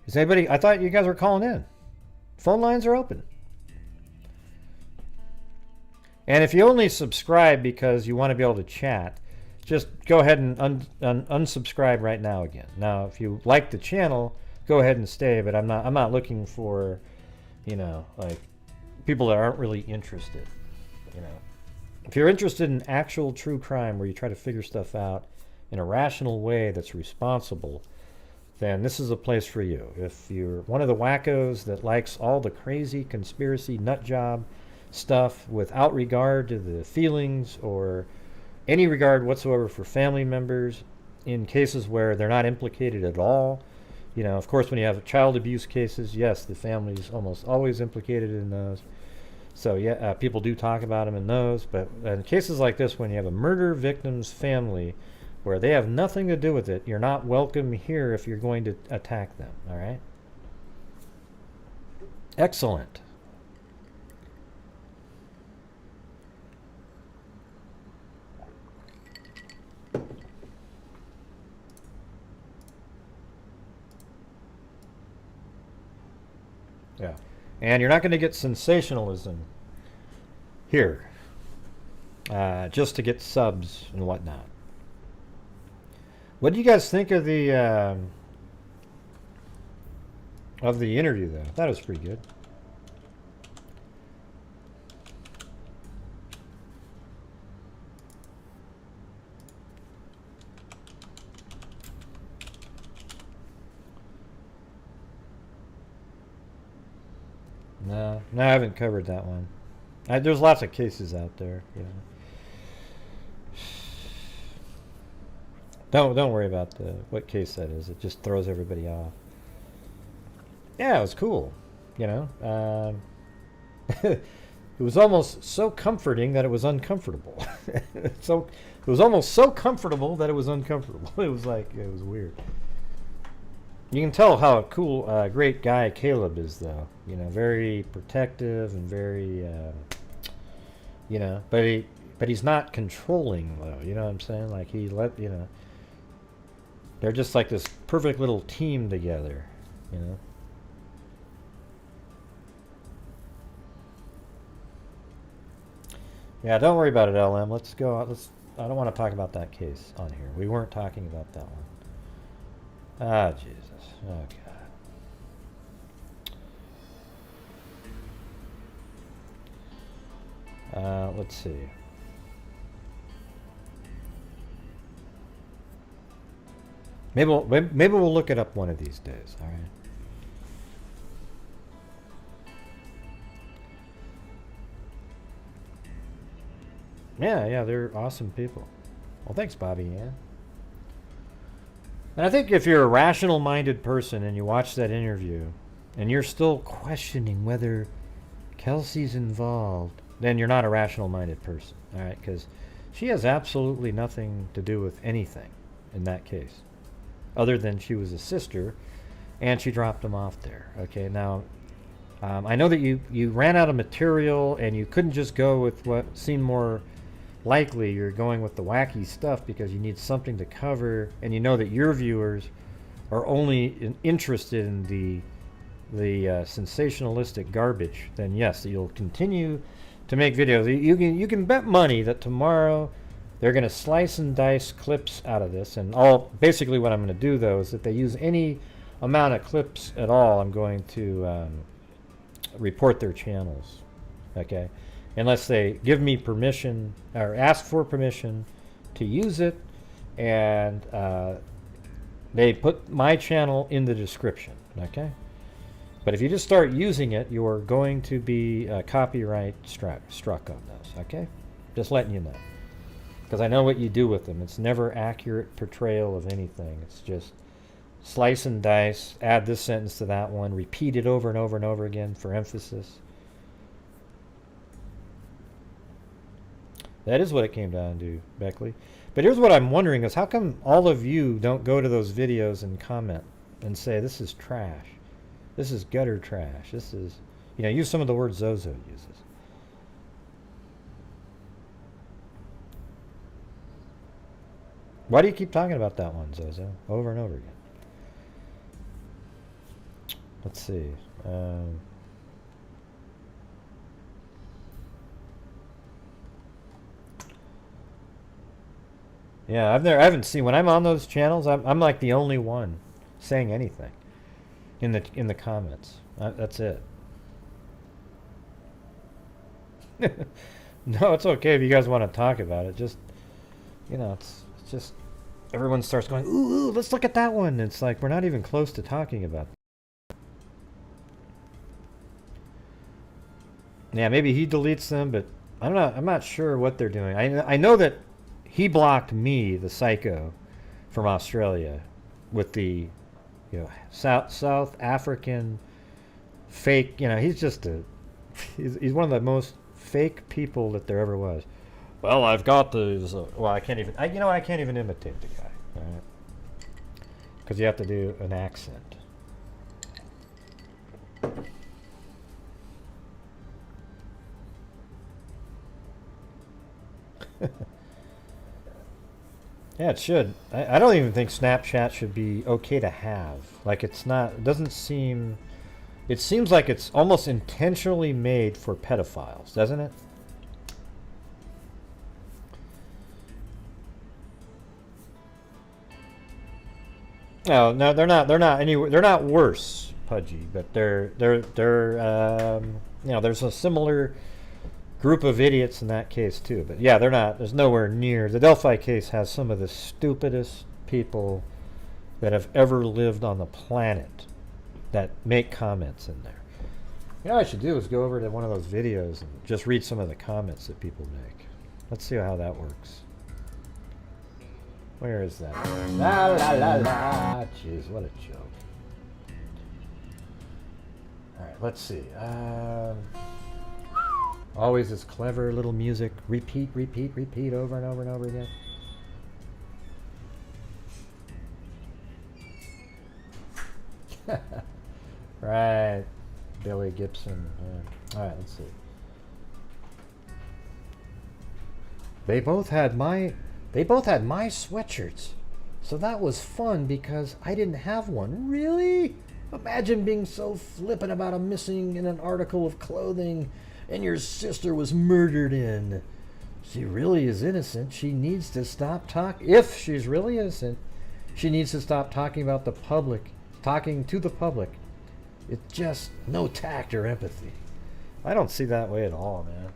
Is anybody? I thought you guys were calling in. Phone lines are open. And if you only subscribe because you want to be able to chat, just go ahead and unsubscribe right now again. Now, if you like the channel, go ahead and stay. But I'm not looking for, like people that aren't really interested. If you're interested in actual true crime where you try to figure stuff out in a rational way that's responsible, then this is a place for you. If you're one of the wackos that likes all the crazy conspiracy nut job stuff without regard to the feelings or any regard whatsoever for family members in cases where they're not implicated at all, of course, when you have child abuse cases, yes, the family's almost always implicated in those. So yeah, people do talk about them in those. But in cases like this, when you have a murder victim's family where they have nothing to do with it, you're not welcome here if you're going to attack them. All right? Excellent. Yeah. And you're not going to get sensationalism here just to get subs and whatnot. What do you guys think of the interview, though? That was pretty good. No, I haven't covered that one. There's lots of cases out there. Don't worry about what case that is. It just throws everybody off. Yeah, it was cool. It was almost so comforting that it was uncomfortable. So it was almost so comfortable that it was uncomfortable. It was weird. You can tell how cool, great guy Kaleb is, though. Very protective and very, but he's not controlling, though. You know what I'm saying? Like they're just like this perfect little team together, Yeah, don't worry about it, LM. Let's go. I don't want to talk about that case on here. We weren't talking about that one. Ah, Jesus. Oh, God. Let's see. Maybe we'll look it up one of these days. All right. Yeah, they're awesome people. Well, thanks, Bobby. Yeah. And I think if you're a rational-minded person and you watch that interview and you're still questioning whether Kelsi's involved, then you're not a rational-minded person, all right? Because she has absolutely nothing to do with anything in that case, other than she was a sister and she dropped him off there. Okay, now I know that you ran out of material and you couldn't just go with what seemed more likely. You're going with the wacky stuff because you need something to cover, and you know that your viewers are only interested in the the sensationalistic garbage, then yes, you'll continue to make videos. You can bet money that tomorrow they're going to slice and dice clips out of this, and basically what I'm going to do though is if they use any amount of clips at all, I'm going to report their channels. Okay, unless they give me permission or ask for permission to use it, and they put my channel in the description. Okay, but if you just start using it, you're going to be copyright struck on those. Okay, just letting you know, because I know what you do with them. It's never accurate portrayal of anything. It's just slice and dice, add this sentence to that one, repeat it over and over and over again for emphasis. That is what it came down to, Beckley. But here's what I'm wondering is how come all of you don't go to those videos and comment and say, this is trash. This is gutter trash. This is, use some of the words Zozo uses. Why do you keep talking about that one, Zozo, over and over again? Let's see. Yeah, I haven't seen, when I'm on those channels, I'm like the only one saying anything in the comments. That's it. No, it's okay if you guys want to talk about it. Just, it's just everyone starts going, ooh, let's look at that one. It's like we're not even close to talking about it. Yeah, maybe he deletes them, but I'm not sure what they're doing. I know that he blocked me, the psycho from Australia, with the South African fake. He's just he's one of the most fake people that there ever was. Well, I've got these. Well, I can't even. I can't even imitate the guy, right? Because you have to do an accent. Yeah, it should. I don't even think Snapchat should be okay to have. Like, it's not. It doesn't seem. It seems like it's almost intentionally made for pedophiles, doesn't it? No, they're not. They're not anywhere. They're not worse, Pudgy, but they're there's a similar group of idiots in that case too. But yeah, they're not. There's nowhere near. The Delphi case has some of the stupidest people that have ever lived on the planet that make comments in there. What I should do is go over to one of those videos and just read some of the comments that people make. Let's see how that works. Where is that? La la la la. Jeez, what a joke. Alright, let's see. Always this clever little music. Repeat, repeat, repeat over and over and over again. Right. Billy Gibson. Yeah. Alright, let's see. They both had my sweatshirts. So that was fun because I didn't have one. Really? Imagine being so flippant about a missing in an article of clothing and your sister was murdered in. She really is innocent. She needs to stop talking. If she's really innocent, she needs to stop talking about the public, talking to the public. It's just no tact or empathy. I don't see that way at all, man.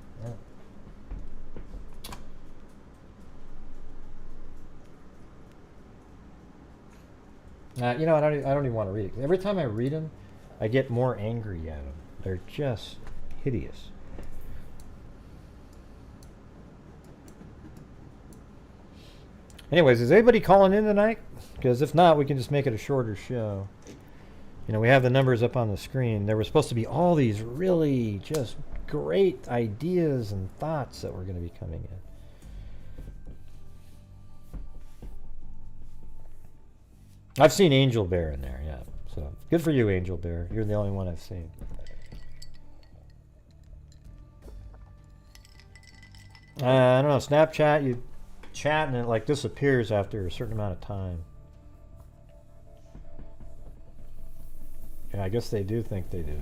I don't even want to read it. Every time I read them, I get more angry at them. They're just hideous. Anyways, is anybody calling in tonight? Because if not, we can just make it a shorter show. We have the numbers up on the screen. There were supposed to be all these really just great ideas and thoughts that were going to be coming in. I've seen Angel Bear in there, yeah. So good for you, Angel Bear. You're the only one I've seen. I don't know. Snapchat, you chat and it like disappears after a certain amount of time. Yeah, I guess they do think they do.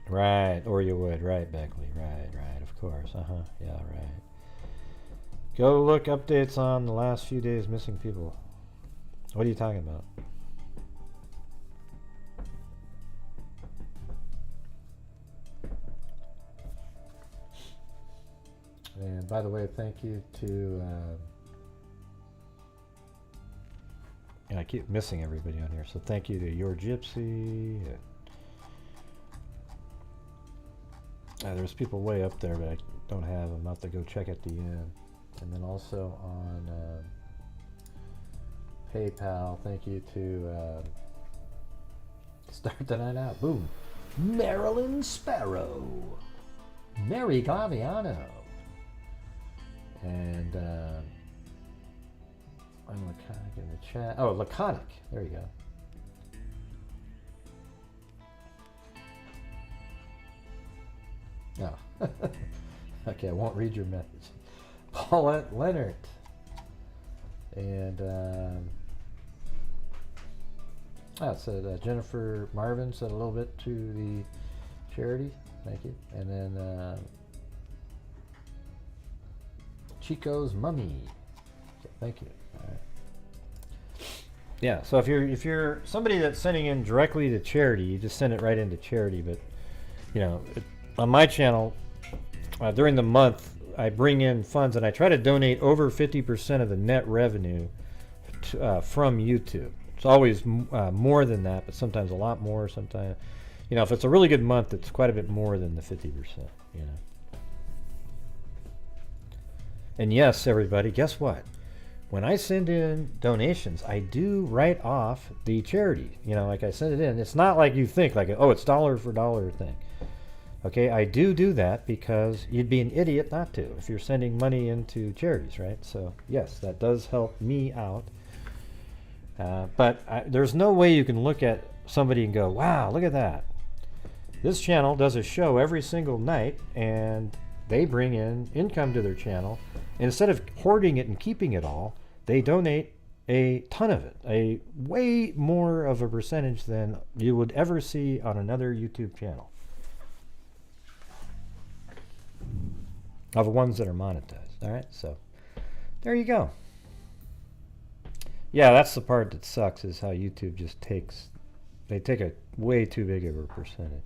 Right, or you would. Right, Beckley. Right, of course. Yeah, right. Go look updates on the last few days missing people. What are you talking about? And by the way, thank you to... and I keep missing everybody on here, so thank you to Your Gypsy. There's people way up there, but I don't have them. I'll have to go check at the end. And then also on PayPal, thank you to Start the Night Out. Boom. Marilyn Sparrow. Mary Gaviano. And I'm Laconic in the chat. Oh, Laconic. There you go. Oh. Okay, I won't read your message. Paulette Leonard. And it said Jennifer Marvin said a little bit to the charity. Thank you. And then Chico's Mummy. Okay, thank you. All right. Yeah, so if you're somebody that's sending in directly to charity, you just send it right into charity. But you know, on my channel, during the month, I bring in funds and I try to donate over 50% of the net revenue from YouTube. It's always more than that, but sometimes a lot more. Sometimes, you know, if it's a really good month, it's quite a bit more than the 50%. You know. And yes, everybody, guess what? When I send in donations, I do write off the charity. You know, like I send it in. It's not like you think, like, oh, it's dollar for dollar thing. Okay, I do that because you'd be an idiot not to if you're sending money into charities, right? So, yes, that does help me out. But there's no way you can look at somebody and go, wow, look at that. This channel does a show every single night, and they bring in income to their channel. And instead of hoarding it and keeping it all, they donate a ton of it, a way more of a percentage than you would ever see on another YouTube channel. Of the ones that are monetized. All right, so there you go. Yeah, that's the part that sucks, is how YouTube just they take a way too big of a percentage.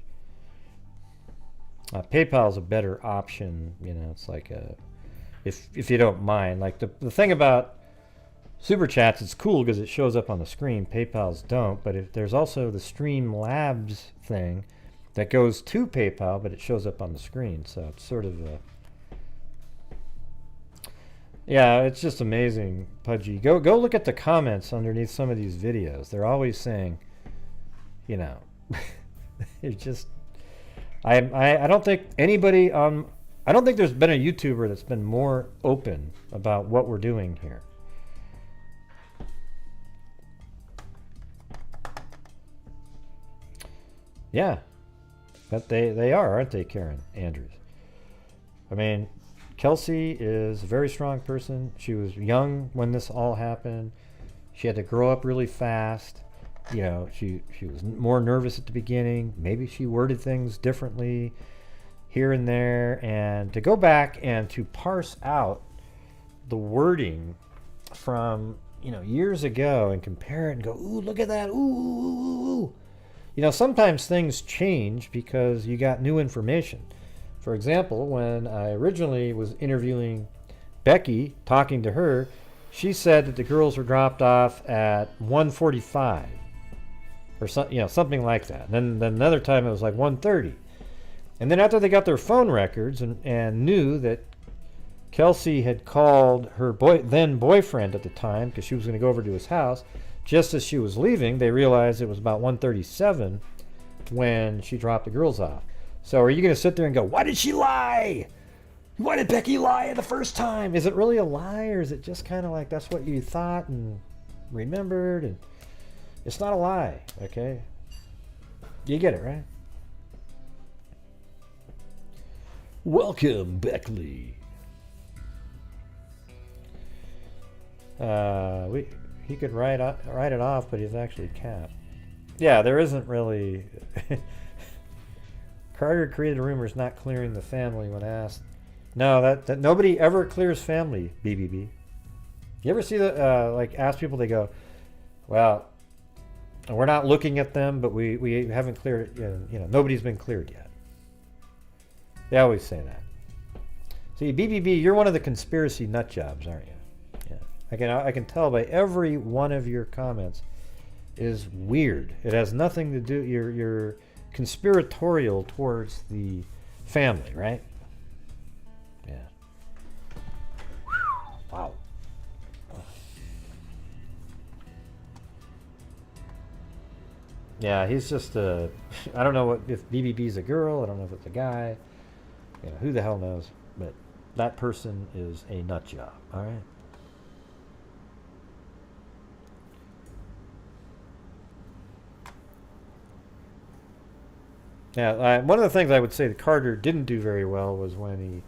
PayPal is a better option. You know, it's like if you don't mind. Like the thing about Super Chats, it's cool because it shows up on the screen. PayPal's don't, but if there's also the Streamlabs thing that goes to PayPal, but it shows up on the screen. So it's sort of a... Yeah, it's just amazing, Pudgy. Go look at the comments underneath some of these videos. They're always saying, you know, it's just... I don't think anybody I don't think there's been a YouTuber that's been more open about what we're doing here. Yeah, but they are, aren't they, Karen Andrews? I mean, Kelsi is a very strong person. She was young when this all happened. She had to grow up really fast. You know, she was more nervous at the beginning. Maybe she worded things differently here and there. And to go back and to parse out the wording from, you know, years ago and compare it and go, ooh, look at that, ooh, ooh, ooh, ooh. You know, sometimes things change because you got new information. For example, when I originally was interviewing Becky, talking to her, she said that the girls were dropped off at 1:45 or something like that. And then another time it was like 1:30. And then after they got their phone records and knew that Kelsi had called her then boyfriend at the time because she was going to go over to his house, just as she was leaving, they realized it was about 1:37 when she dropped the girls off. So are you going to sit there and go, why did she lie? Why did Becky lie the first time? Is it really a lie, or is it just kind of like that's what you thought and remembered? And it's not a lie, okay? You get it, right? Welcome, Beckley. he could write it off, but he's actually capped. Yeah, there isn't really. Carter created rumors not clearing the family when asked. No, that nobody ever clears family. BBB. You ever see the like ask people? They go, well, we're not looking at them, but we haven't cleared it. You know, nobody's been cleared yet. They always say that. See, BBB, you're one of the conspiracy nut jobs, aren't you? Yeah, I can tell by every one of your comments is weird. It has nothing to do. You're conspiratorial towards the family, right? Yeah. Wow. Yeah, he's just a. I don't know if BBB's a girl. I don't know if it's a guy. You know, who the hell knows? But that person is a nut job. All right. Yeah, one of the things I would say that Carter didn't do very well was when he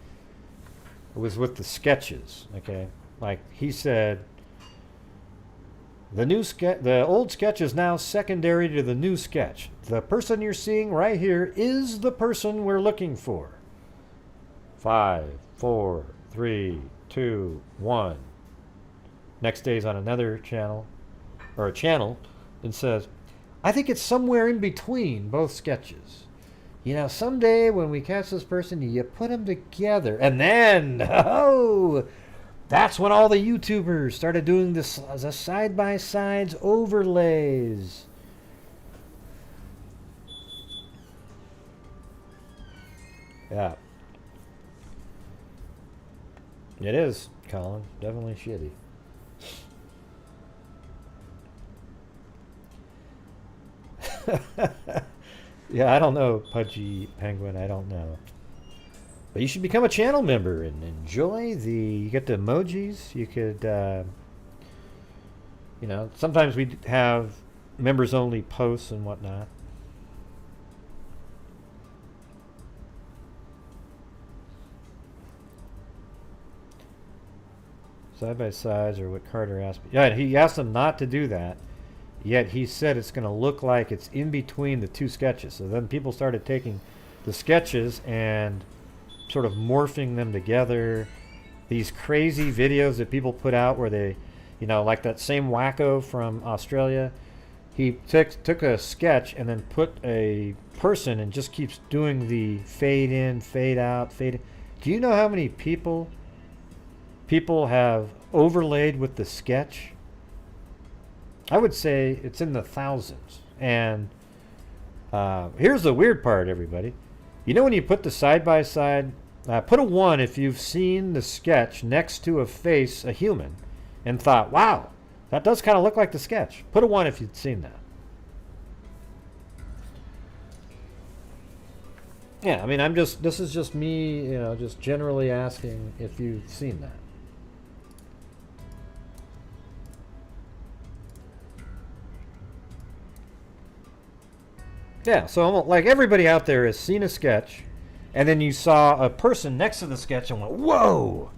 was with the sketches. Okay, like he said, the old sketch is now secondary to the new sketch. The person you're seeing right here is the person we're looking for. 5, 4, 3, 2, 1. Next day is on another channel, or a channel, and says, I think it's somewhere in between both sketches. You know, someday when we catch this person, you put them together. And then, oh, that's when all the YouTubers started doing this, the side-by-sides overlays. Yeah. It is, Colin. Definitely shitty. Yeah, I don't know, Pudgy Penguin. I don't know. But you should become a channel member and enjoy you get the emojis. You could, you know, sometimes we have members-only posts and whatnot. Side-by-sides or what Carter asked me. Yeah, he asked them not to do that. Yet he said it's going to look like it's in between the two sketches. So then people started taking the sketches and sort of morphing them together. These crazy videos that people put out where they, you know, like that same wacko from Australia. He took a sketch and then put a person and just keeps doing the fade in, fade out, fade in. Do you know how many people have overlaid with the sketch? I would say it's in the thousands. And here's the weird part, everybody. You know when you put the side-by-side, put a 1 if you've seen the sketch next to a face, a human, and thought, wow, that does kind of look like the sketch. Put a 1 if you've seen that. Yeah, I mean, this is just me, you know, just generally asking if you've seen that. Yeah, so like everybody out there has seen a sketch, and then you saw a person next to the sketch and went, whoa!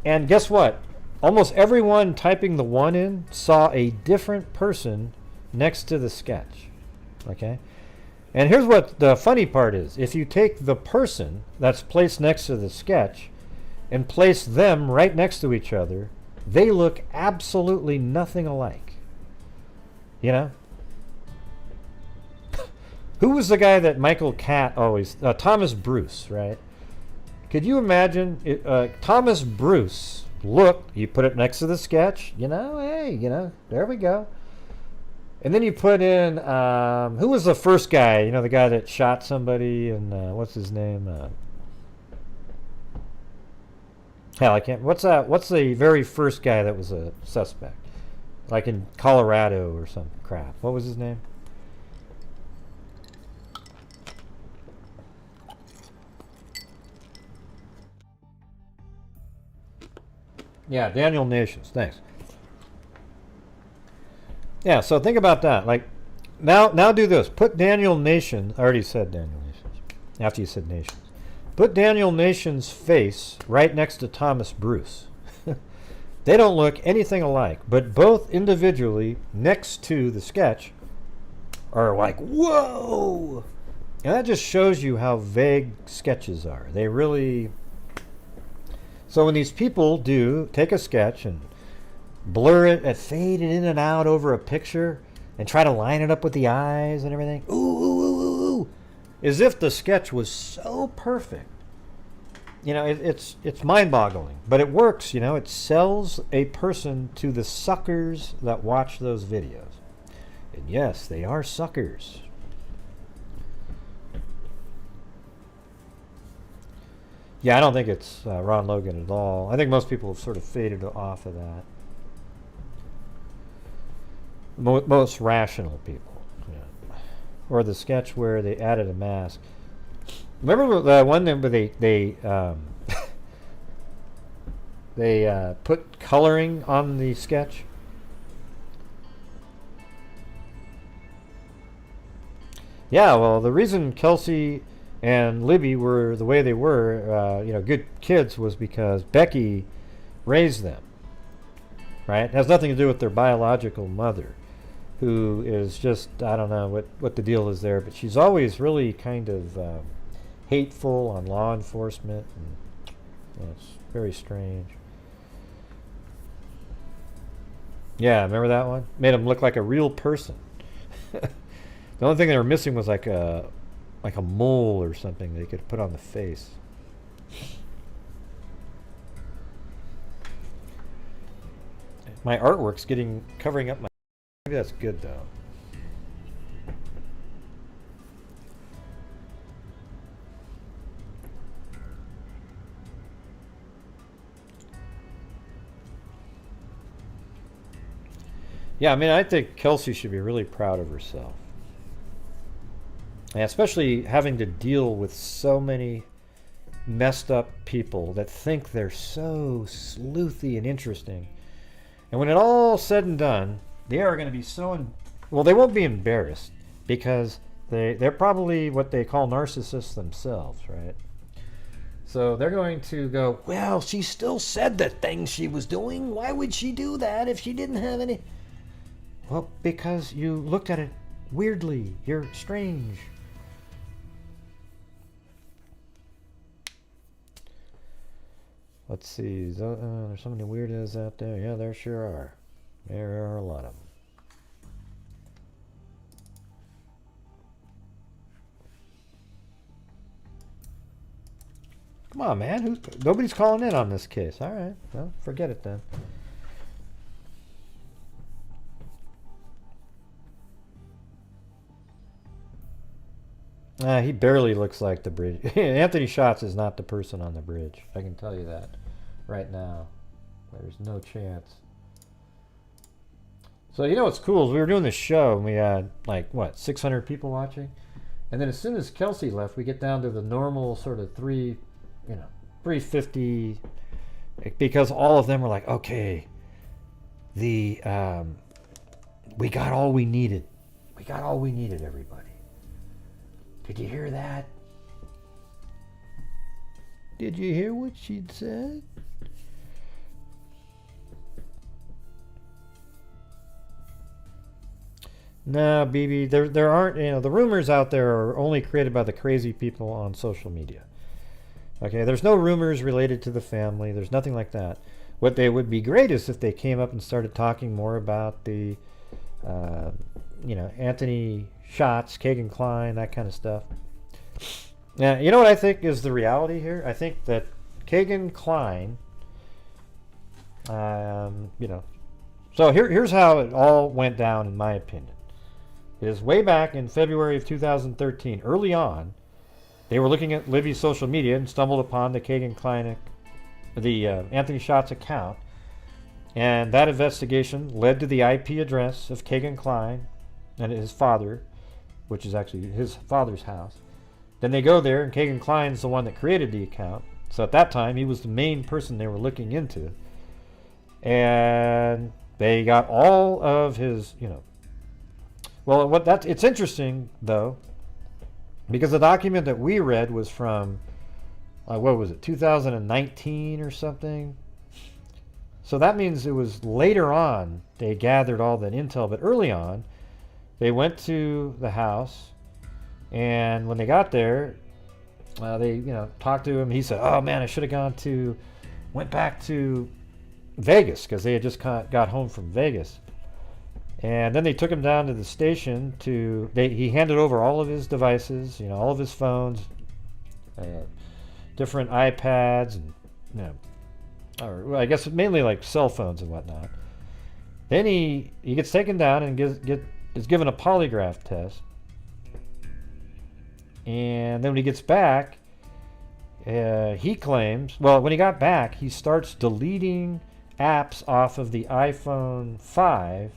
And guess what? Almost everyone typing the 1 in saw a different person next to the sketch. Okay? And here's what the funny part is. If you take the person that's placed next to the sketch and place them right next to each other, they look absolutely nothing alike. You know? Who was the guy that Michael Catt always... Thomas Bruce, right? Could you imagine Thomas Bruce looked... You put it next to the sketch. You know, hey, you know, there we go. And then you put in... who was the first guy? You know, the guy that shot somebody and... what's his name? Hell, I can't... What's the very first guy that was a suspect? Like in Colorado or some crap. What was his name? Yeah, Daniel Nations. Thanks. Yeah, so think about that. Like, now do this. Put Daniel Nations. I already said Daniel Nations. After you said Nations. Put Daniel Nations' face right next to Thomas Bruce. They don't look anything alike, but both individually next to the sketch are like, whoa! And that just shows you how vague sketches are. They really... So when these people do take a sketch and blur it and fade it in and out over a picture and try to line it up with the eyes and everything, ooh, ooh, ooh, ooh, ooh, as if the sketch was so perfect. You know, it's mind-boggling, but it works. You know, it sells a person to the suckers that watch those videos. And yes, they are suckers. Yeah, I don't think it's Ron Logan at all. I think most people have sort of faded off of that. Most rational people. Yeah. Or the sketch where they added a mask. Remember the one where they put coloring on the sketch? Yeah, well, the reason Kelsi and Libby were the way they were, good kids, was because Becky raised them, right? It has nothing to do with their biological mother, who is just, I don't know what the deal is there, but she's always really kind of hateful on law enforcement, and it's very strange. Yeah, remember that one? Made him look like a real person. The only thing they were missing was like a mole or something they could put on the face. My artwork's covering up my... Maybe that's good though. Yeah, I mean, I think Kelsi should be really proud of herself. And especially having to deal with so many messed up people that think they're so sleuthy and interesting. And when it all said and done, they are going to be so... well, they won't be embarrassed because they're probably what they call narcissists themselves, right? So they're going to go, well, she still said the things she was doing. Why would she do that if she didn't have any... Well, because you looked at it weirdly. You're strange. Let's see. There's so many weirdos out there. Yeah, there sure are. There are a lot of them. Come on, man. Nobody's calling in on this case. All right. Well, forget it then. He barely looks like the bridge. Anthony Schatz is not the person on the bridge. I can tell you that right now. There's no chance. So you know what's cool is we were doing this show and we had like, 600 people watching? And then as soon as Kelsi left, we get down to the normal sort of 350, because all of them were like, okay, we got all we needed. We got all we needed, everybody. Did you hear that? Did you hear what she'd said? No, BB, there aren't, the rumors out there are only created by the crazy people on social media. Okay, there's no rumors related to the family. There's nothing like that. What they would be great is if they came up and started talking more about the, Anthony Schatz, Kagan Klein, that kind of stuff. Now, you know what I think is the reality here? I think that Kagan Klein, so here's how it all went down, in my opinion. Is way back in February of 2013, early on, they were looking at Libby's social media and stumbled upon the Kagan Klein, the Anthony Schatz account, and that investigation led to the IP address of Kagan Klein and his father, which is actually his father's house. Then they go there, and Kagan Klein's the one that created the account. So at that time, he was the main person they were looking into. And they got all of his, Well, it's interesting, though, because the document that we read was from, 2019 or something? So that means it was later on they gathered all that intel, but early on, they went to the house, and when they got there, they talked to him. He said, "Oh man, I should have went back to Vegas," because they had just got home from Vegas. And then they took him down to the station he handed over all of his devices, all of his phones, different iPads, and or I guess mainly like cell phones and whatnot. Then he gets taken down and is given a polygraph test. And then when he gets back, he claims, when he got back, he starts deleting apps off of the iPhone 5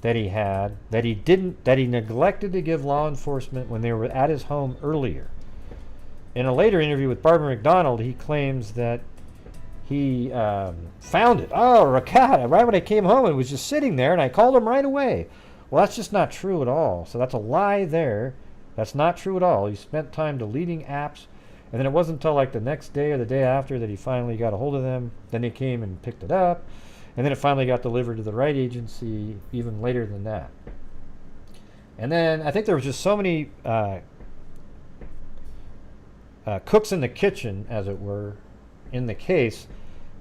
that he had that he neglected to give law enforcement when they were at his home earlier. In a later interview with Barbara McDonald, he claims that he found it. Oh, God, right when I came home, it was just sitting there, and I called him right away. Well, that's just not true at all. So that's a lie there. That's not true at all. He spent time deleting apps, and then it wasn't until like the next day or the day after that he finally got a hold of them. Then they came and picked it up, and then it finally got delivered to the right agency even later than that. And then I think there was just so many cooks in the kitchen, as it were, in the case.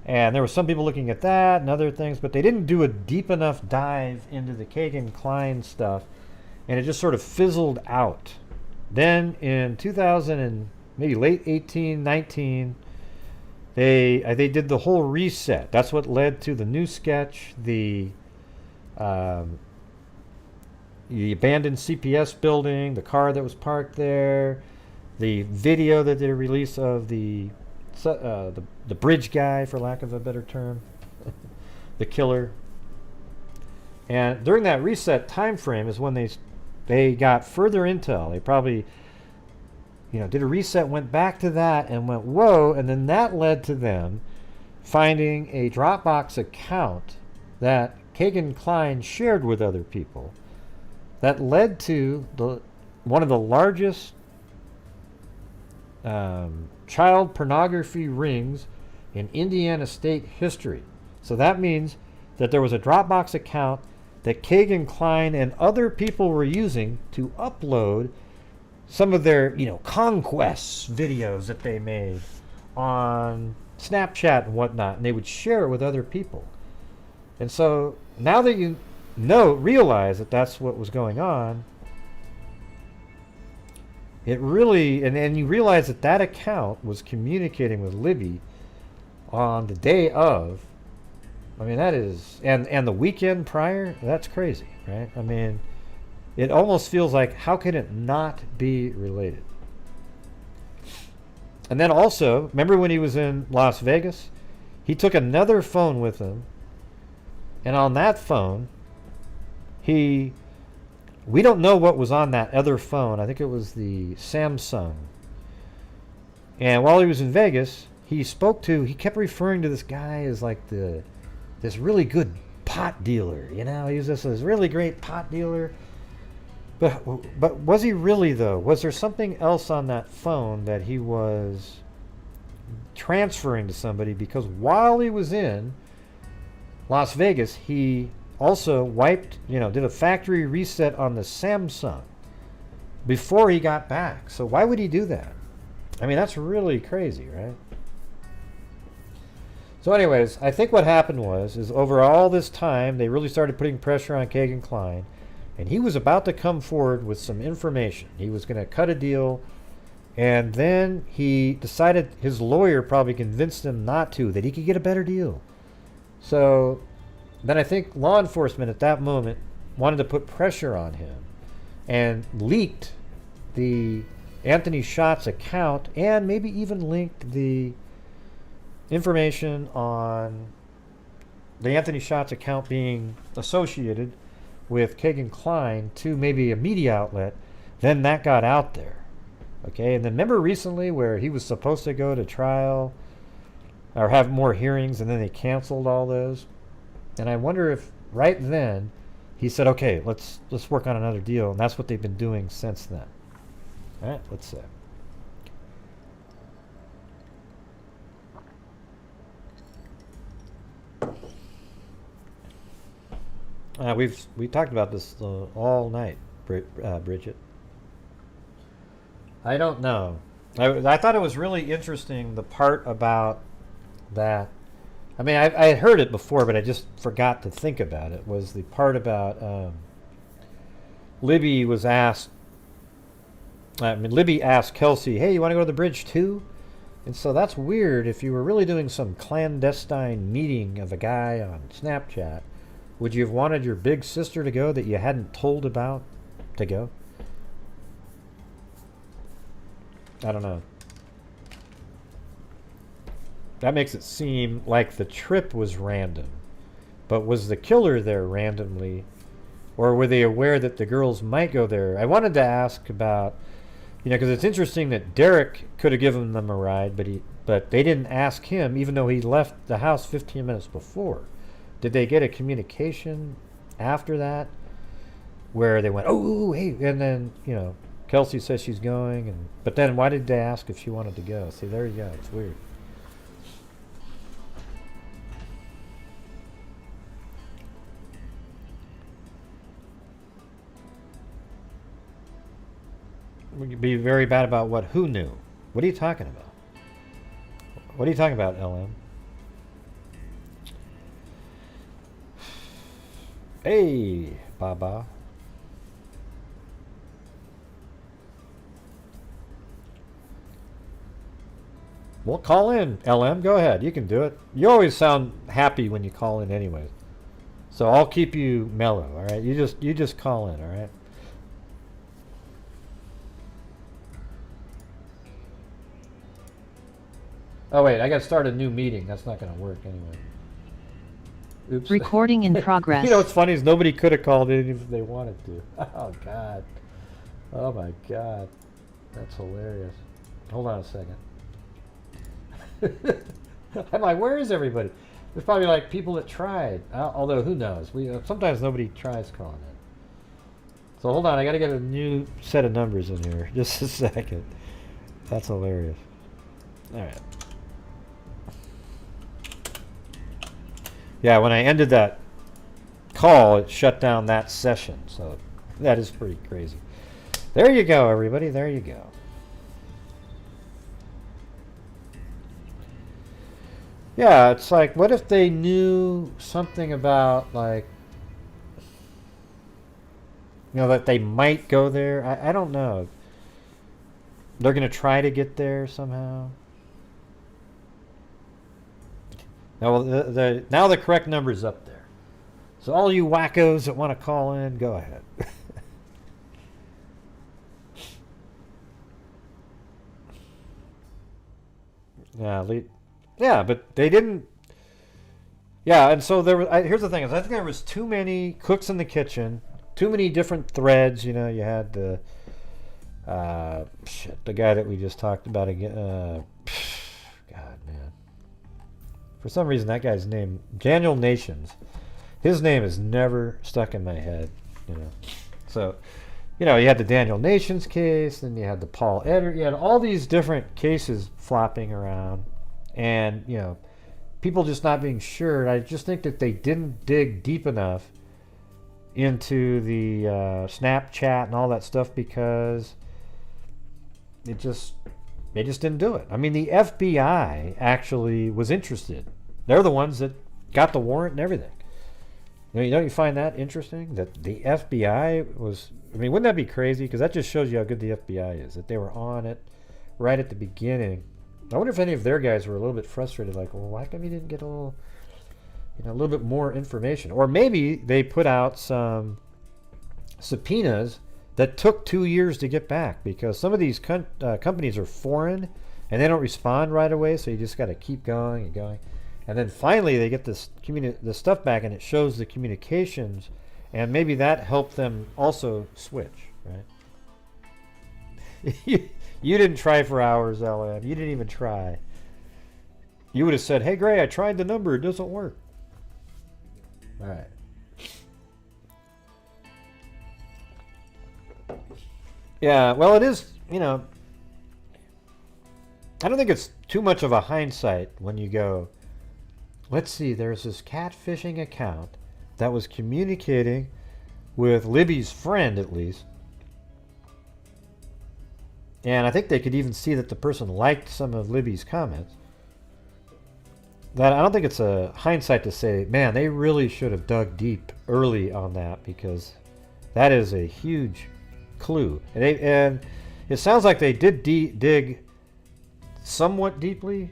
And there were some people looking at that and other things, but they didn't do a deep enough dive into the Kagan Klein stuff, and it just sort of fizzled out. Then in 2000 and maybe late 18, 19, they did the whole reset. That's what led to the new sketch, the abandoned CPS building, the car that was parked there, the video that they released of the bridge guy, for lack of a better term, the killer. And during that reset time frame is when they got further intel. They probably did a reset, went back to that, and went, whoa, and then that led to them finding a Dropbox account that Kagan Klein shared with other people that led to one of the largest child pornography rings in Indiana state history. So that means that there was a Dropbox account that Kagan Klein and other people were using to upload some of their, conquests videos that they made on Snapchat and whatnot, and they would share it with other people. And so now that you realize that that's what was going on, it really, and you realize that account was communicating with Libby on the day of, that is, and the weekend prior, that's crazy, right? It almost feels like, how can it not be related? And then also, remember when he was in Las Vegas? He took another phone with him, and on that phone, we don't know what was on that other phone. I think it was the Samsung. And while he was in Vegas, he kept referring to this guy as like this really good pot dealer. He was this really great pot dealer. But was he really, though? Was there something else on that phone that he was transferring to somebody? Because while he was in Las Vegas, he also did a factory reset on the Samsung before he got back. So why would he do that? That's really crazy, right? So anyways, I think what happened is over all this time, they really started putting pressure on Kagan Klein, and he was about to come forward with some information. He was going to cut a deal, and then he decided his lawyer probably convinced him not to, that he could get a better deal. So then I think law enforcement at that moment wanted to put pressure on him and leaked the Anthony Shots account and maybe even linked the information on the Anthony Shots account being associated with Kagan Klein to maybe a media outlet. Then that got out there. Okay, and then remember recently where he was supposed to go to trial or have more hearings, and then they canceled all those? And I wonder if right then he said, okay, let's work on another deal, and that's what they've been doing since then. All right, let's see. We talked about this all night, Bridget. I don't know. I thought it was really interesting, the part about that. I mean, I had heard it before, but I just forgot to think about it. Was the part about Libby was asked. I mean, Libby asked Kelsi, "Hey, you want to go to the bridge too?" And so that's weird. If you were really doing some clandestine meeting of a guy on Snapchat, would you have wanted your big sister to go that you hadn't told about to go? I don't know. That makes it seem like the trip was random. But was the killer there randomly? Or were they aware that the girls might go there? I wanted to ask about, because it's interesting that Derek could have given them a ride, but they didn't ask him, even though he left the house 15 minutes before. Did they get a communication after that where they went, oh, hey, and then, Kelsi says she's going, but then why did they ask if she wanted to go? See, there you go. It's weird. We could be very bad about what? Who knew? What are you talking about? What are you talking about, LM? Hey, Baba. Well, call in, LM. Go ahead. You can do it. You always sound happy when you call in anyway. So I'll keep you mellow, all right? You just call in, all right? Oh, wait. I got to start a new meeting. That's not going to work anyway. Oops. Recording in progress. What's funny is nobody could have called in if they wanted to. Oh, God. Oh, my God. That's hilarious. Hold on a second. I'm like, where is everybody? There's probably like people that tried. Although, who knows? Sometimes nobody tries calling in. So hold on. I got to get a new set of numbers in here. Just a second. That's hilarious. All right. Yeah, when I ended that call, it shut down that session. So that is pretty crazy. There you go, everybody. There you go. Yeah, it's like, what if they knew something about, like, that they might go there? I don't know. They're going to try to get there somehow. Now, now the correct number's up there. So all you wackos that want to call in, go ahead. Yeah, but they didn't. Yeah, and so there was. Here's the thing: is I think there was too many cooks in the kitchen, too many different threads. You had the the guy that we just talked about again. God, man. For some reason, that guy's name, Daniel Nations, his name is never stuck in my head. So, you had the Daniel Nations case, then you had the Paul Eder. You had all these different cases flopping around. And, people just not being sure. I just think that they didn't dig deep enough into the Snapchat and all that stuff because they just didn't do it. I mean, the FBI actually was interested. They're the ones that got the warrant and everything. Don't you find that interesting? That the FBI was... I mean, wouldn't that be crazy? Because that just shows you how good the FBI is. That they were on it right at the beginning. I wonder if any of their guys were a little bit frustrated, like, well, why come you didn't get a little bit more information? Or maybe they put out some subpoenas that took 2 years to get back because some of these companies are foreign and they don't respond right away, so you just got to keep going and going. And then finally they get the stuff back and it shows the communications, and maybe that helped them also switch, right? You didn't try for hours, LM. You didn't even try. You would have said, hey, Gray, I tried the number. It doesn't work. All right. Yeah, well, it is, I don't think it's too much of a hindsight when you go, let's see, there's this catfishing account that was communicating with Libby's friend, at least. And I think they could even see that the person liked some of Libby's comments. That I don't think it's a hindsight to say, man, they really should have dug deep early on that, because that is a huge clue. And it sounds like they did dig somewhat deeply,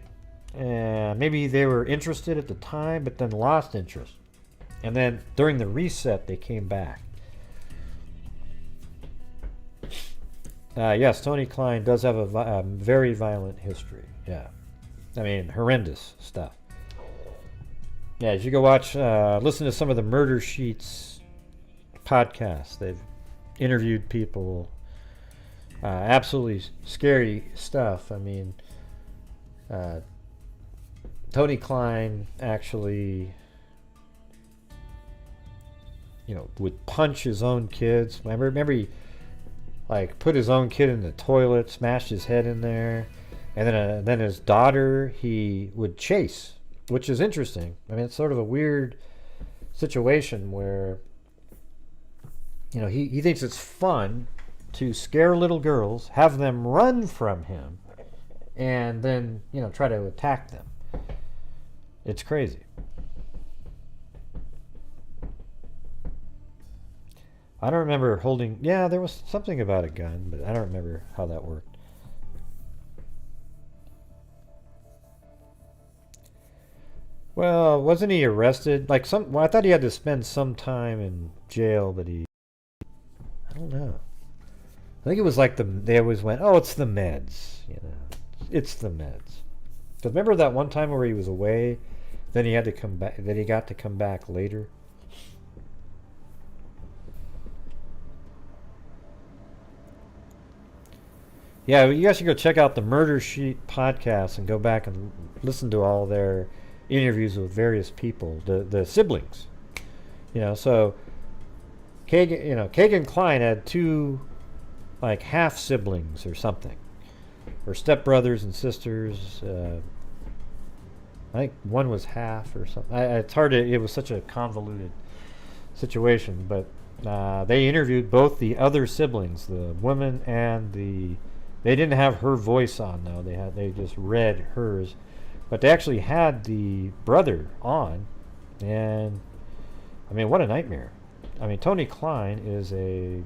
and maybe they were interested at the time, but then lost interest. And then during the reset, they came back. Yes, Tony Klein does have a very violent history. Yeah. I mean, horrendous stuff. Yeah, you should go watch, listen to some of the Murder Sheets podcasts. They've interviewed people. Absolutely scary stuff. I mean, Tony Klein actually, would punch his own kids. Remember he put his own kid in the toilet, smashed his head in there, and then his daughter he would chase, which is interesting. I mean, it's sort of a weird situation where he thinks it's fun to scare little girls, have them run from him, and then try to attack them. It's crazy. I don't remember holding... Yeah, there was something about a gun, but I don't remember how that worked. Well, wasn't he arrested? I thought he had to spend some time in jail, but I don't know. I think it was they always went, oh, it's the meds. It's the meds. Because remember that one time where he was away, then he had to come back, then he got to come back later? Yeah, you guys should go check out the Murder Sheet podcast and go back and listen to all their interviews with various people, the siblings. So Kagan Klein had two half siblings or something, or stepbrothers and sisters. I think one was half or something. It's hard to. It was such a convoluted situation, but they interviewed both the other siblings, the woman and the. They didn't have her voice on though. They just read hers, but they actually had the brother on, and I mean, what a nightmare. I mean, Tony Klein is a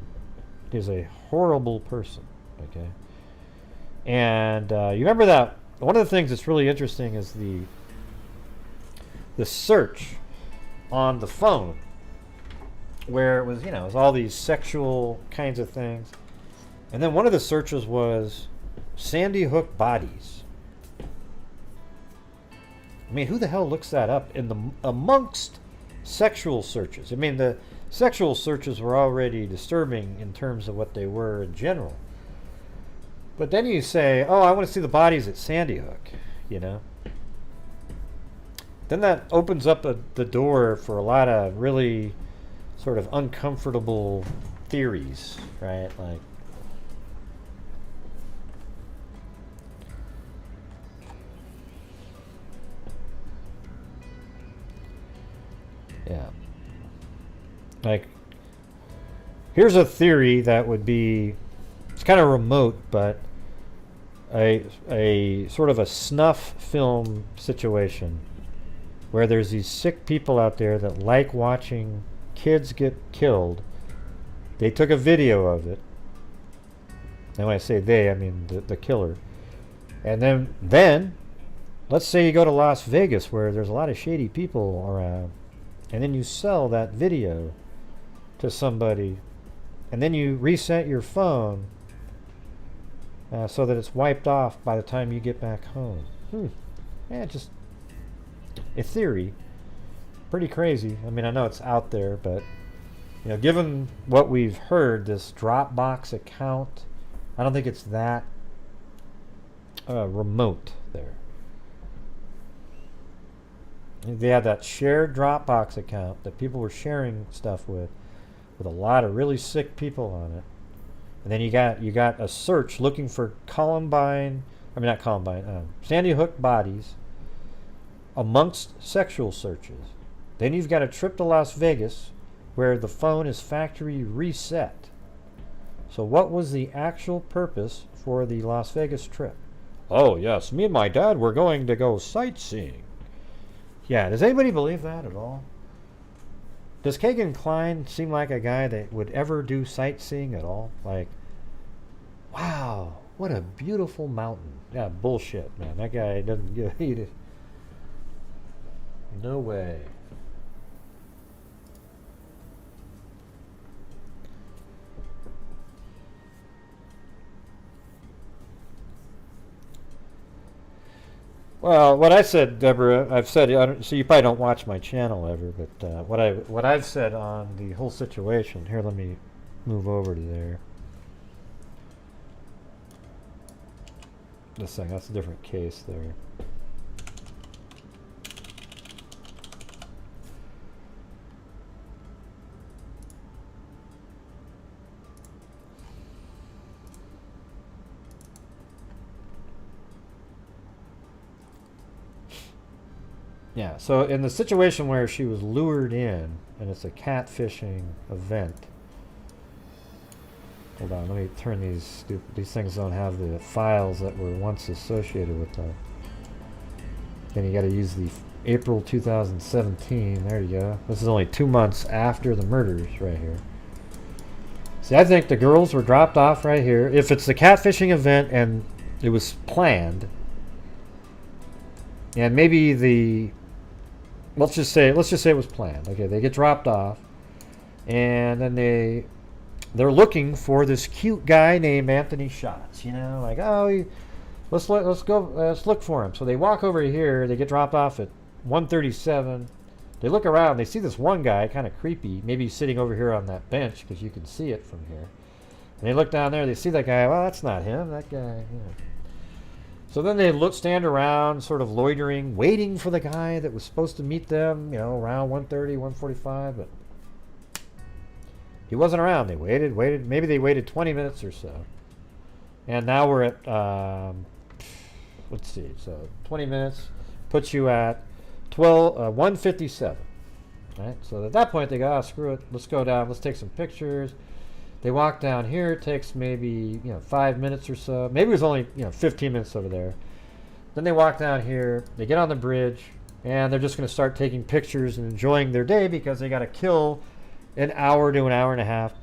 horrible person. Okay, and you remember that one of the things that's really interesting is the search on the phone, where it was it was all these sexual kinds of things. And then one of the searches was Sandy Hook bodies. I mean, who the hell looks that up amongst sexual searches? I mean, the sexual searches were already disturbing in terms of what they were in general. But then you say, oh, I want to see the bodies at Sandy Hook, Then that opens up the door for a lot of really sort of uncomfortable theories, right? Yeah. Here's a theory that would be, it's kind of remote, but a sort of a snuff film situation where there's these sick people out there that like watching kids get killed. They took a video of it. And when I say they, I mean the killer. And then let's say you go to Las Vegas where there's a lot of shady people around. And then you sell that video to somebody, and then you reset your phone so that it's wiped off by the time you get back home. Yeah, just a theory. Pretty crazy. I mean, I know it's out there, but given what we've heard, this Dropbox account, I don't think it's that remote there. They had that shared Dropbox account that people were sharing stuff with a lot of really sick people on it. And then you got a search looking for Sandy Hook bodies amongst sexual searches. Then you've got a trip to Las Vegas where the phone is factory reset. So what was the actual purpose for the Las Vegas trip? Oh, yes, me and my dad were going to go sightseeing. Yeah, does anybody believe that at all? Does Kagan Klein seem like a guy that would ever do sightseeing at all? Like, wow, what a beautiful mountain. Yeah, bullshit, man. That guy doesn't give a... No way. Well, what I said, Deborah, I've said, so you probably don't watch my channel ever, but what I've said on the whole situation, here, let me move over to there. This thing, that's a different case there. Yeah, so in the situation where she was lured in, and it's a catfishing event. Hold on, let me turn these things don't have the files that were once associated with them. Then you got to use the April 2017. There you go. This is only 2 months after the murders right here. See, I think the girls were dropped off right here. If it's the catfishing event and it was planned, and maybe the let's just say it was planned. Okay, they get dropped off, and then they're looking for this cute guy named Anthony Schatz. You know, like, oh, let's look for him. So they walk over here. They get dropped off at 1:37. They look around. They see this one guy, kind of creepy. Maybe he's sitting over here on that bench because you can see it from here. And they look down there. They see that guy. Well, that's not him. That guy. Yeah. So then they stand around, sort of loitering, waiting for the guy that was supposed to meet them, you know, around 1:30, 1:45, but he wasn't around. They waited. Maybe they waited 20 minutes or so. And now we're at, let's see, so 20 minutes puts you at 1:57. Right? So at that point, they go, oh, screw it, let's go down, let's take some pictures. They walk down here. It takes maybe 5 minutes or so. Maybe it was only 15 minutes over there. Then they walk down here. They get on the bridge, and they're just going to start taking pictures and enjoying their day because they got to kill an hour to an hour and a half,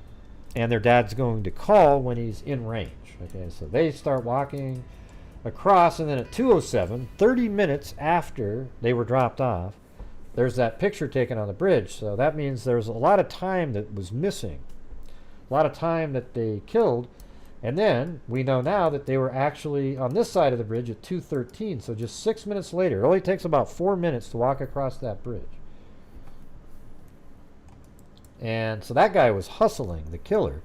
and their dad's going to call when he's in range. Okay, so they start walking across, and then at 2:07, 30 minutes after they were dropped off, there's that picture taken on the bridge. So that means there's a lot of time that was missing. A lot of time that they killed, and then we know now that they were actually on this side of the bridge at 2:13, so just 6 minutes later. It only takes about 4 minutes to walk across that bridge. And so that guy was hustling, the killer.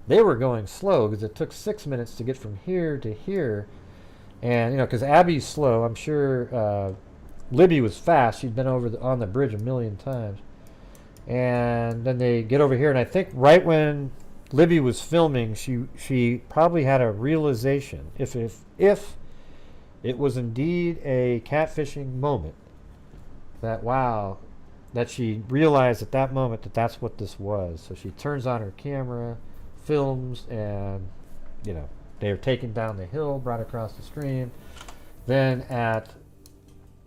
They were going slow because it took 6 minutes to get from here to here. And, because Abby's slow, I'm sure Libby was fast. She'd been on the bridge a million times. And then they get over here, and I think right when Libby was filming, she probably had a realization, if it was indeed a catfishing moment, that she realized at that moment that that's what this was. So she turns on her camera, films, and they're taken down the hill, brought across the stream. Then at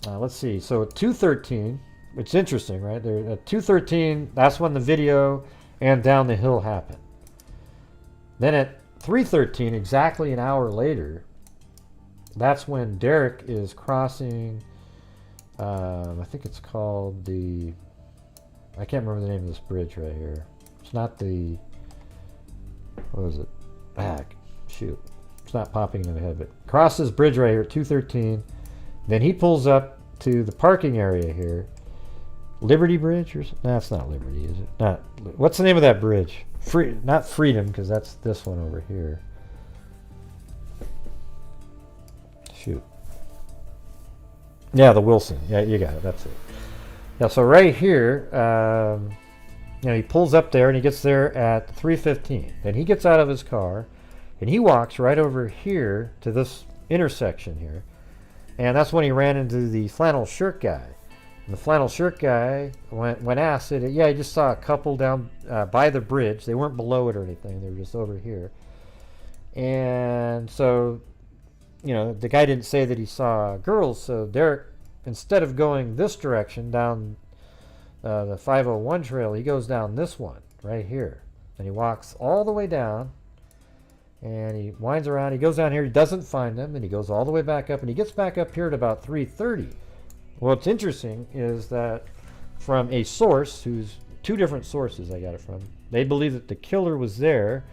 let's see, so at 2:13, it's interesting, right? There at 2:13, that's when the video and down the hill happened. Then at 3:13, exactly an hour later, that's when Derek is crossing, I think it's called I can't remember the name of this bridge right here. It's not what was it? Shoot. It's not popping in the head, but crosses bridge right here at 2:13. Then he pulls up to the parking area here. Liberty Bridge or something? No, it's not Liberty, is it? Not. What's the name of that bridge? Not Freedom, because that's this one over here. Shoot. Yeah, the Wilson. Yeah, you got it. That's it. Yeah, so right here, he pulls up there and he gets there at 3:15. Then he gets out of his car and he walks right over here to this intersection here. And that's when he ran into the flannel shirt guy. And the flannel shirt guy, when asked, said, yeah, he just saw a couple down by the bridge. They weren't below it or anything. They were just over here. And so, the guy didn't say that he saw girls. So Derek, instead of going this direction down the 501 trail, he goes down this one right here. And he walks all the way down. And he winds around. He goes down here. He doesn't find them. And he goes all the way back up. And he gets back up here at about 3:30. What's interesting is that from a source, who's two different sources I got it from, they believe that the killer was there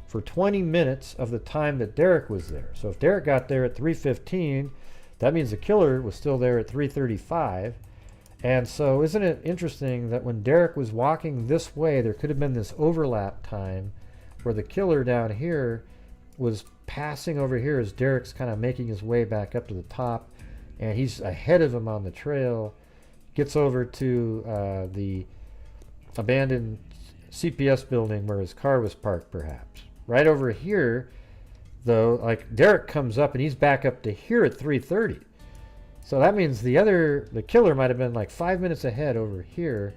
for 20 minutes of the time that Derek was there. So if Derek got there at 3:15, that means the killer was still there at 3:35. And so isn't it interesting that when Derek was walking this way, there could have been this overlap time where the killer down here was passing over here as Derek's kind of making his way back up to the top, and he's ahead of him on the trail, gets over to the abandoned CPS building where his car was parked, perhaps. Right over here, though, like Derek comes up and he's back up to here at 3:30. So that means the killer might have been like 5 minutes ahead over here,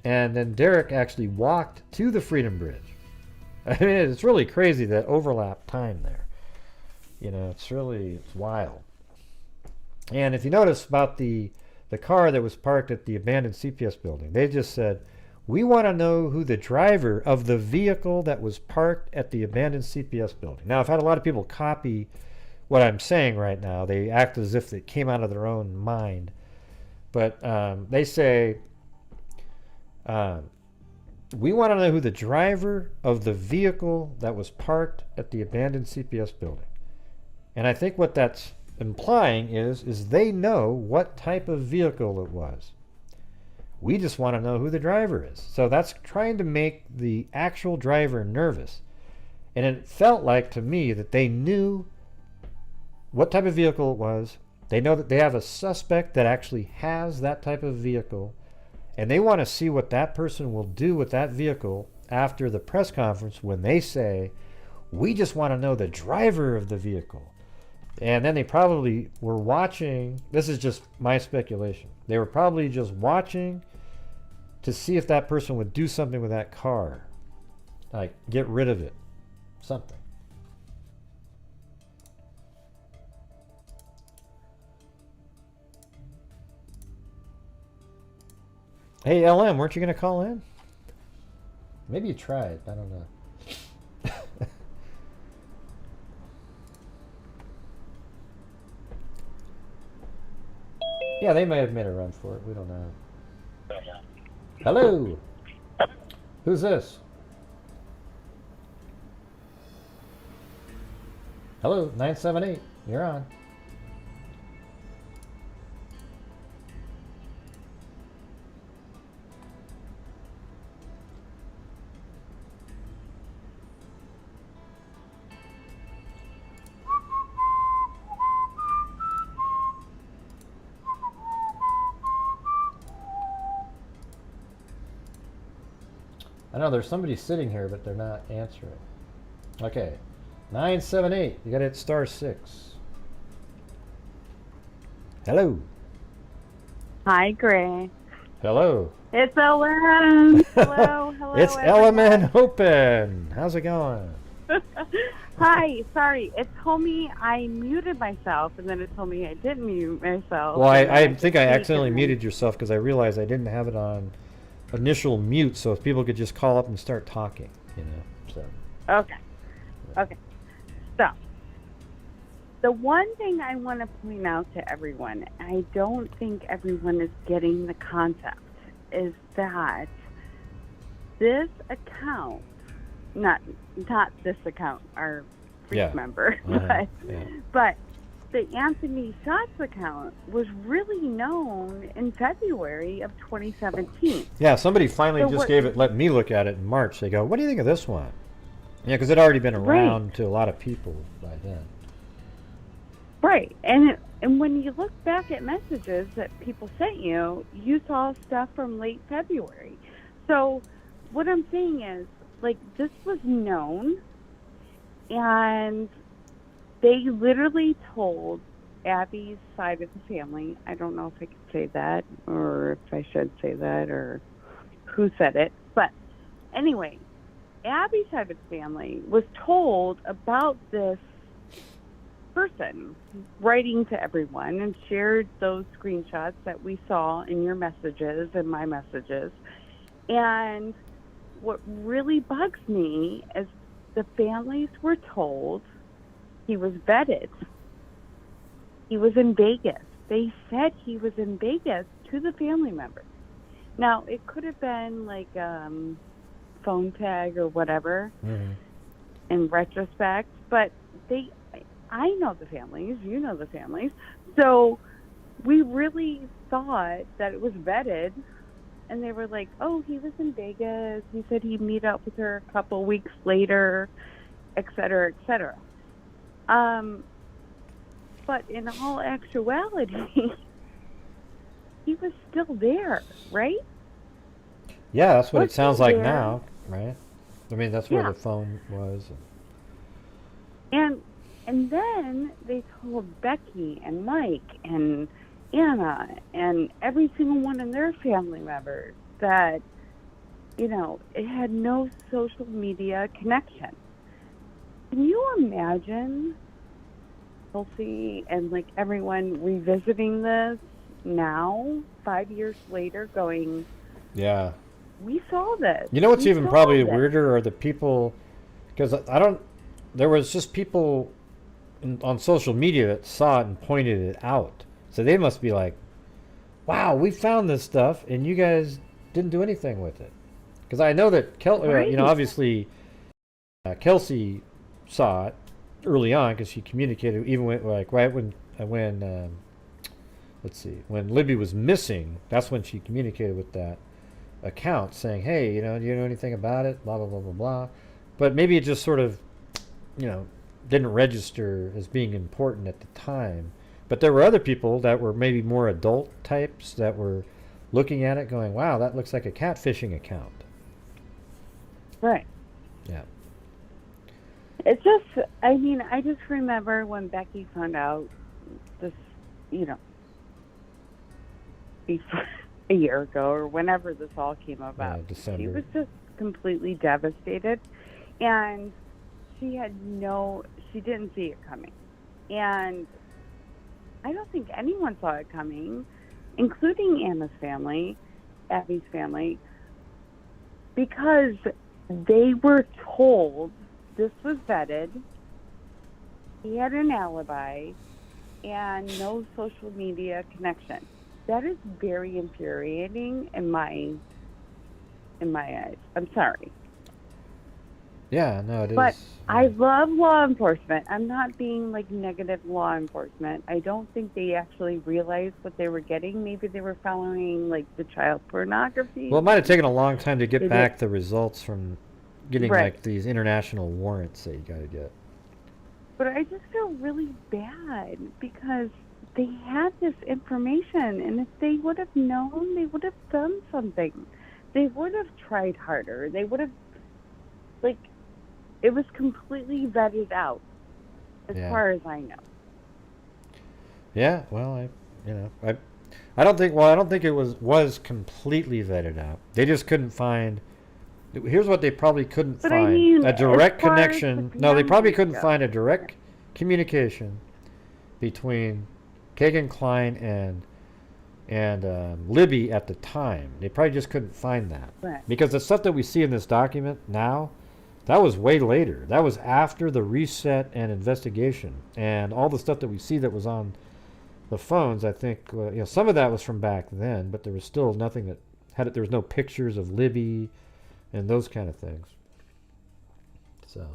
and then Derek actually walked to the Freedom Bridge. I mean, it's really crazy, that overlap time there. It's wild. And if you notice about the car that was parked at the abandoned CPS building, they just said, we want to know who the driver of the vehicle that was parked at the abandoned CPS building. Now, I've had a lot of people copy what I'm saying right now. They act as if it came out of their own mind. But they say, we want to know who the driver of the vehicle that was parked at the abandoned CPS building. And I think what that's implying is they know what type of vehicle it was. We just want to know who the driver is. So that's trying to make the actual driver nervous. And it felt like to me that they knew what type of vehicle it was. They know that they have a suspect that actually has that type of vehicle. And they want to see what that person will do with that vehicle after the press conference when they say, we just want to know the driver of the vehicle. And then they probably were watching, this is just my speculation, they were probably just watching to see if that person would do something with that car. Like, get rid of it. Something. Hey, LM, weren't you going to call in? Maybe you tried. I don't know. Yeah, they may have made a run for it. We don't know. Hello. Who's this? Hello, 978. You're on. I know there's somebody sitting here, but they're not answering. Okay. 978. You got to hit *6. Hello. Hi, Gray. Hello. It's LM. Hello. It's LMN Open. How's it going? Hi. Sorry. It told me I muted myself, and then it told me I didn't mute myself. Well, I think I accidentally muted yourself because I realized I didn't have it on initial mute, so if people could just call up and start talking, So. Okay. So, the one thing I want to point out to everyone, I don't think everyone is getting the concept, is that this account, not this account, our freak member, but the Anthony Shots account was really known in February of 2017. Yeah, somebody finally let me look at it in March. They go, what do you think of this one? Yeah, because it had already been around to a lot of people by then. Right. And when you look back at messages that people sent you, you saw stuff from late February. So what I'm saying is, this was known, and they literally told Abby's side of the family. I don't know if I could say that or if I should say that or who said it. But anyway, Abby's side of the family was told about this person writing to everyone and shared those screenshots that we saw in your messages and my messages. And what really bugs me is the families were told he was vetted. He was in Vegas. They said he was in Vegas to the family members. Now, it could have been like phone tag or whatever in retrospect, but I know the families, you know the families, so we really thought that it was vetted, and they were like, oh, he was in Vegas, he said he'd meet up with her a couple weeks later, et cetera, et cetera. But in all actuality, he was still there, right? Yeah, that's what it Was sounds he like there? now, right? I mean, that's where Yeah. the phone was. And then they told Becky and Mike and Anna and every single one of their family members that, you know, it had no social media connection. Can you imagine, Kelsi, and like everyone revisiting this now, 5 years later, going, Yeah. we saw this. You know what's We even saw probably this." weirder are the people, because there was just people on social media that saw it and pointed it out. So they must be like, wow, we found this stuff and you guys didn't do anything with it. Because I know that, Right. obviously Kelsi saw it early on because she communicated, even when, like, right when let's see, when Libby was missing, that's when she communicated with that account saying, hey, do you know anything about it? Blah, blah, blah, blah, blah. But maybe it just sort of, didn't register as being important at the time. But there were other people that were maybe more adult types that were looking at it going, wow, that looks like a catfishing account. Right. Yeah. It's just, I mean, I just remember when Becky found out this, before, a year ago or whenever this all came about. Yeah, December. She was just completely devastated. And she didn't see it coming. And I don't think anyone saw it coming, including Anna's family, Abby's family, because they were told this was vetted, he had an alibi, and no social media connection. That is very infuriating in my eyes. I'm sorry. Yeah, no, it is. But I love law enforcement. I'm not being like negative law enforcement. I don't think they actually realized what they were getting. Maybe they were following like the child pornography. Well, it might have taken a long time to get They back did. the results from getting Right. like these international warrants that you got to get. But I just feel really bad because they had this information, and if they would have known, they would have done something. They would have tried harder. They would have, like, it was completely vetted out, as Yeah. far as I know. Yeah, well, I don't think it was completely vetted out. They just couldn't find. Here's what they probably couldn't But I find: mean, a direct as far as connection. the No, they probably families couldn't go. find a direct communication between Kagan Klein and Libby at the time. They probably just couldn't find that Right. because the stuff that we see in this document now, that was way later. That was after the reset and investigation, and all the stuff that we see that was on the phones. I think some of that was from back then, but there was still nothing that had it. There was no pictures of Libby and those kind of things. So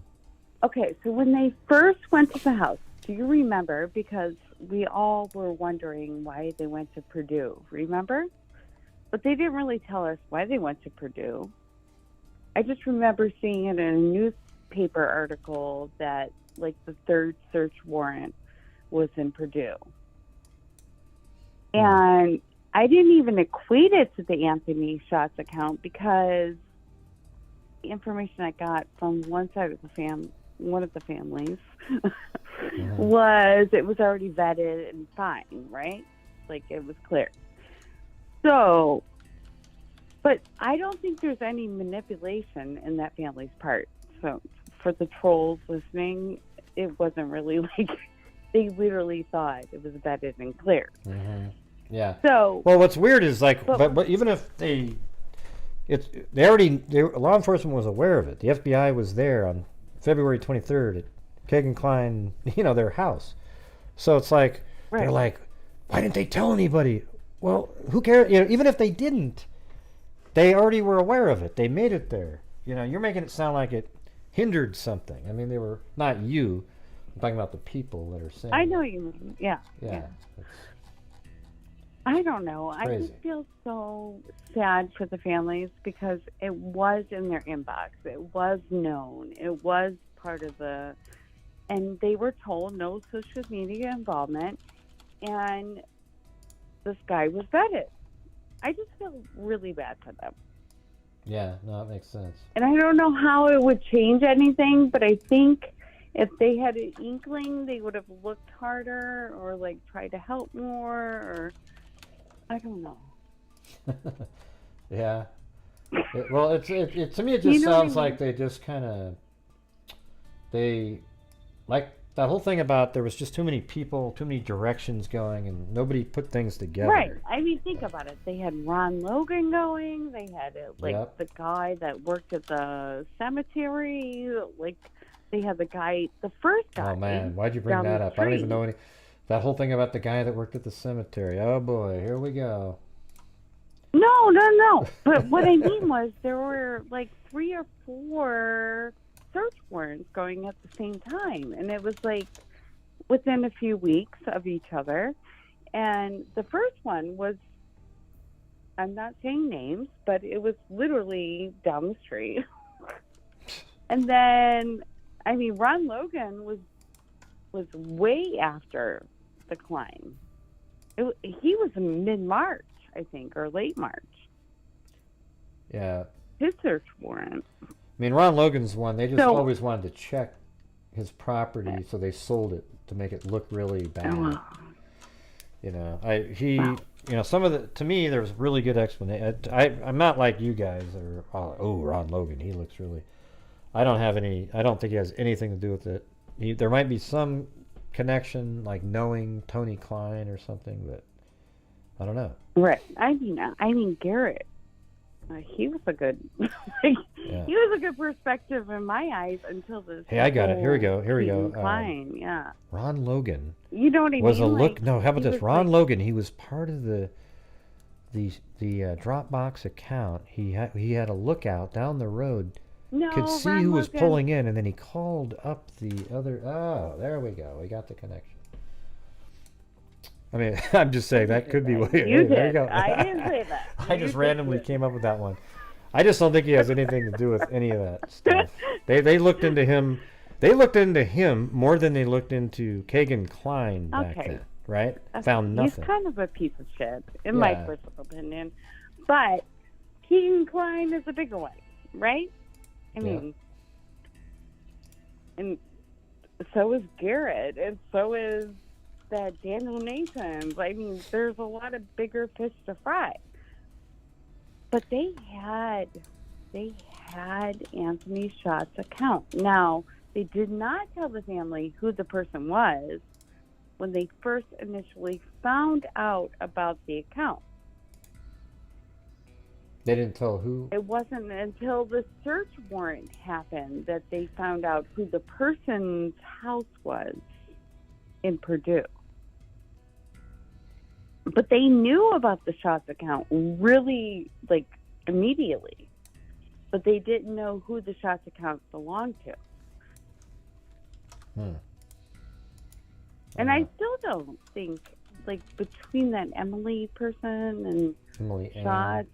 Okay, so when they first went to the house, do you remember? Because we all were wondering why they went to Purdue, remember? But they didn't really tell us why they went to Purdue. I just remember seeing it in a newspaper article that, like, the third search warrant was in Purdue. And I didn't even equate it to the Anthony Schatz account because the information I got from one side of the one of the families, was it was already vetted and fine, right? Like, it was clear. So, but I don't think there's any manipulation in that family's part. So, for the trolls listening, it wasn't really like, they literally thought it was vetted and clear. Yeah. So, well, what's weird is like, but even if law enforcement was aware of it. The FBI was there on February 23rd at Kegan Kline, their house. So it's like, they're like, why didn't they tell anybody? Well, who cares? Even if they didn't, they already were aware of it. They made it there. You're making it sound like it hindered something. I mean, they were not you. I'm talking about the people that are saying. I know you mean. Yeah. I don't know. Crazy. I just feel so sad for the families because it was in their inbox. It was known. It was part of and they were told no social media involvement, and this guy was vetted. I just feel really bad for them. Yeah, no, that makes sense. And I don't know how it would change anything, but I think if they had an inkling, they would have looked harder or like tried to help more, or I don't know. Yeah. Well, to me it just sounds like they just kind of like that whole thing about there was just too many people, too many directions going, and nobody put things together. Right. I mean, think about it. They had Ron Logan going. They had the guy that worked at the cemetery. Like, they had the first guy. Oh man, why'd you bring that up? I don't even know that whole thing about the guy that worked at the cemetery. Oh boy, here we go. No. But what I mean was there were like 3 or 4 search warrants going at the same time, and it was like within a few weeks of each other. And the first one was, I'm not saying names, but it was literally down the street. And then, I mean, Ron Logan was way after the climb. He was in mid-March, I think, or late March. Yeah. His search warrant. I mean, Ron Logan's one. They just always wanted to check his property, so they sold it to make it look really bad. Some of the, to me, there was really good explanation. I'm not like you guys that are, Ron Logan, he looks really. I don't think he has anything to do with it. There might be some connection, like knowing Tony Klein or something, but I don't know. Right. I mean, Garrett. He was a good, he was a good perspective in my eyes until this. Hey, I got it. Here we go. Fine, yeah. Ron Logan. You know what I was mean? A look. No, how about this? Ron Logan. He was part of the Dropbox account. He had a lookout down the road. No, could see Ron who was Logan. pulling in, and then he called up the other. Oh, there we go. We got the connection. I mean, I'm just saying that could be what you did. There you go. I didn't say that. I just randomly came up with that one. I just don't think he has anything to do with any of that stuff. They looked into him. They looked into him more than they looked into Kegan Kline back then, right? Found nothing. He's kind of a piece of shit, in my personal opinion. But Kegan Kline is a bigger one, right? I mean, and so is Garrett, and so is that Daniel Nations. I mean, there's a lot of bigger fish to fry. But they had Anthony Schott's account. Now, they did not tell the family who the person was when they first initially found out about the account. They didn't tell who? It wasn't until the search warrant happened that they found out who the person's house was in Purdue. But they knew about the Schatz account really, immediately. But they didn't know who the Schatz account belonged to. And I still don't think, between that Emily person and Schatz,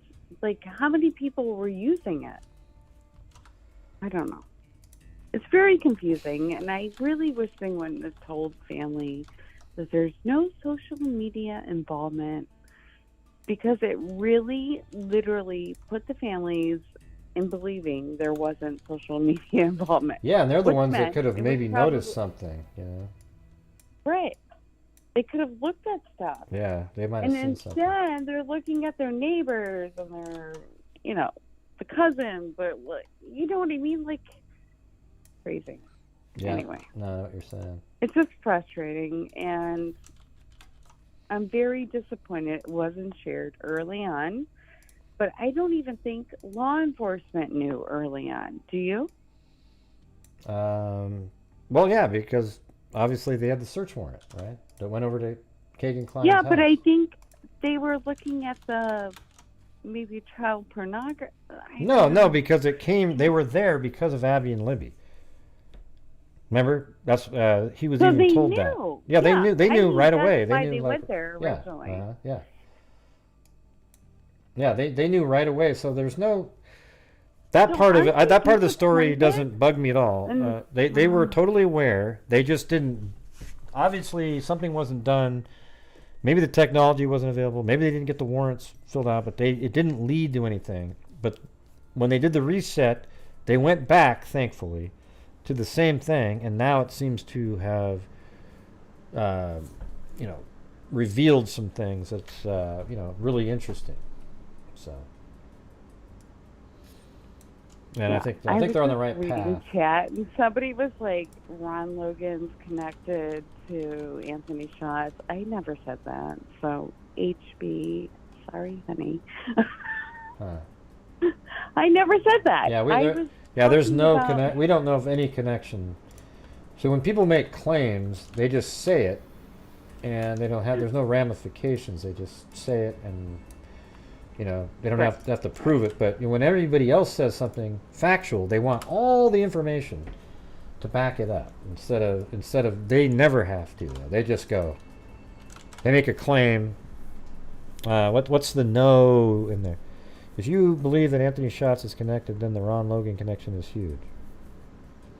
how many people were using it? I don't know. It's very confusing, and I really wish they wouldn't have told family that there's no social media involvement, because it really, literally put the families in believing there wasn't social media involvement. Yeah, and they're the Which ones that meant could have it was maybe probably- noticed something, you know? Right. They could have looked at stuff. Yeah, they might have And seen something. instead, they're looking at their neighbors and their, you know, the cousins, but you know what I mean? Like, crazy. Yeah. Anyway. No, I know what you're saying. It's just frustrating, and I'm very disappointed it wasn't shared early on. But I don't even think law enforcement knew early on. Do you? Well, yeah, because obviously they had the search warrant, right? That went over to Kagan Klein's Yeah, house. but I think they were looking at the maybe child pornography. No, because they were there because of Abby and Libby. Remember? That's he was So even they told knew. that. Yeah, they knew. They I knew mean, right that's away. why They knew they went there originally. Yeah. Yeah, they knew right away. So there's no that So part of it. aren't That you part of the story disappointed? doesn't bug me at all. And- They were totally aware. They just didn't. Obviously, something wasn't done. Maybe the technology wasn't available. Maybe they didn't get the warrants filled out. But it didn't lead to anything. But when they did the reset, they went back, thankfully, to the same thing, and now it seems to have, revealed some things that's really interesting. So, and Yeah, I think was they're on the just right reading path. chat, and somebody was like, "Ron Logan's connected to Anthony Schatz." I never said that. So HB, sorry, honey. Huh. I never said that. Yeah, I was there's talking no about- connect. We don't know of any connection. So when people make claims, they just say it, and there's no ramifications. They just say it, and they don't Right. have to prove it. But when everybody else says something factual, they want all the information to back it up. Instead of they never have to. They just go. They make a claim. What's the no in there? If you believe that Anthony Schatz is connected, then the Ron Logan connection is huge.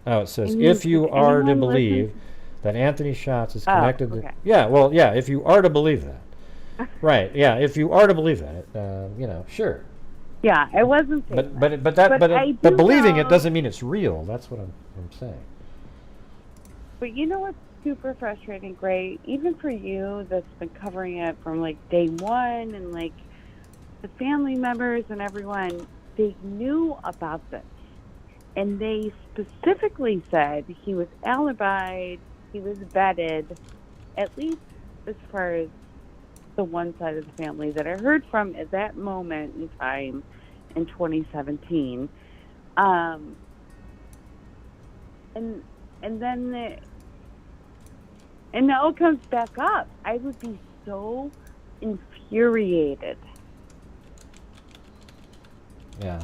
Oh, it says, I mean, if you does are to anyone believe listen- that Anthony Schatz is Oh, connected okay. to... if you are to believe that. Right, yeah, if you are to believe that, sure. Yeah, I wasn't saying But I do believing it know- doesn't mean it's real. That's what I'm saying. But you know what's super frustrating, Gray? Even for you that's been covering it from like day one, and like the family members and everyone, they knew about this. And they specifically said he was alibied, he was vetted, at least as far as the one side of the family that I heard from at that moment in time in 2017. And then and now it comes back up. I would be so infuriated. Yeah.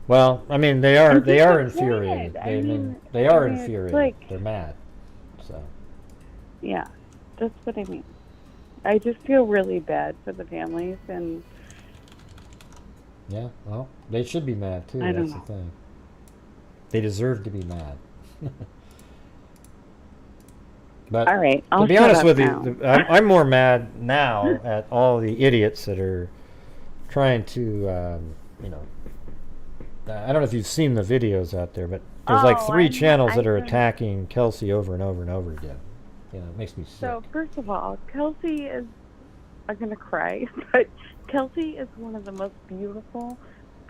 Well, I mean, they are I'm disappointed. infuriated. I mean, They are it's infuriated. like- They're mad. So. Yeah, that's what I mean. I just feel really bad for the families, and Yeah, well, they should be mad too. I don't That's the know. thing. They deserve to be mad. But all right, I'll to be shut honest up with now. you, I'm more mad now at all the idiots that are trying to, I don't know if you've seen the videos out there, but there's like Oh, 3 channels that are I've- attacking Kelsi over and over and over again. It makes me sick. So first of all, Kelsi is, I'm gonna cry, but Kelsi is one of the most beautiful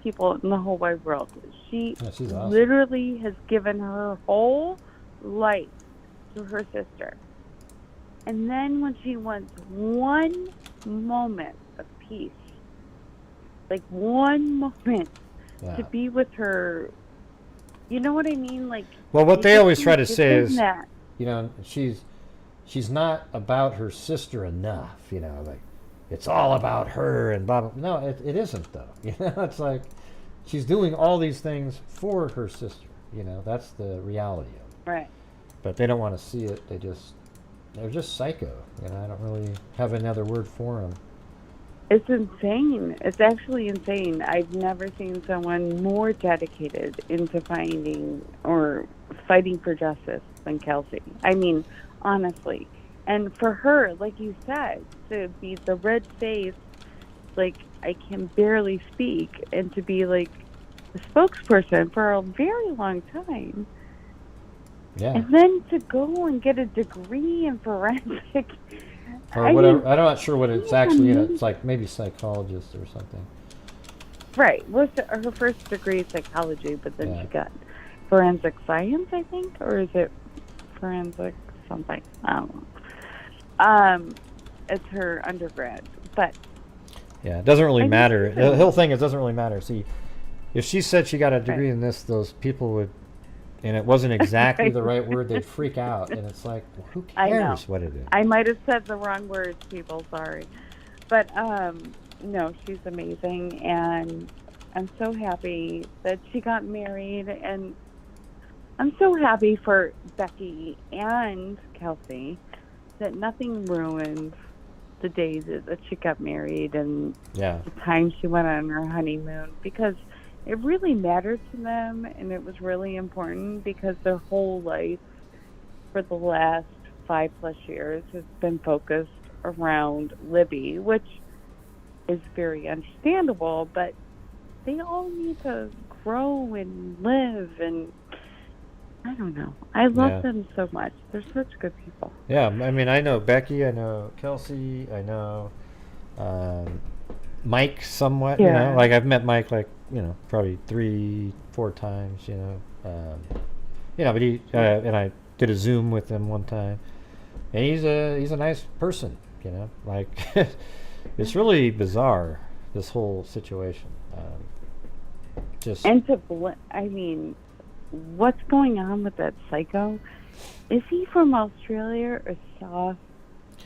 people in the whole wide world. She Yeah, she's awesome. literally has given her whole life to her sister. And then when she wants one moment of peace, like one moment Yeah. to be with her, you know what I mean? Like, Well, what you they just always try to can't say give is, that. she's not about her sister enough, like it's all about her and blah blah. No, it isn't though. It's like she's doing all these things for her sister. That's the reality of it. Right. But they don't want to see it. They're just psycho. I don't really have another word for them. It's insane. It's actually insane. I've never seen someone more dedicated into finding or fighting for justice than Kelsi. I mean, honestly. And for her, like you said, to be the red face, like, I can barely speak, and to be like a spokesperson for a very long time. Yeah. And then to go and get a degree in forensic. Or whatever. I'm not sure what it's actually. It's like maybe psychologist or something. Right. Was her first degree is psychology, but then she got forensic science, I think, or is it forensic something? I don't know. It's her undergrad, but yeah, it doesn't really matter. The whole thing is, it doesn't really matter. See, if she said she got a degree in this, those people would, and it wasn't exactly the right word, they'd freak out. And it's like, well, who cares what it is? I might have said the wrong words, people. Sorry, but no, she's amazing, and I'm so happy that she got married, and I'm so happy for Becky and Kelsi that nothing ruined the days that she got married and the time she went on her honeymoon, because it really mattered to them, and it was really important, because their whole life for the last 5+ years has been focused around Libby, which is very understandable, but they all need to grow and live, and I don't know. I love them so much. They're such good people. Yeah, I mean, I know Becky, I know Kelsi, I know Mike somewhat, you know, like I've met Mike like, you know, probably 3-4 times, you know, but he, and I did a Zoom with him one time, and he's a nice person, you know, like, it's really bizarre, this whole situation. And I mean, what's going on with that psycho? Is he from Australia or South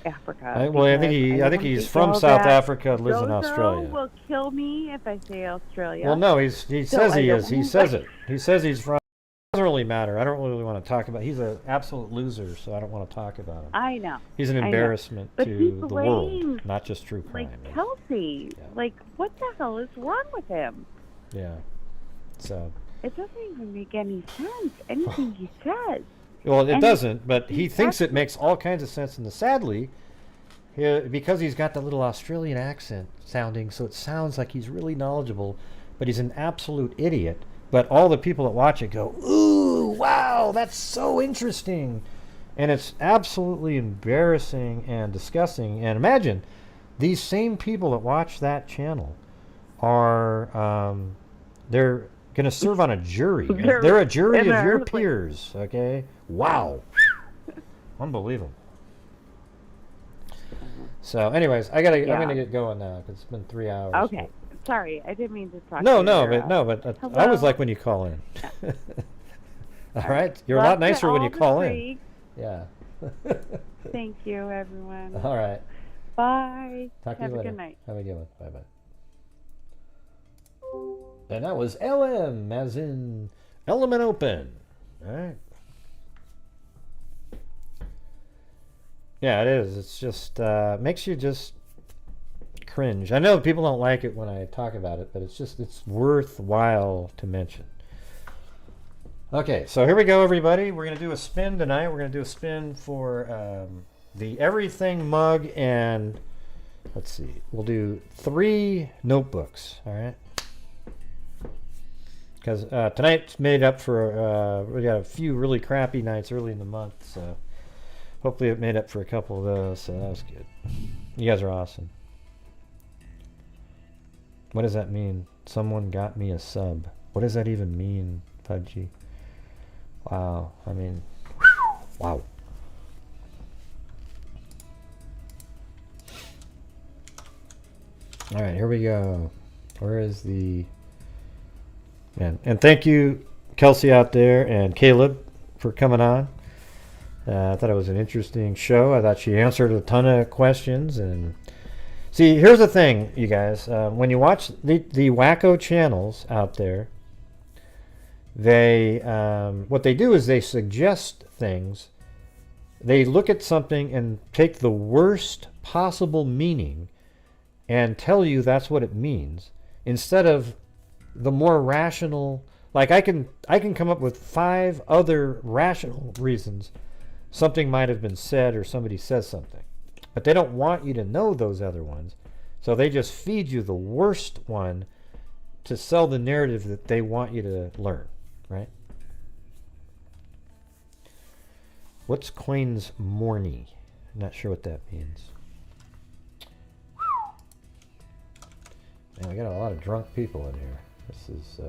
Africa? I think he's from South Africa, lives in Australia. Will kill me if I say Australia. Well, no, he says he is. He says it. He says he's from. It doesn't really matter. I don't really want to talk about. He's an absolute loser, so I don't want to talk about him. I know. He's an embarrassment to the world, not just true crime. Like Kelsi, like what the hell is wrong with him? Yeah. So. It doesn't even make any sense. Anything he says. Well, it doesn't, but he thinks it makes all kinds of sense. And sadly, because he's got the little Australian accent sounding, so it sounds like he's really knowledgeable, but he's an absolute idiot. But all the people that watch it go, ooh, wow, that's so interesting. And it's absolutely embarrassing and disgusting. And imagine, these same people that watch that channel are, they're going to serve on a jury. They're a jury of your peers, okay? Wow. Unbelievable. So, anyways, I'm gonna get going now because it's been 3 hours. Okay. Sorry, I didn't mean to talk. But I always like when you call in. All right, you're a lot nicer when you call in. Yeah. Thank you, everyone. All right. Bye. Talk to you later. Have a good night. Have a good one. Bye bye. And that was LM, as in Element Open. All right. Yeah, it is. It's just makes you just cringe. I know people don't like it when I talk about it, but it's worthwhile to mention. Okay, so here we go, everybody. We're going to do a spin tonight. We're going to do a spin for the Everything mug, and let's see. We'll do 3 notebooks, all right? Because tonight's made up for, we got a few really crappy nights early in the month, so hopefully it made up for a couple of those, so that was good. You guys are awesome. What does that mean? Someone got me a sub. What does that even mean, Pudgy? Wow, I mean, wow. All right, here we go. Where is the... And thank you, Kelsi out there, and Kaleb for coming on. I thought it was an interesting show. I thought she answered a ton of questions. And see, here's the thing, you guys. When you watch the wacko channels out there, they what they do is they suggest things. They look at something and take the worst possible meaning and tell you that's what it means, instead of the more rational. Like I can come up with 5 other rational reasons something might have been said, or somebody says something, but they don't want you to know those other ones. So they just feed you the worst one to sell the narrative that they want you to learn, right? What's Queen's Morny? Not sure what that means. Man, we got a lot of drunk people in here. This is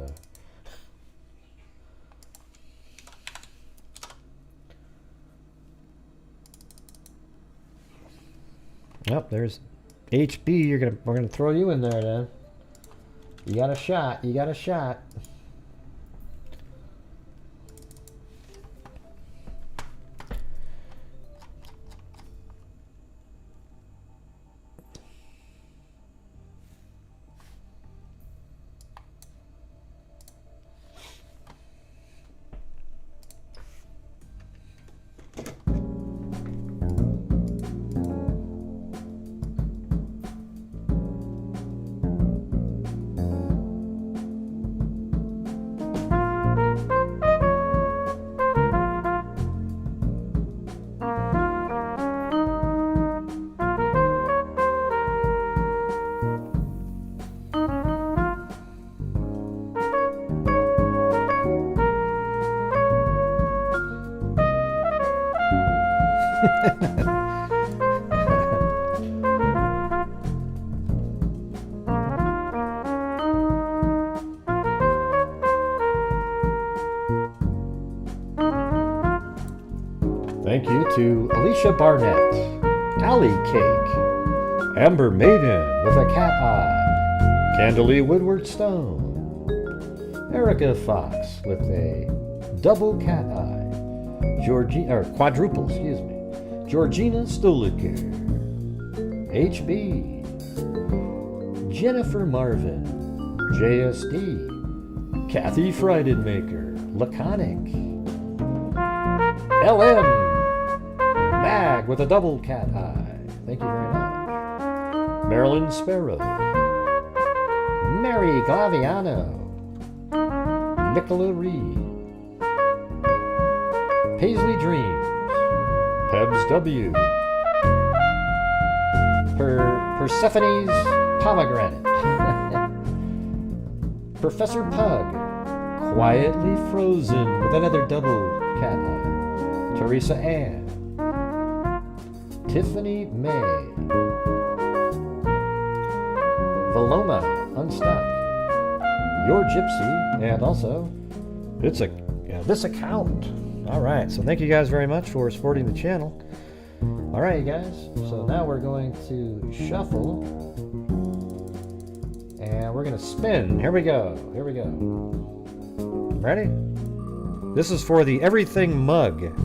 Yep, there's HB. We're gonna throw you in there then. You got a shot. You got a shot. Thank you to Alicia Barnett, Alley Cake, Amber Maiden with a cat eye, Candalee Woodward Stone, Erica Fox with a double cat eye, quadruple, excuse me, Georgina Stoliker, HB, Jennifer Marvin, JSD, Kathy Friedenmaker, Laconic, LM, Mag with a double cat eye. Thank you very much. Marilyn Sparrow, Mary Glaviano, Nicola Reed, Paisley Dreams, Pebs W, Persephone's Pomegranate, Professor Pug, Quietly Frozen with another double cat eye, Teresa Ann, Tiffany May, Valoma Unstuck, Your Gypsy, and also this account. All right, so thank you guys very much for supporting the channel. All right, you guys, so now we're going to shuffle and we're going to spin. Here we go. Here we go. Ready? This is for the Everything Mug.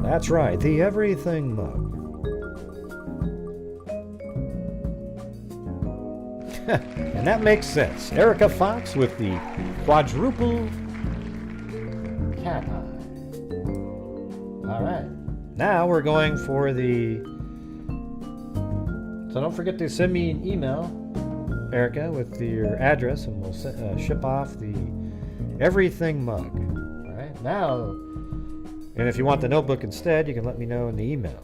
That's right, the Everything Mug. And that makes sense. Erica Fox with the quadruple cat eye. All right. Now we're going for the... So don't forget to send me an email, Erica, with your address, and we'll ship off the Everything Mug. All right. Now... And if you want the notebook instead, you can let me know in the email.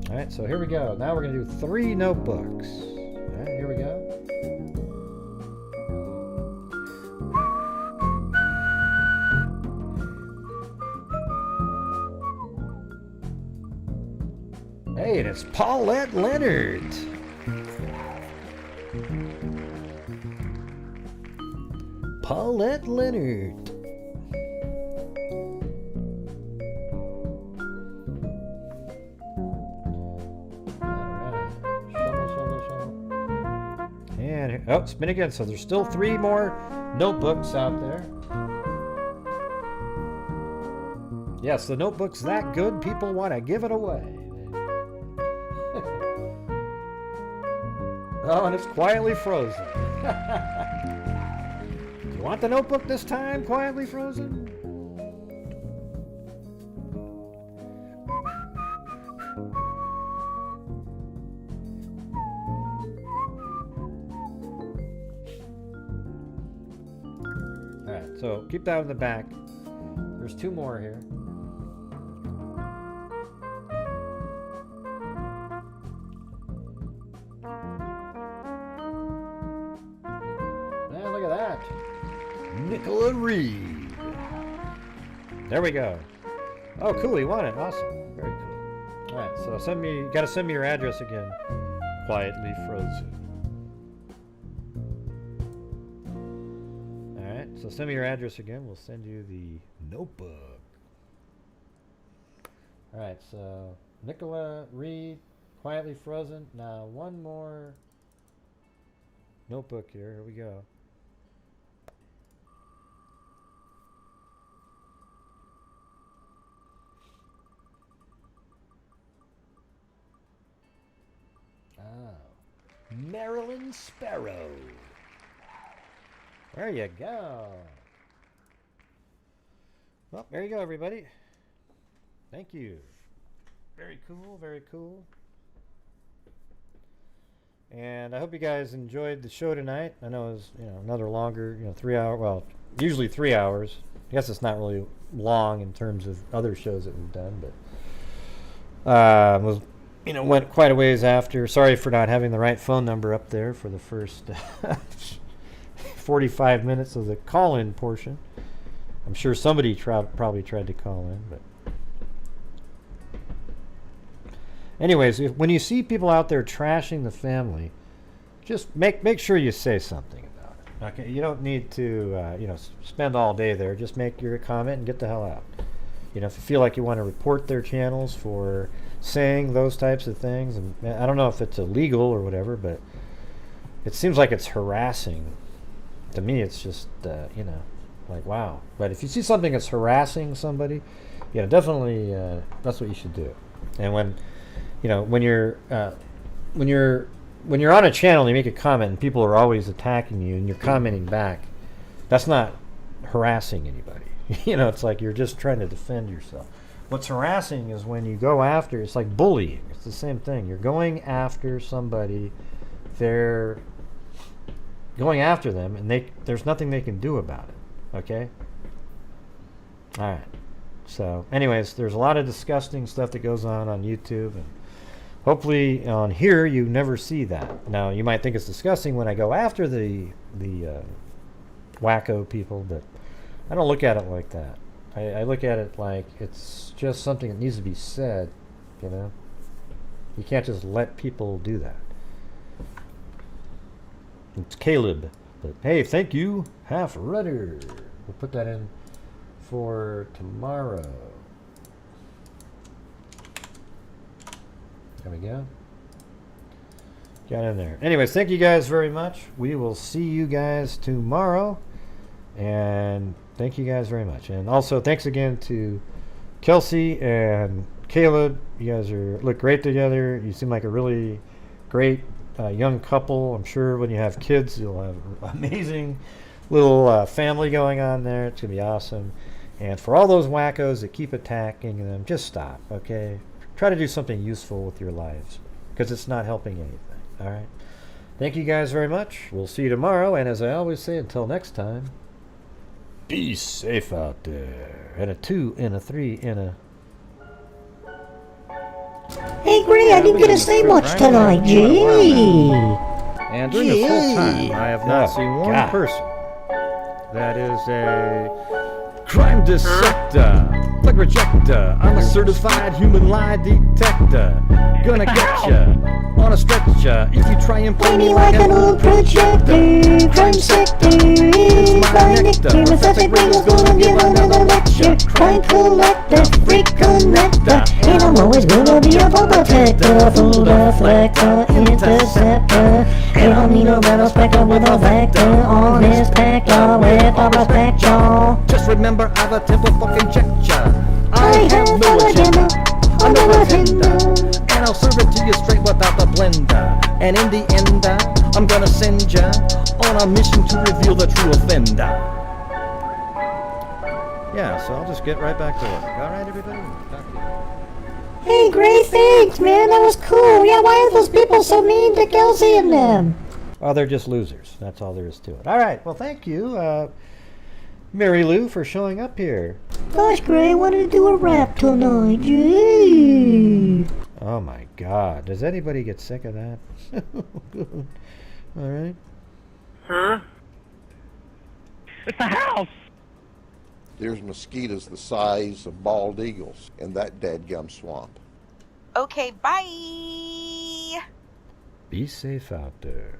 All right, so here we go. Now we're going to do 3 notebooks. All right, here we go. Hey, and it's Paulette Leonard. Paulette Leonard. Oh, spin again. So there's still 3 more notebooks out there. Yes, the notebook's that good, people want to give it away. Oh, and it's quietly frozen. Do you want the notebook this time, quietly frozen? So keep that in the back. There's 2 more here. got Nicola Reed. There we go. Oh, cool. He won it. Awesome. Very cool. All right. So gotta send me your address again. Quietly frozen. All right. So send me your address again. We'll send you the notebook. All right. So Nicola Reed, Quietly Frozen. Now one more notebook here. Here we go. Oh, Marilyn Sparrow. There you go. Well, there you go, everybody. Thank you. Very cool, very cool. And I hope you guys enjoyed the show tonight. I know it was, another longer, 3 hour, well, usually 3 hours. I guess it's not really long in terms of other shows that we've done, but was went quite a ways after. Sorry for not having the right phone number up there for the first 45 minutes of the call-in portion. I'm sure somebody probably tried to call in, but anyways, when you see people out there trashing the family, just make sure you say something about it. Okay, you don't need to spend all day there. Just make your comment and get the hell out. If you feel like you want to report their channels for saying those types of things, and I don't know if it's illegal or whatever, but it seems like it's harassing. To me, it's just like wow. But if you see something that's harassing somebody, definitely that's what you should do. And when you're on a channel and you make a comment and people are always attacking you and you're commenting back, that's not harassing anybody. It's like you're just trying to defend yourself. What's harassing is when you go after, it's like bullying. It's the same thing. You're going after somebody, they're going after them, and there's nothing they can do about it. Okay? All right. So, anyways, there's a lot of disgusting stuff that goes on YouTube, and hopefully on here you never see that. Now, you might think it's disgusting when I go after the wacko people, but I don't look at it like that. I look at it like it's just something that needs to be said, You can't just let people do that. It's Kaleb. But hey, thank you, Half Rudder. We'll put that in for tomorrow. There we go. Got in there. Anyways, thank you guys very much. We will see you guys tomorrow. And thank you guys very much. And also, thanks again to Kelsi and Kaleb. You guys look great together. You seem like a really great young couple. I'm sure when you have kids, you'll have an amazing little family going on there. It's going to be awesome. And for all those wackos that keep attacking them, just stop, okay? Try to do something useful with your lives, because it's not helping anything, all right? Thank you guys very much. We'll see you tomorrow. And as I always say, until next time, be safe out there. And a 2 and a 3 and a... Hey, Gray, I didn't get to say much tonight, gee. And during this whole time, I have not seen one person that is a crime dissector, plug rejector. I'm a certified human lie detector. Gonna get ya on a stretcher if you try and play me like an old projector. Crime sector is my nectar. Pathetic Ringle's gonna give another lecture. Crime collector, freak connector, and I'm always gonna be a ball protector. Fool deflector, interceptor. I don't need a metal spectre with a vector on his spectre with a respect, y'all. Just remember, I've a temple fucking checked ya. I have no agenda, I'm no agenda. And I'll serve it to you straight without the blender. And in the end, I'm gonna send ya on a mission to reveal the true offender. Yeah, so I'll just get right back to work. Alright, everybody? Talk to you. Hey, Gray, thanks, man, that was cool. Yeah, why are those people so mean to Kelsi and them? Oh, they're just losers. That's all there is to it. Alright, well, thank you, Mary Lou, for showing up here. Gosh, Gray, I wanted to do a rap tonight, gee. Oh my God, does anybody get sick of that? Alright. Huh? It's a house. There's mosquitoes the size of bald eagles in that dadgum swamp. Okay, bye. Be safe out there.